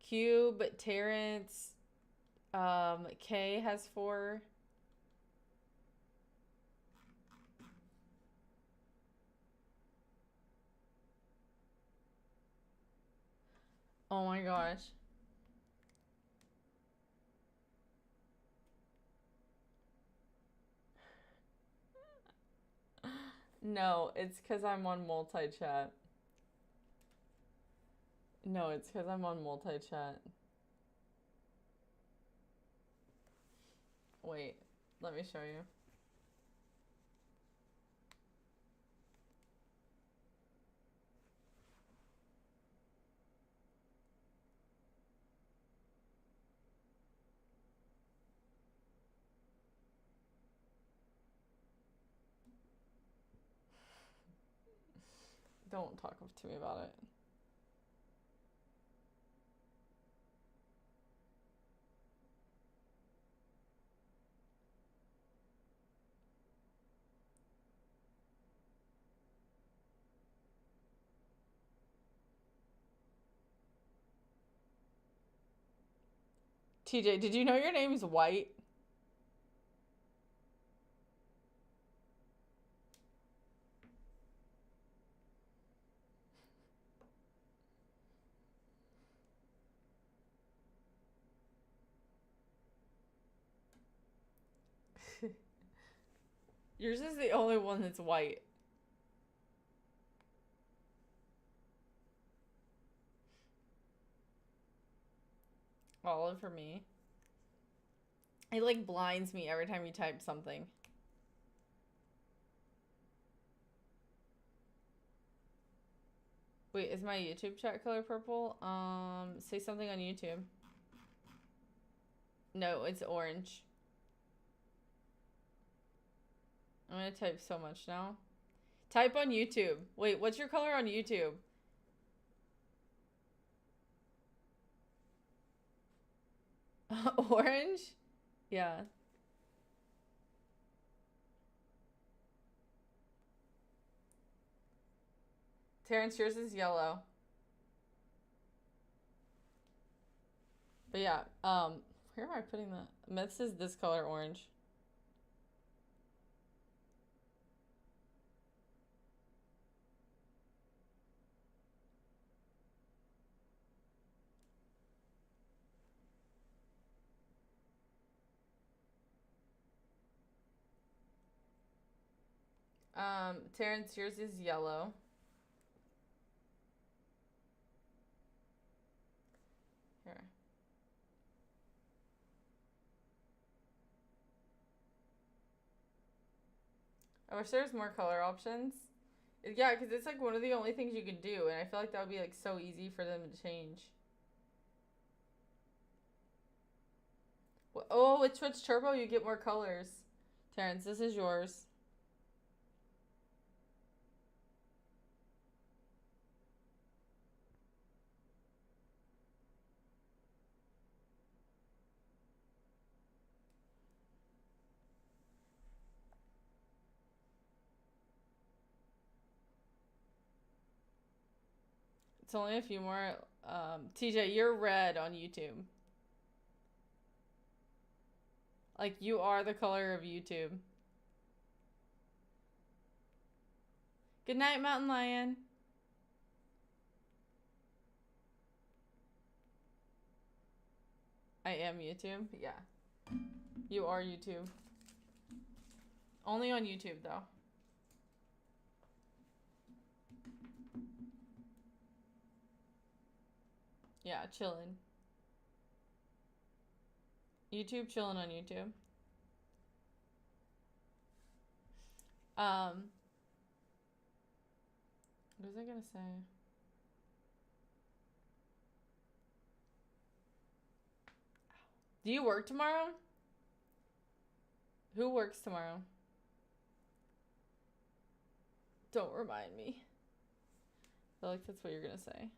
Cube, Terrence, Kay has 4. Oh my gosh. No, it's because I'm on multi-chat. No, it's because I'm on multi-chat. Wait, let me show you. Don't talk to me about it. TJ, did you know your name's White? Yours is the only one that's white. Olive for me. It like blinds me every time you type something. Wait, is my YouTube chat color purple? Say something on YouTube. No, it's orange. I'm gonna type so much now. Type on YouTube. Wait, what's your color on YouTube? Orange? Yeah. Terrence, yours is yellow. But yeah, where am I putting that? Myths is this color, orange. Terrence, yours is yellow. Here. I wish there was more color options. Yeah, because it's like one of the only things you can do, and I feel like that would be like so easy for them to change. Oh, with Twitch Turbo, you get more colors. Terrence, this is yours. It's only a few more. TJ, you're red on YouTube. Like, you are the color of YouTube. Good night, Mountain Lion. I am YouTube. Yeah. You are YouTube. Only on YouTube, though. Yeah, chilling. YouTube, chilling on YouTube. What was I gonna say? Do you work tomorrow? Who works tomorrow? Don't remind me. I feel like that's what you're gonna say.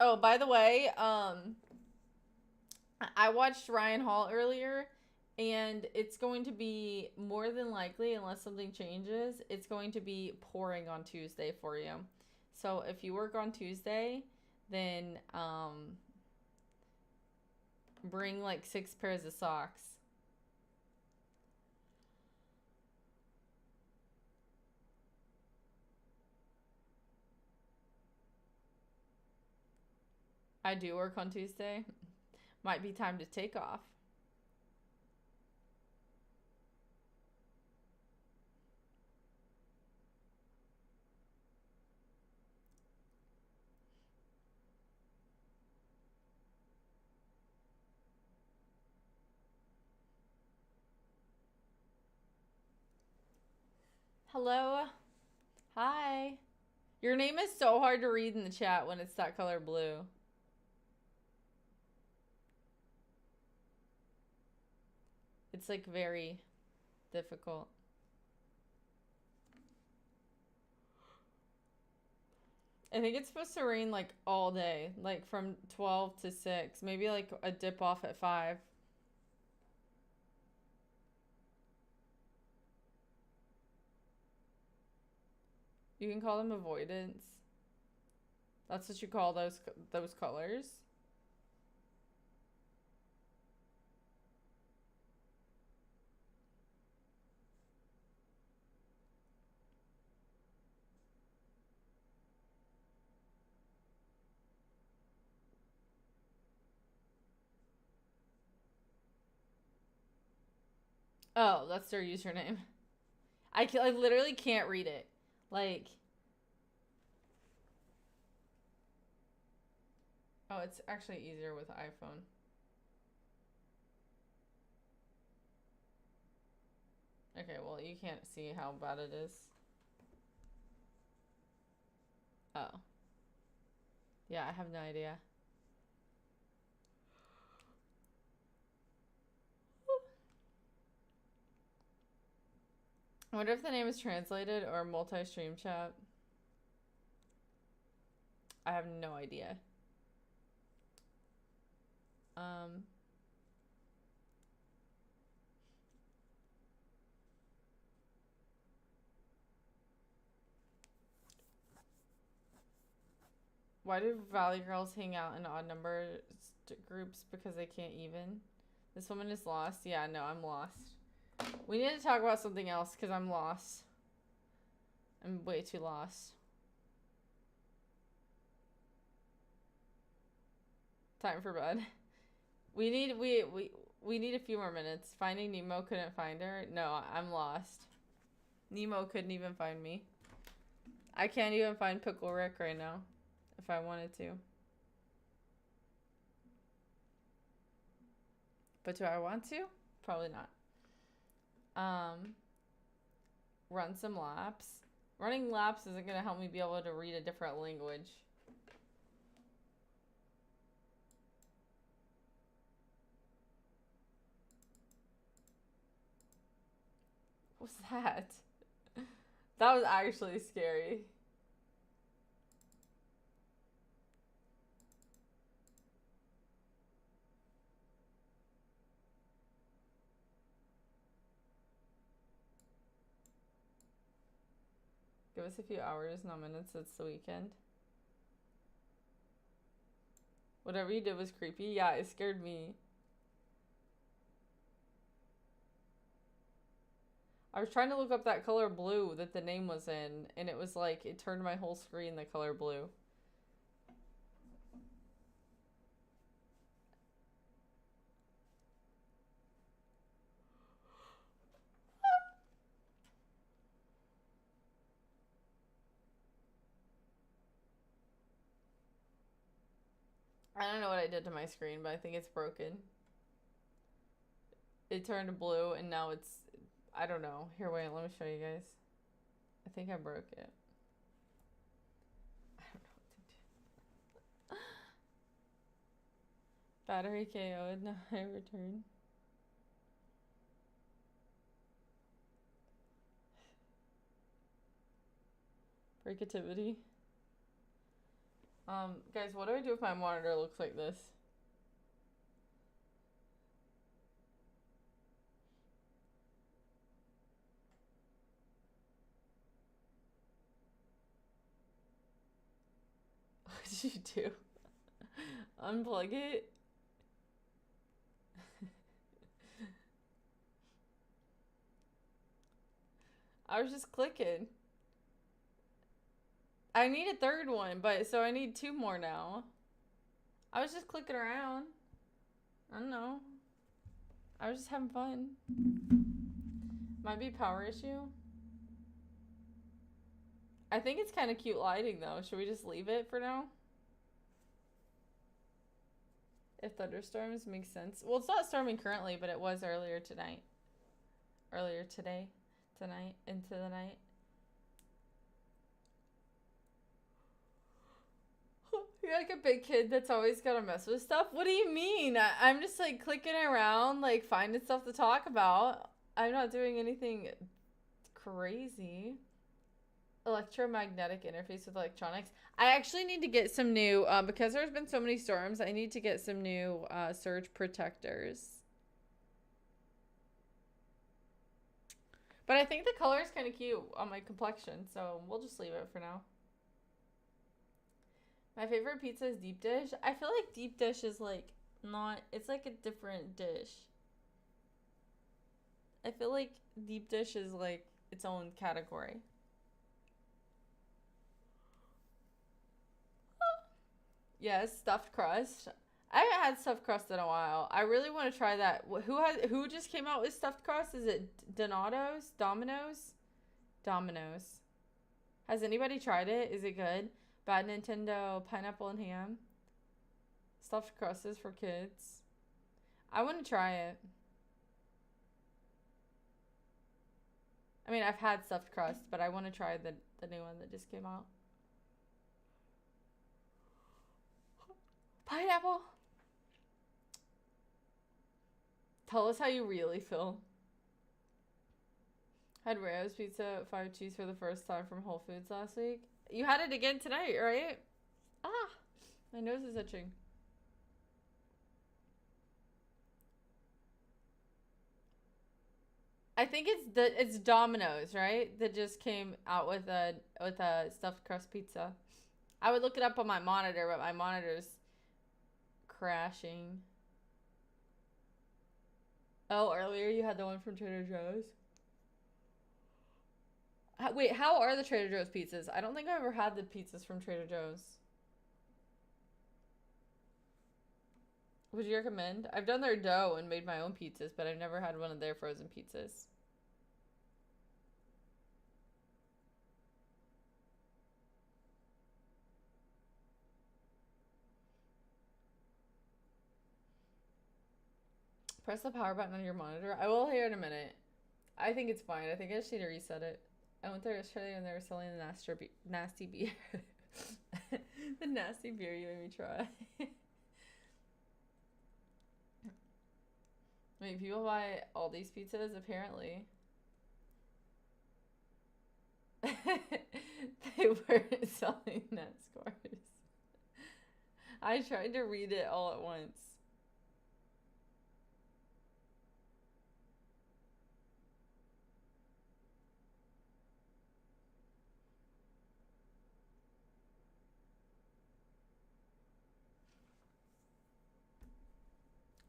Oh, by the way, I watched Ryan Hall earlier, and it's going to be more than likely, unless something changes, it's going to be pouring on Tuesday for you. So if you work on Tuesday, then bring like 6 pairs of socks. I do work on Tuesday. Might be time to take off. Hello. Hi. Your name is so hard to read in the chat when it's that color blue. It's like very difficult. I think it's supposed to rain like all day, like from 12 to 6, maybe like a dip off at 5. You can call them avoidance. That's what you call those colors. Oh, that's their username. I literally can't read it. Like, oh, it's actually easier with iPhone. Okay, well, you can't see how bad it is. Oh. Yeah, I have no idea. I wonder if the name is translated or multi-stream chat. I have no idea. Why do Valley Girls hang out in odd number groups? Because they can't even. This woman is lost. Yeah, no, I'm lost. We need to talk about something else because I'm lost. I'm way too lost. Time for bed. We need a few more minutes. Finding Nemo, couldn't find her. No, I'm lost. Nemo couldn't even find me. I can't even find Pickle Rick right now if I wanted to. But do I want to? Probably not. Run some laps. Running laps isn't gonna help me be able to read a different language. What's that? That was actually scary. Give us a few hours, not minutes. It's the weekend. Whatever you did was creepy. Yeah, it scared me. I was trying to look up that color blue that the name was in, and it was like, it turned my whole screen the color blue. I don't know what I did to my screen, but I think it's broken. It turned blue, and now it's... I don't know. Here, wait, let me show you guys. I think I broke it. I don't know what to do. Battery KO'd, now I return. Breakativity. Guys, what do I do if my monitor looks like this? What did you do? Unplug it? I was just clicking. I need a third one, but so I need 2 more now. I was just clicking around. I don't know. I was just having fun. Might be a power issue. I think it's kind of cute lighting though. Should we just leave it for now? If thunderstorms make sense. Well, it's not storming currently, but it was earlier tonight. Earlier today. Tonight. Into the night. You're like a big kid that's always gotta mess with stuff. What do you mean? I'm just like clicking around, like finding stuff to talk about. I'm not doing anything crazy. Electromagnetic interface with electronics. I actually need to get some new, because there's been so many storms, I need to get some new surge protectors. But I think the color is kind of cute on my complexion, so we'll just leave it for now. My favorite pizza is deep dish. I feel like deep dish is like not, it's like a different dish. I feel like deep dish is like its own category. Yes, stuffed crust. I haven't had stuffed crust in a while. I really want to try that. Who just came out with stuffed crust? Is it Donato's? Domino's? Domino's. Has anybody tried it? Is it good? Bad Nintendo pineapple and ham. Stuffed crust is for kids. I want to try it. I mean, I've had stuffed crust, but I want to try the new one that just came out. Pineapple. Tell us how you really feel. Had Rayo's pizza 5 cheese for the first time from Whole Foods last week. You had it again tonight, right? Ah, my nose is itching. I think it's Domino's, right? That just came out with a stuffed crust pizza. I would look it up on my monitor, but my monitor's crashing. Oh, earlier you had the one from Trader Joe's? Wait, how are the Trader Joe's pizzas? I don't think I've ever had the pizzas from Trader Joe's. Would you recommend? I've done their dough and made my own pizzas, but I've never had one of their frozen pizzas. Press the power button on your monitor. I will here in a minute. I think it's fine. I think I just need to reset it. I went there yesterday and they were selling the nasty beer. The nasty beer you made me try. Wait, people buy all these pizzas apparently. They weren't selling net scores. I tried to read it all at once.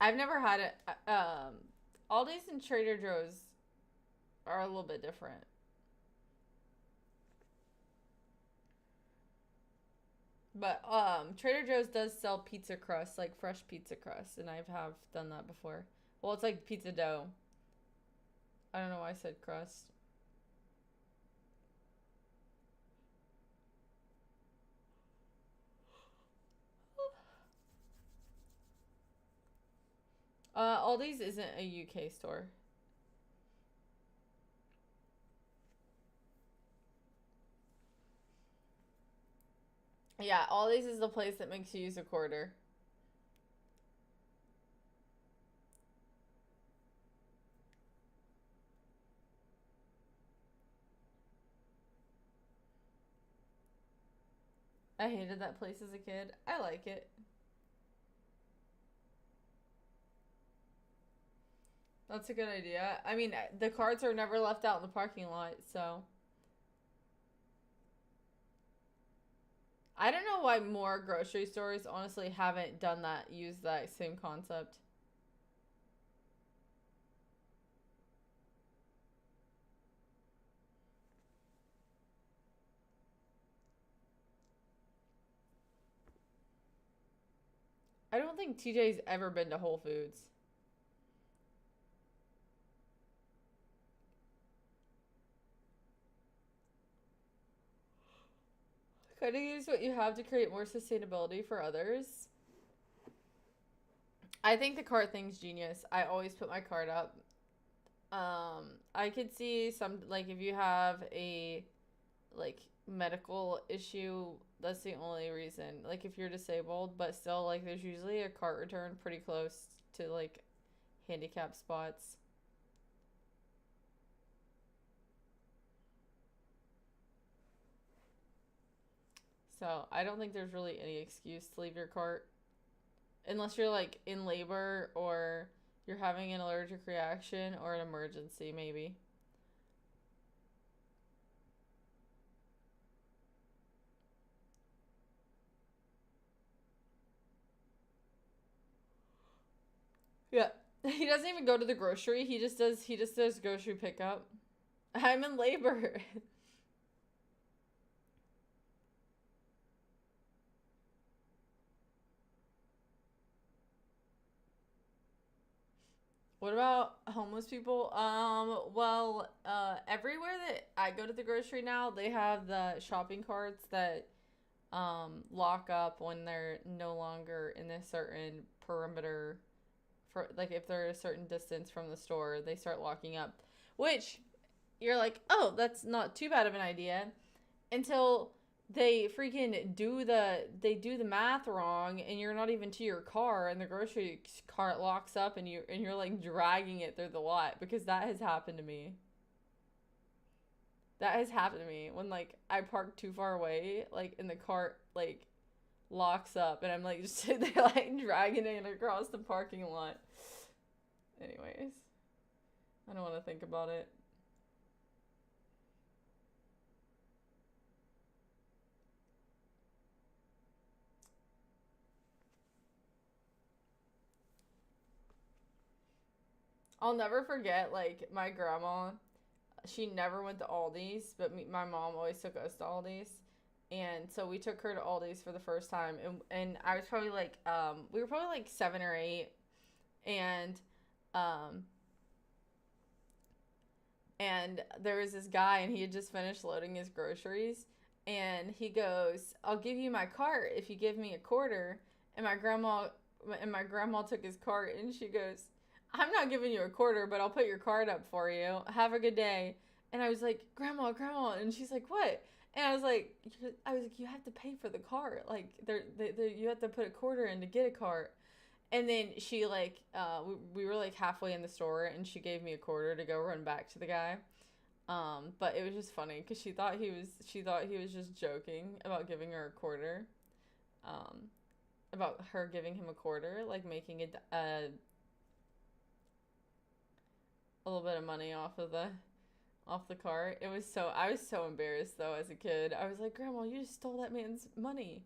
I've never had it. Aldi's and Trader Joe's are a little bit different. But Trader Joe's does sell pizza crust, like fresh pizza crust, and have done that before. Well, it's like pizza dough. I don't know why I said crust. Aldi's isn't a UK store. Yeah, Aldi's is the place that makes you use a quarter. I hated that place as a kid. I like it. That's a good idea. I mean, the carts are never left out in the parking lot, so. I don't know why more grocery stores honestly haven't done that, used that same concept. I don't think TJ's ever been to Whole Foods. Kind of use what you have to create more sustainability for others. I think the cart thing's genius. I always put my cart up. I could see some, like, if you have a, like, medical issue That's the only reason. Like if you're disabled, but still like there's usually a cart return pretty close to like handicap spots. So I don't think there's really any excuse to leave your cart unless you're like in labor or you're having an allergic reaction or an emergency, maybe. Yeah. He doesn't even go to the grocery. He just does grocery pickup. I'm in labor. What about homeless people? Well, everywhere that I go to the grocery now, they have the shopping carts that lock up when they're no longer in a certain perimeter. For like if they're a certain distance from the store, they start locking up. Which you're like, oh, that's not too bad of an idea until they do the math wrong and you're not even to your car and the grocery cart locks up and you're like dragging it through the lot because that has happened to me. That has happened to me when like I park too far away, like and the cart like locks up and I'm like just sitting there like dragging it across the parking lot. Anyways, I don't want to think about it. I'll never forget like my grandma. She never went to Aldi's, but my mom always took us to Aldi's. And so we took her to Aldi's for the first time, and I was probably like, we were probably like 7 or 8, and um, and there was this guy, and he had just finished loading his groceries, and he goes, "I'll give you my cart if you give me a quarter." And my grandma took his cart, and she goes, "I'm not giving you a quarter, but I'll put your card up for you. Have a good day." And I was like, "Grandma, grandma," and she's like, "What?" And I was like, "You have to pay for the cart. Like, you have to put a quarter in to get a cart." And then she like, we were like halfway in the store, and she gave me a quarter to go run back to the guy. But it was just funny because she thought he was just joking about giving her a quarter. Um, about her giving him a quarter, like making a little bit of money off the cart. I was so embarrassed though as a kid. I was like, "Grandma, you just stole that man's money."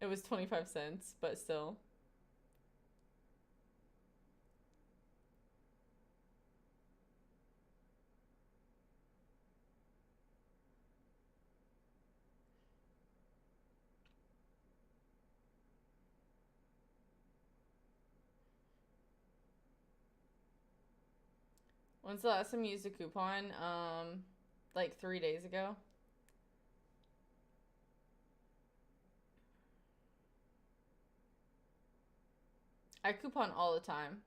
It was 25 cents, but still. When's the last time you used a coupon? Like 3 days ago. I coupon all the time.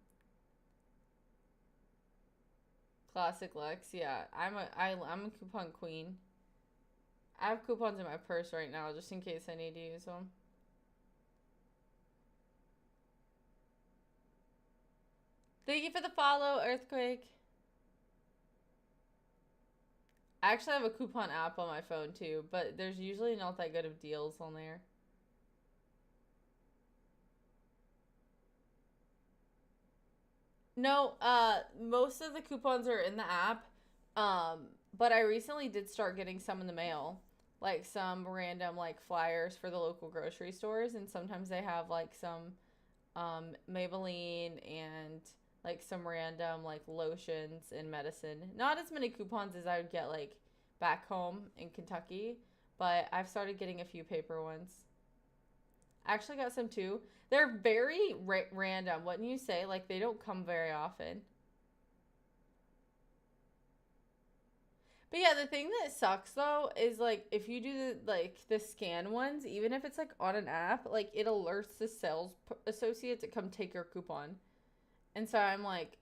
Classic Lex, yeah. I'm a coupon queen. I have coupons in my purse right now just in case I need to use them. Thank you for the follow, Earthquake. I actually have a coupon app on my phone too, but there's usually not that good of deals on there. No, most of the coupons are in the app. But I recently did start getting some in the mail, like some random like flyers for the local grocery stores, and sometimes they have like some Maybelline and like some random like lotions and medicine. Not as many coupons as I would get like back home in Kentucky, but I've started getting a few paper ones. I actually got some too. They're very random. Wouldn't you say? Like they don't come very often. But yeah, the thing that sucks though is like if you do the scan ones, even if it's like on an app, like it alerts the sales associate to come take your coupon. And so I'm like,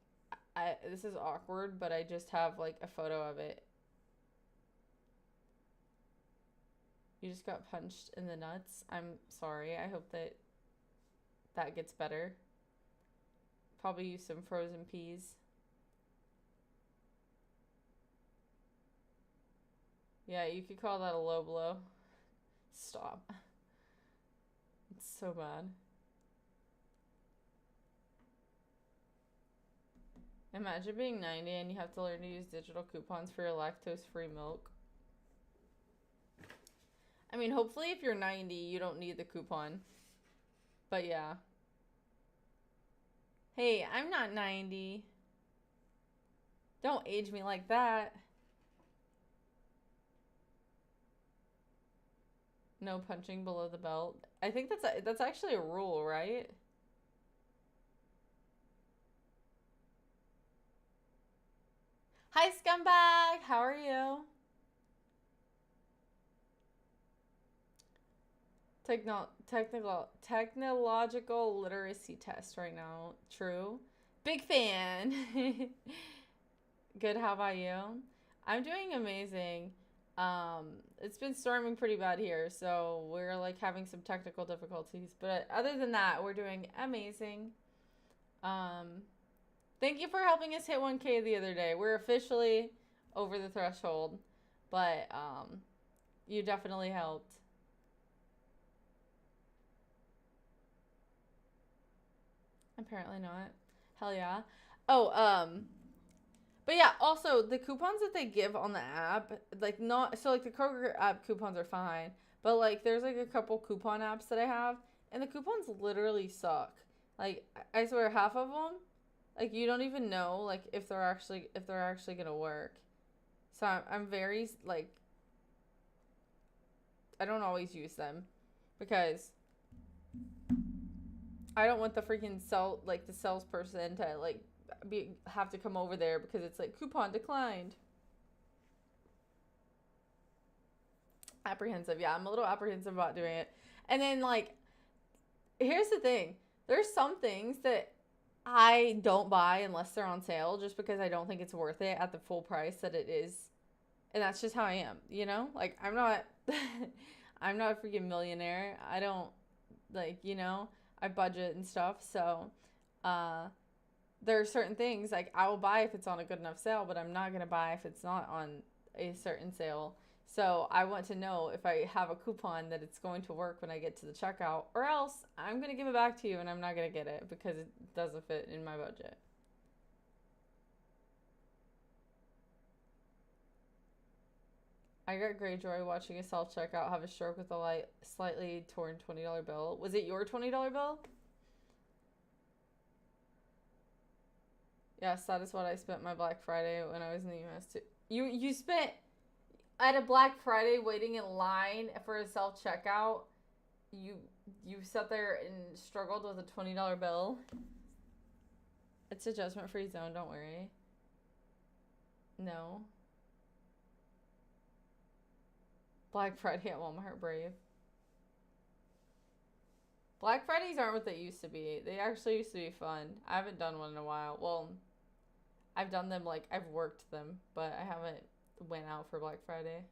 this is awkward, but I just have like a photo of it. You just got punched in the nuts. I'm sorry. I hope that that gets better. Probably use some frozen peas. Yeah, you could call that a low blow. Stop. It's so bad. Imagine being 90 and you have to learn to use digital coupons for your lactose-free milk. I mean, hopefully if you're 90, you don't need the coupon. But yeah. Hey, I'm not 90. Don't age me like that. No punching below the belt. I think that's actually a rule, right? Hi, scumbag. How are you? Technological literacy test right now. True. Big fan. Good. How about you? I'm doing amazing. It's been storming pretty bad here, so we're like having some technical difficulties. But other than that, we're doing amazing. Thank you for helping us hit 1K the other day. We're officially over the threshold, but you definitely helped. Apparently not. Hell yeah. Oh, but yeah, also the coupons that they give on the app, like not so like the Kroger app coupons are fine, but like there's like a couple coupon apps that I have, and the coupons literally suck. Like I swear half of them, like you don't even know like if they're actually gonna work. So I'm very like I don't always use them because I don't want the freaking the salesperson to like have to come over there because it's like coupon declined. Apprehensive. Yeah, I'm a little apprehensive about doing it. And then like here's the thing. There's some things that I don't buy unless they're on sale just because I don't think it's worth it at the full price that it is. And that's just how I am, you know? Like I'm not I'm not a freaking millionaire. I don't like, you know, I budget and stuff. So, there are certain things like I will buy if it's on a good enough sale, but I'm not going to buy if it's not on a certain sale. So I want to know if I have a coupon that it's going to work when I get to the checkout, or else I'm going to give it back to you and I'm not going to get it because it doesn't fit in my budget. I got great joy watching a self checkout have a stroke with a slightly torn $20 bill. Was it your $20 bill? Yes, that is what I spent my Black Friday when I was in the US too. You spent at a Black Friday waiting in line for a self checkout. You sat there and struggled with a $20 bill. It's a judgment free zone. Don't worry. No. Black Friday at Walmart Brave. Black Fridays aren't what they used to be. They actually used to be fun. I haven't done one in a while. Well, I've done them like I've worked them, but I haven't went out for Black Friday.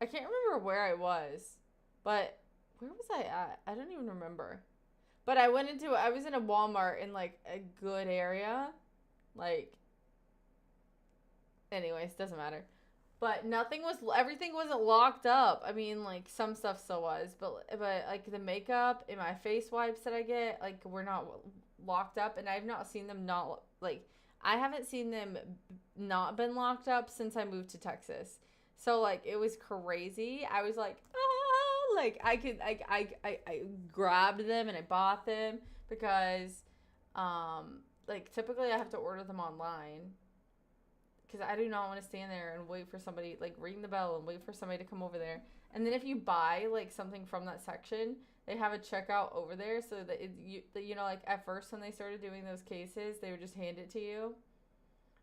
I can't remember where I was, but where was I at? I don't even remember. But I was in a Walmart in like a good area. Like, anyways, doesn't matter. But everything wasn't locked up. I mean, like some stuff still was, but like the makeup and my face wipes that I get, like were not locked up, and I've not seen them not like I haven't seen them not been locked up since I moved to Texas. So like it was crazy. I was like, oh, like I grabbed them and I bought them because, like typically I have to order them online because I do not want to stand there and wait for somebody, like ring the bell and wait for somebody to come over there. And then if you buy like something from that section, they have a checkout over there so that you know, like at first when they started doing those cases, they would just hand it to you,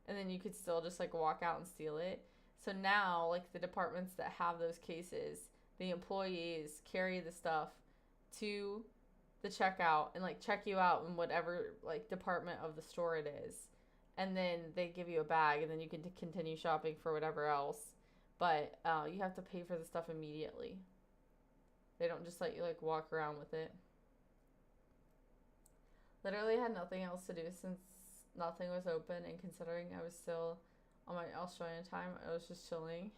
and then you could still just like walk out and steal it. So now, like the departments that have those cases, the employees carry the stuff to the checkout and like check you out in whatever like department of the store it is, and then they give you a bag, and then you can continue shopping for whatever else. But you have to pay for the stuff immediately. They don't just let you like walk around with it. Literally had nothing else to do since nothing was open, and considering I was still on my Australian time, I was just chilling.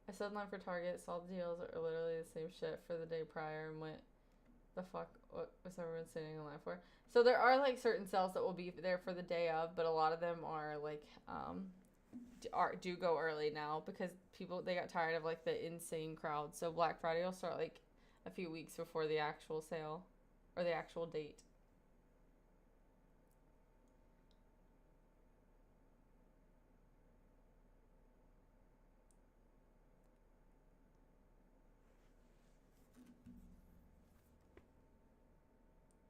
I stood in line for Target, saw the deals are literally the same shit for the day prior, and went, the fuck, what was everyone standing in line for? So there are like certain sales that will be there for the day of, but a lot of them are like do go early now because people, they got tired of like the insane crowd. So Black Friday will start like a few weeks before the actual sale or the actual date.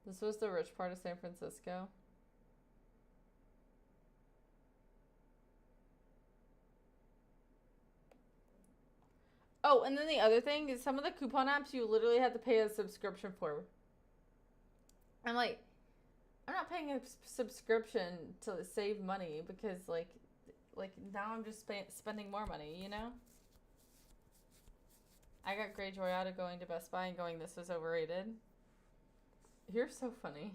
This was the rich part of San Francisco. Oh, and then the other thing is some of the coupon apps you literally have to pay a subscription for. I'm like, I'm not paying a subscription to save money because like now I'm just spending more money, you know? I got great joy out of going to Best Buy and going, this was overrated. You're so funny.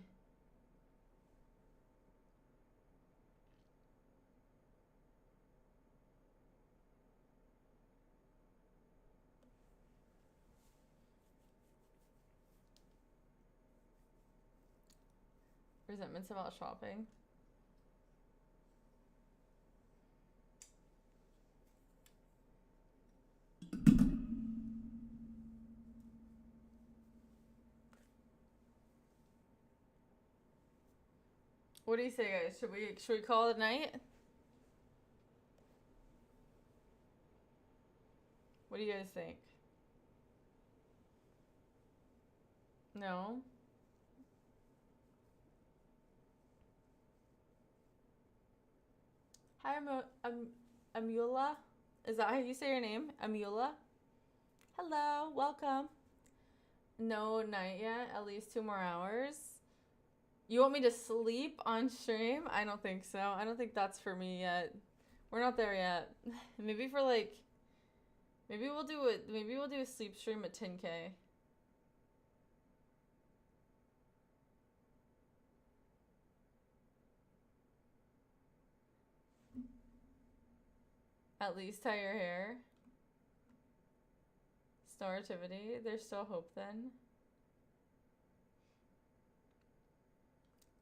Resentments about shopping. What do you say, guys? Should we call it a night? What do you guys think? No? Hi, Amula? Is that how you say your name? Amula? Hello, welcome. No night yet, at least 2 more hours. You want me to sleep on stream? I don't think so. I don't think that's for me yet. We're not there yet. Maybe for like, maybe we'll do a sleep stream at 10K. At least tie your hair. Star activity. There's still hope then.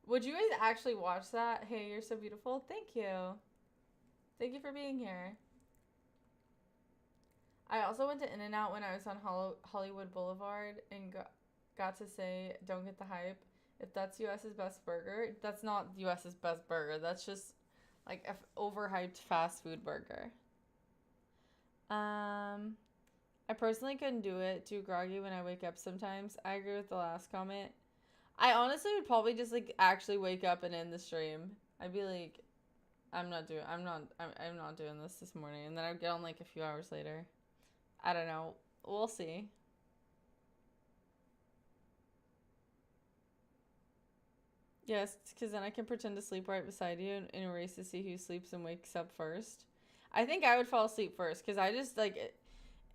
Would you guys actually watch that? Hey, you're so beautiful. Thank you. Thank you for being here. I also went to In-N-Out when I was on Hollywood Boulevard and got to say, don't get the hype. If that's US's best burger, that's not US's best burger. That's just like an overhyped fast food burger. I personally couldn't do it. Too groggy when I wake up sometimes. I agree with the last comment. I honestly would probably just like actually wake up and end the stream. I'd be like, I'm not doing this morning, and then I'd get on like a few hours later. I don't know. We'll see. Yes, because then I can pretend to sleep right beside you and erase to see who sleeps and wakes up first. I think I would fall asleep first because I just like,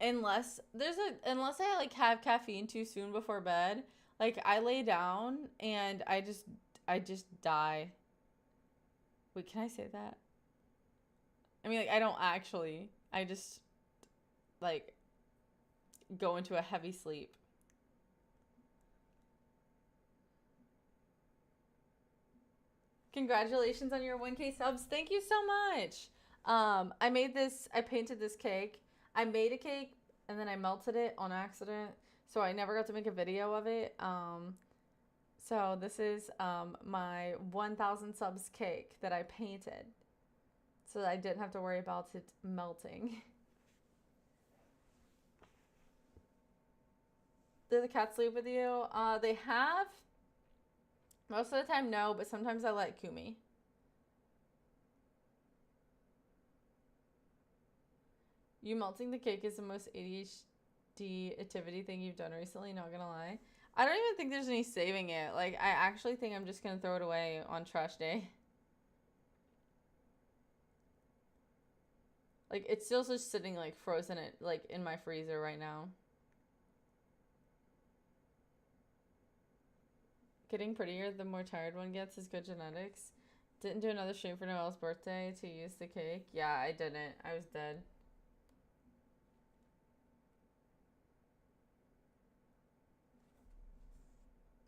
unless I like have caffeine too soon before bed, like I lay down and I just die. Wait, can I say that? I mean, like I don't actually. I just like go into a heavy sleep. Congratulations on your 1K subs. Thank you so much. I painted this cake. I made a cake and then I melted it on accident. So I never got to make a video of it. So this is my 1,000 subs cake that I painted. So that I didn't have to worry about it melting. Do the cats sleep with you? They have. Most of the time, no, but sometimes I let Kumi. You melting the cake is the most ADHD activity thing you've done recently, not gonna lie. I don't even think there's any saving it. Like, I actually think I'm just gonna throw it away on trash day. Like, it's still just sitting, like, frozen like, in my freezer right now. Getting prettier the more tired one gets is good genetics. Didn't do another stream for Noelle's birthday to use the cake. Yeah, I didn't. I was dead.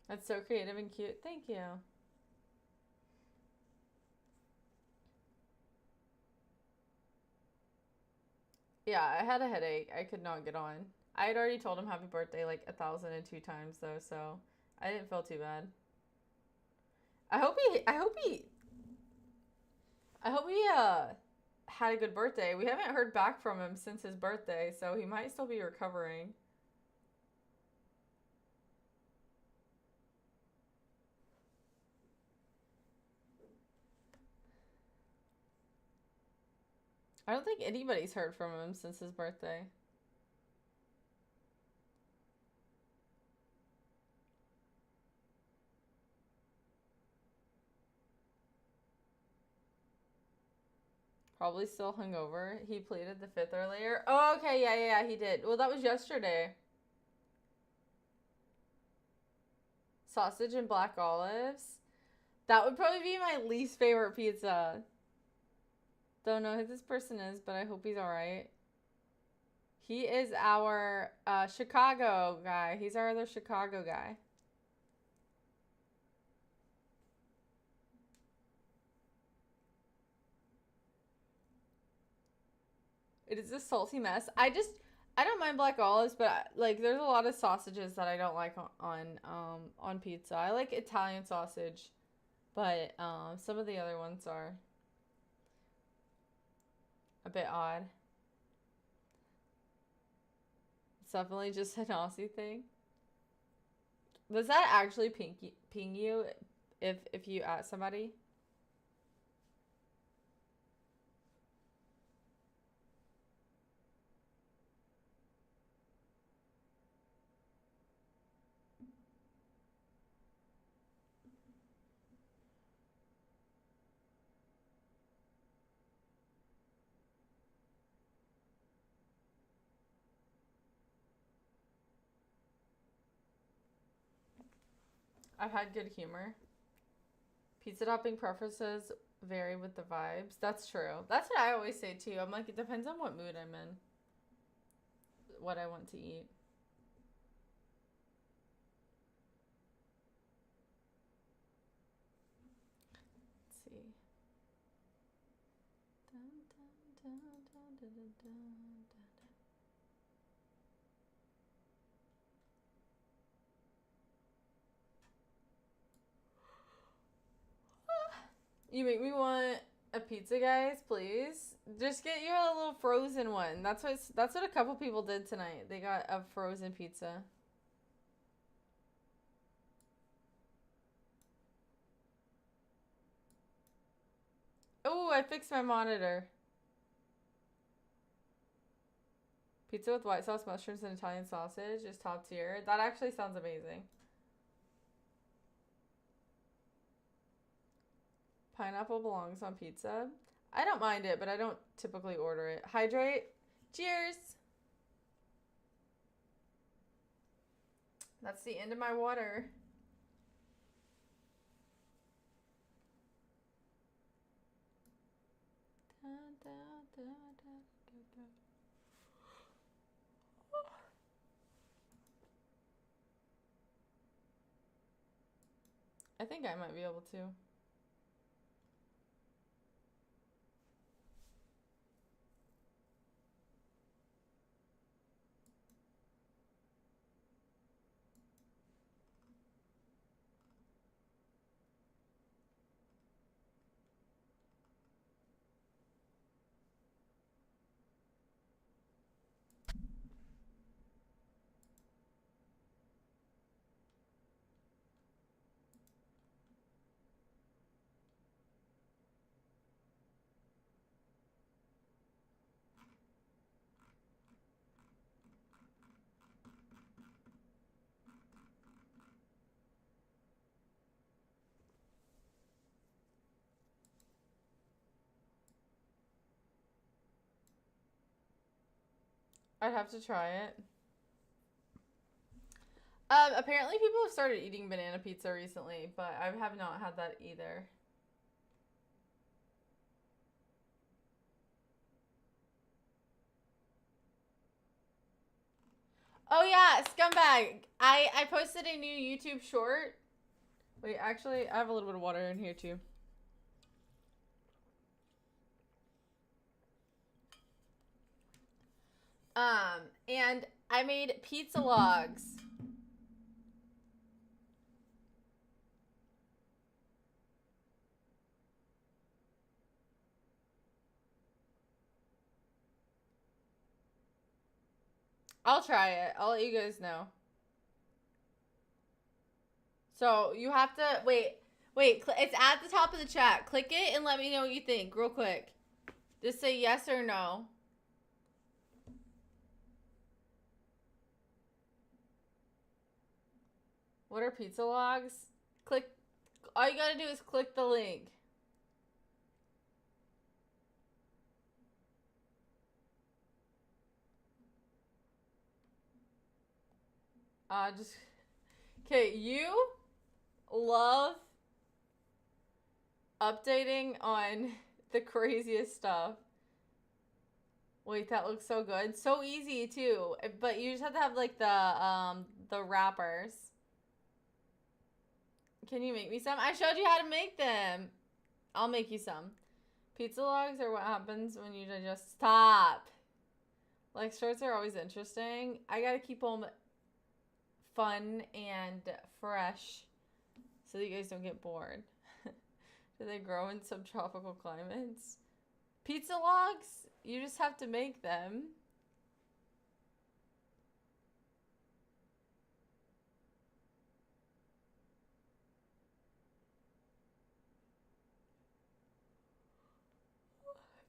That's so creative and cute. Thank you. Yeah, I had a headache. I could not get on. I had already told him happy birthday like 1,002 times though, so I didn't feel too bad. I hope he had a good birthday. We haven't heard back from him since his birthday, so he might still be recovering. I don't think anybody's heard from him since his birthday. Probably still hungover. He pleaded the fifth earlier. Oh, okay, yeah, he did. Well, that was yesterday. Sausage and black olives. That would probably be my least favorite pizza. Don't know who this person is, but I hope he's alright. He is our Chicago guy. He's our other Chicago guy. It is a salty mess. I don't mind black olives, but like there's a lot of sausages that I don't like on pizza. I like Italian sausage, but some of the other ones are a bit odd. It's definitely just an Aussie thing. Does that actually ping you if you ask somebody? I've had good humor. Pizza topping preferences vary with the vibes. That's true. That's what I always say too. I'm like, it depends on what mood I'm in, what I want to eat. Let's see. You make me want a pizza, guys, please. Just get your little frozen one. That's what a couple people did tonight. They got a frozen pizza. Oh, I fixed my monitor. Pizza with white sauce, mushrooms, and Italian sausage is top tier. That actually sounds amazing. Pineapple belongs on pizza. I don't mind it, but I don't typically order it. Hydrate. Cheers. That's the end of my water. I think I might be able to. I'd have to try it. Apparently people have started eating banana pizza recently, but I have not had that either. Oh yeah, scumbag. I posted a new YouTube short. Wait, actually, I have a little bit of water in here too. And I made pizza logs. I'll try it. I'll let you guys know. So you have to wait. It's at the top of the chat. Click it and let me know what you think, real quick. Just say yes or no. What are pizza logs? Click. All you gotta do is click the link. Just okay. You love updating on the craziest stuff. Wait, that looks so good. So easy too. But you just have to have like the wrappers. Can you make me some? I showed you how to make them. I'll make you some. Pizza logs are what happens when you digest. Stop. Like shorts are always interesting. I gotta keep them fun and fresh so that you guys don't get bored. Do they grow in subtropical climates? Pizza logs? You just have to make them.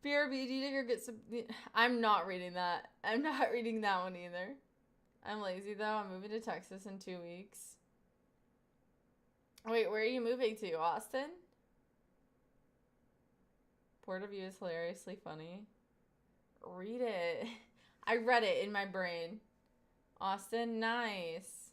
BRB, do you think get some? I'm not reading that. I'm not reading that one either. I'm lazy though. I'm moving to Texas in 2 weeks. Wait, where are you moving to? Austin? Porterview is hilariously funny. Read it. I read it in my brain. Austin, nice.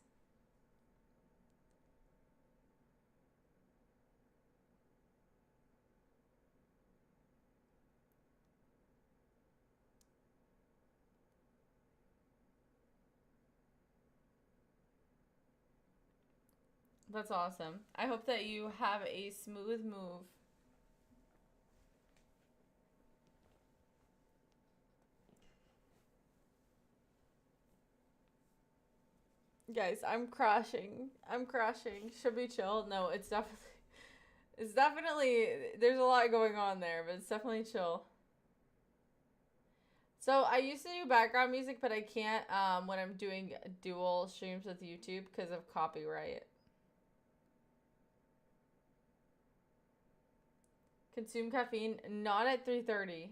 That's awesome. I hope that you have a smooth move. Guys, I'm crashing. I'm crashing. Should be chill. No, it's definitely there's a lot going on there, but it's definitely chill. So I used to do background music, but I can't when I'm doing dual streams with YouTube because of copyright. Consume caffeine, not at 3:30.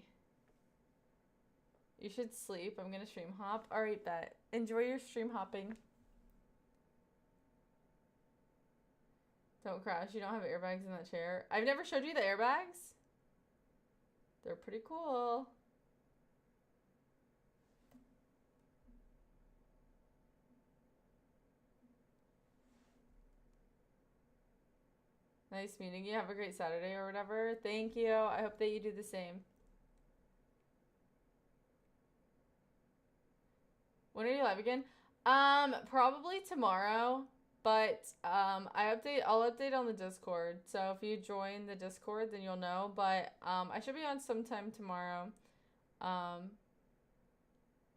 You should sleep. I'm gonna stream hop. Alright, bet. Enjoy your stream hopping. Don't crash. You don't have airbags in that chair. I've never showed you the airbags. They're pretty cool. Nice meeting you. Have a great Saturday or whatever. Thank you. I hope that you do the same. When are you live again? Probably tomorrow. But I'll update on the Discord. So if you join the Discord, then you'll know. But I should be on sometime tomorrow.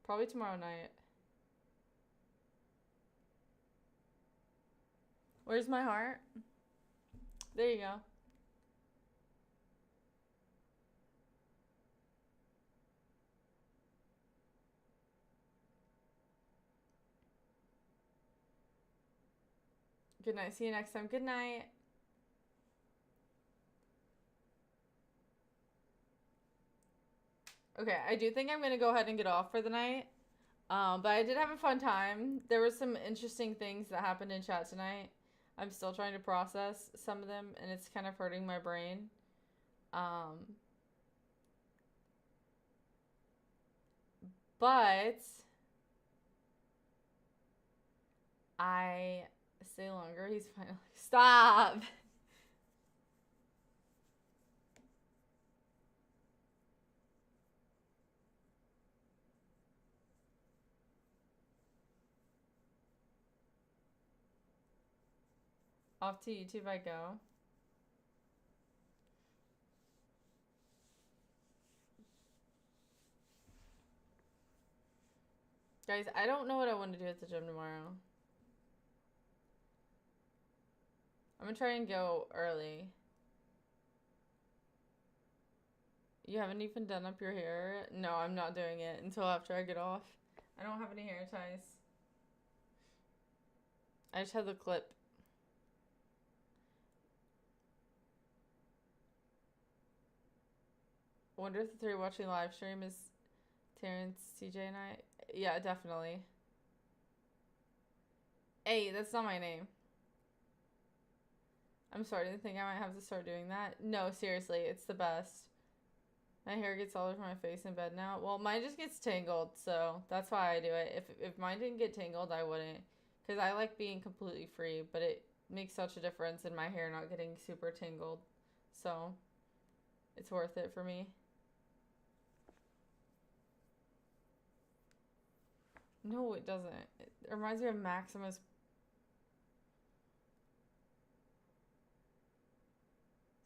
Probably tomorrow night. Where's my heart? There you go. Good night. See you next time. Good night. Okay, I do think I'm going to go ahead and get off for the night. But I did have a fun time. There were some interesting things that happened in chat tonight. I'm still trying to process some of them, and it's kind of hurting my brain. But I stay longer. He's finally. Stop! Off to YouTube I go. Guys, I don't know what I want to do at the gym tomorrow. I'm gonna try and go early. You haven't even done up your hair? No, I'm not doing it until after I get off. I don't have any hair ties. I just have the clip. I wonder if the three watching live stream is Terrence, CJ, and I. Yeah, definitely. Hey, that's not my name. I'm starting to think I might have to start doing that. No, seriously, it's the best. My hair gets all over my face in bed now. Well, mine just gets tangled, so that's why I do it. If mine didn't get tangled, I wouldn't. Because I like being completely free, but it makes such a difference in my hair not getting super tangled. So, it's worth it for me. No, it doesn't. It reminds me of Maximus.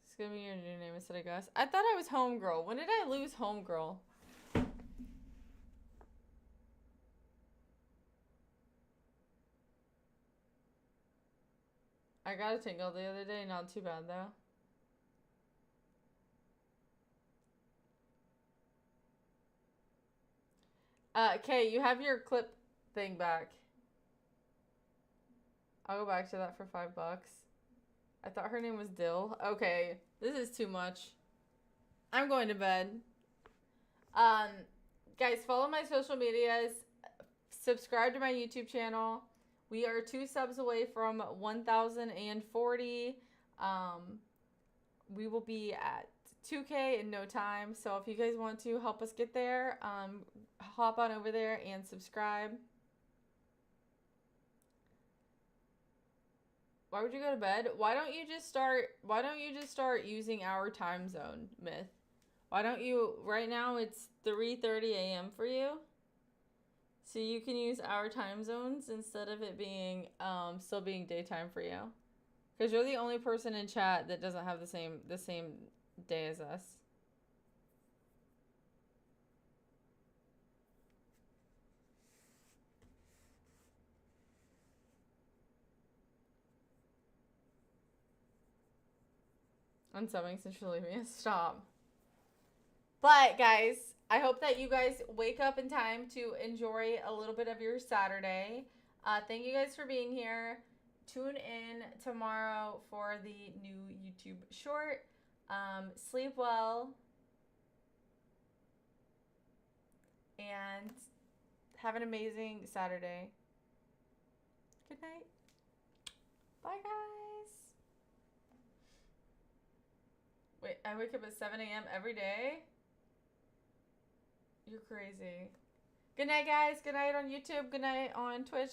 It's gonna be your new name instead of Gus. I thought I was Homegirl. When did I lose Homegirl? I got a tingle the other day. Not too bad, though. Kay, you have your clip thing back. I'll go back to that for $5. I thought her name was Dill. Okay, this is too much. I'm going to bed. Guys, follow my social medias. Subscribe to my YouTube channel. We are 2 subs away from 1,040. We will be at 2K in no time. So if you guys want to help us get there, hop on over there and subscribe. Why would you go to bed? Why don't you just start using our time zone, Myth? Why don't you, right now it's 3:30 a.m. for you. So you can use our time zones instead of it being still being daytime for you. Cuz you're the only person in chat that doesn't have the same day as us. Unsubbing since you're leaving us. Stop. But guys, I hope that you guys wake up in time to enjoy a little bit of your Saturday. Thank you guys for being here. Tune in tomorrow for the new YouTube short. Sleep well. And have an amazing Saturday. Good night. Bye, guys. Wait, I wake up at 7 a.m. every day? You're crazy. Good night, guys. Good night on YouTube. Good night on Twitch.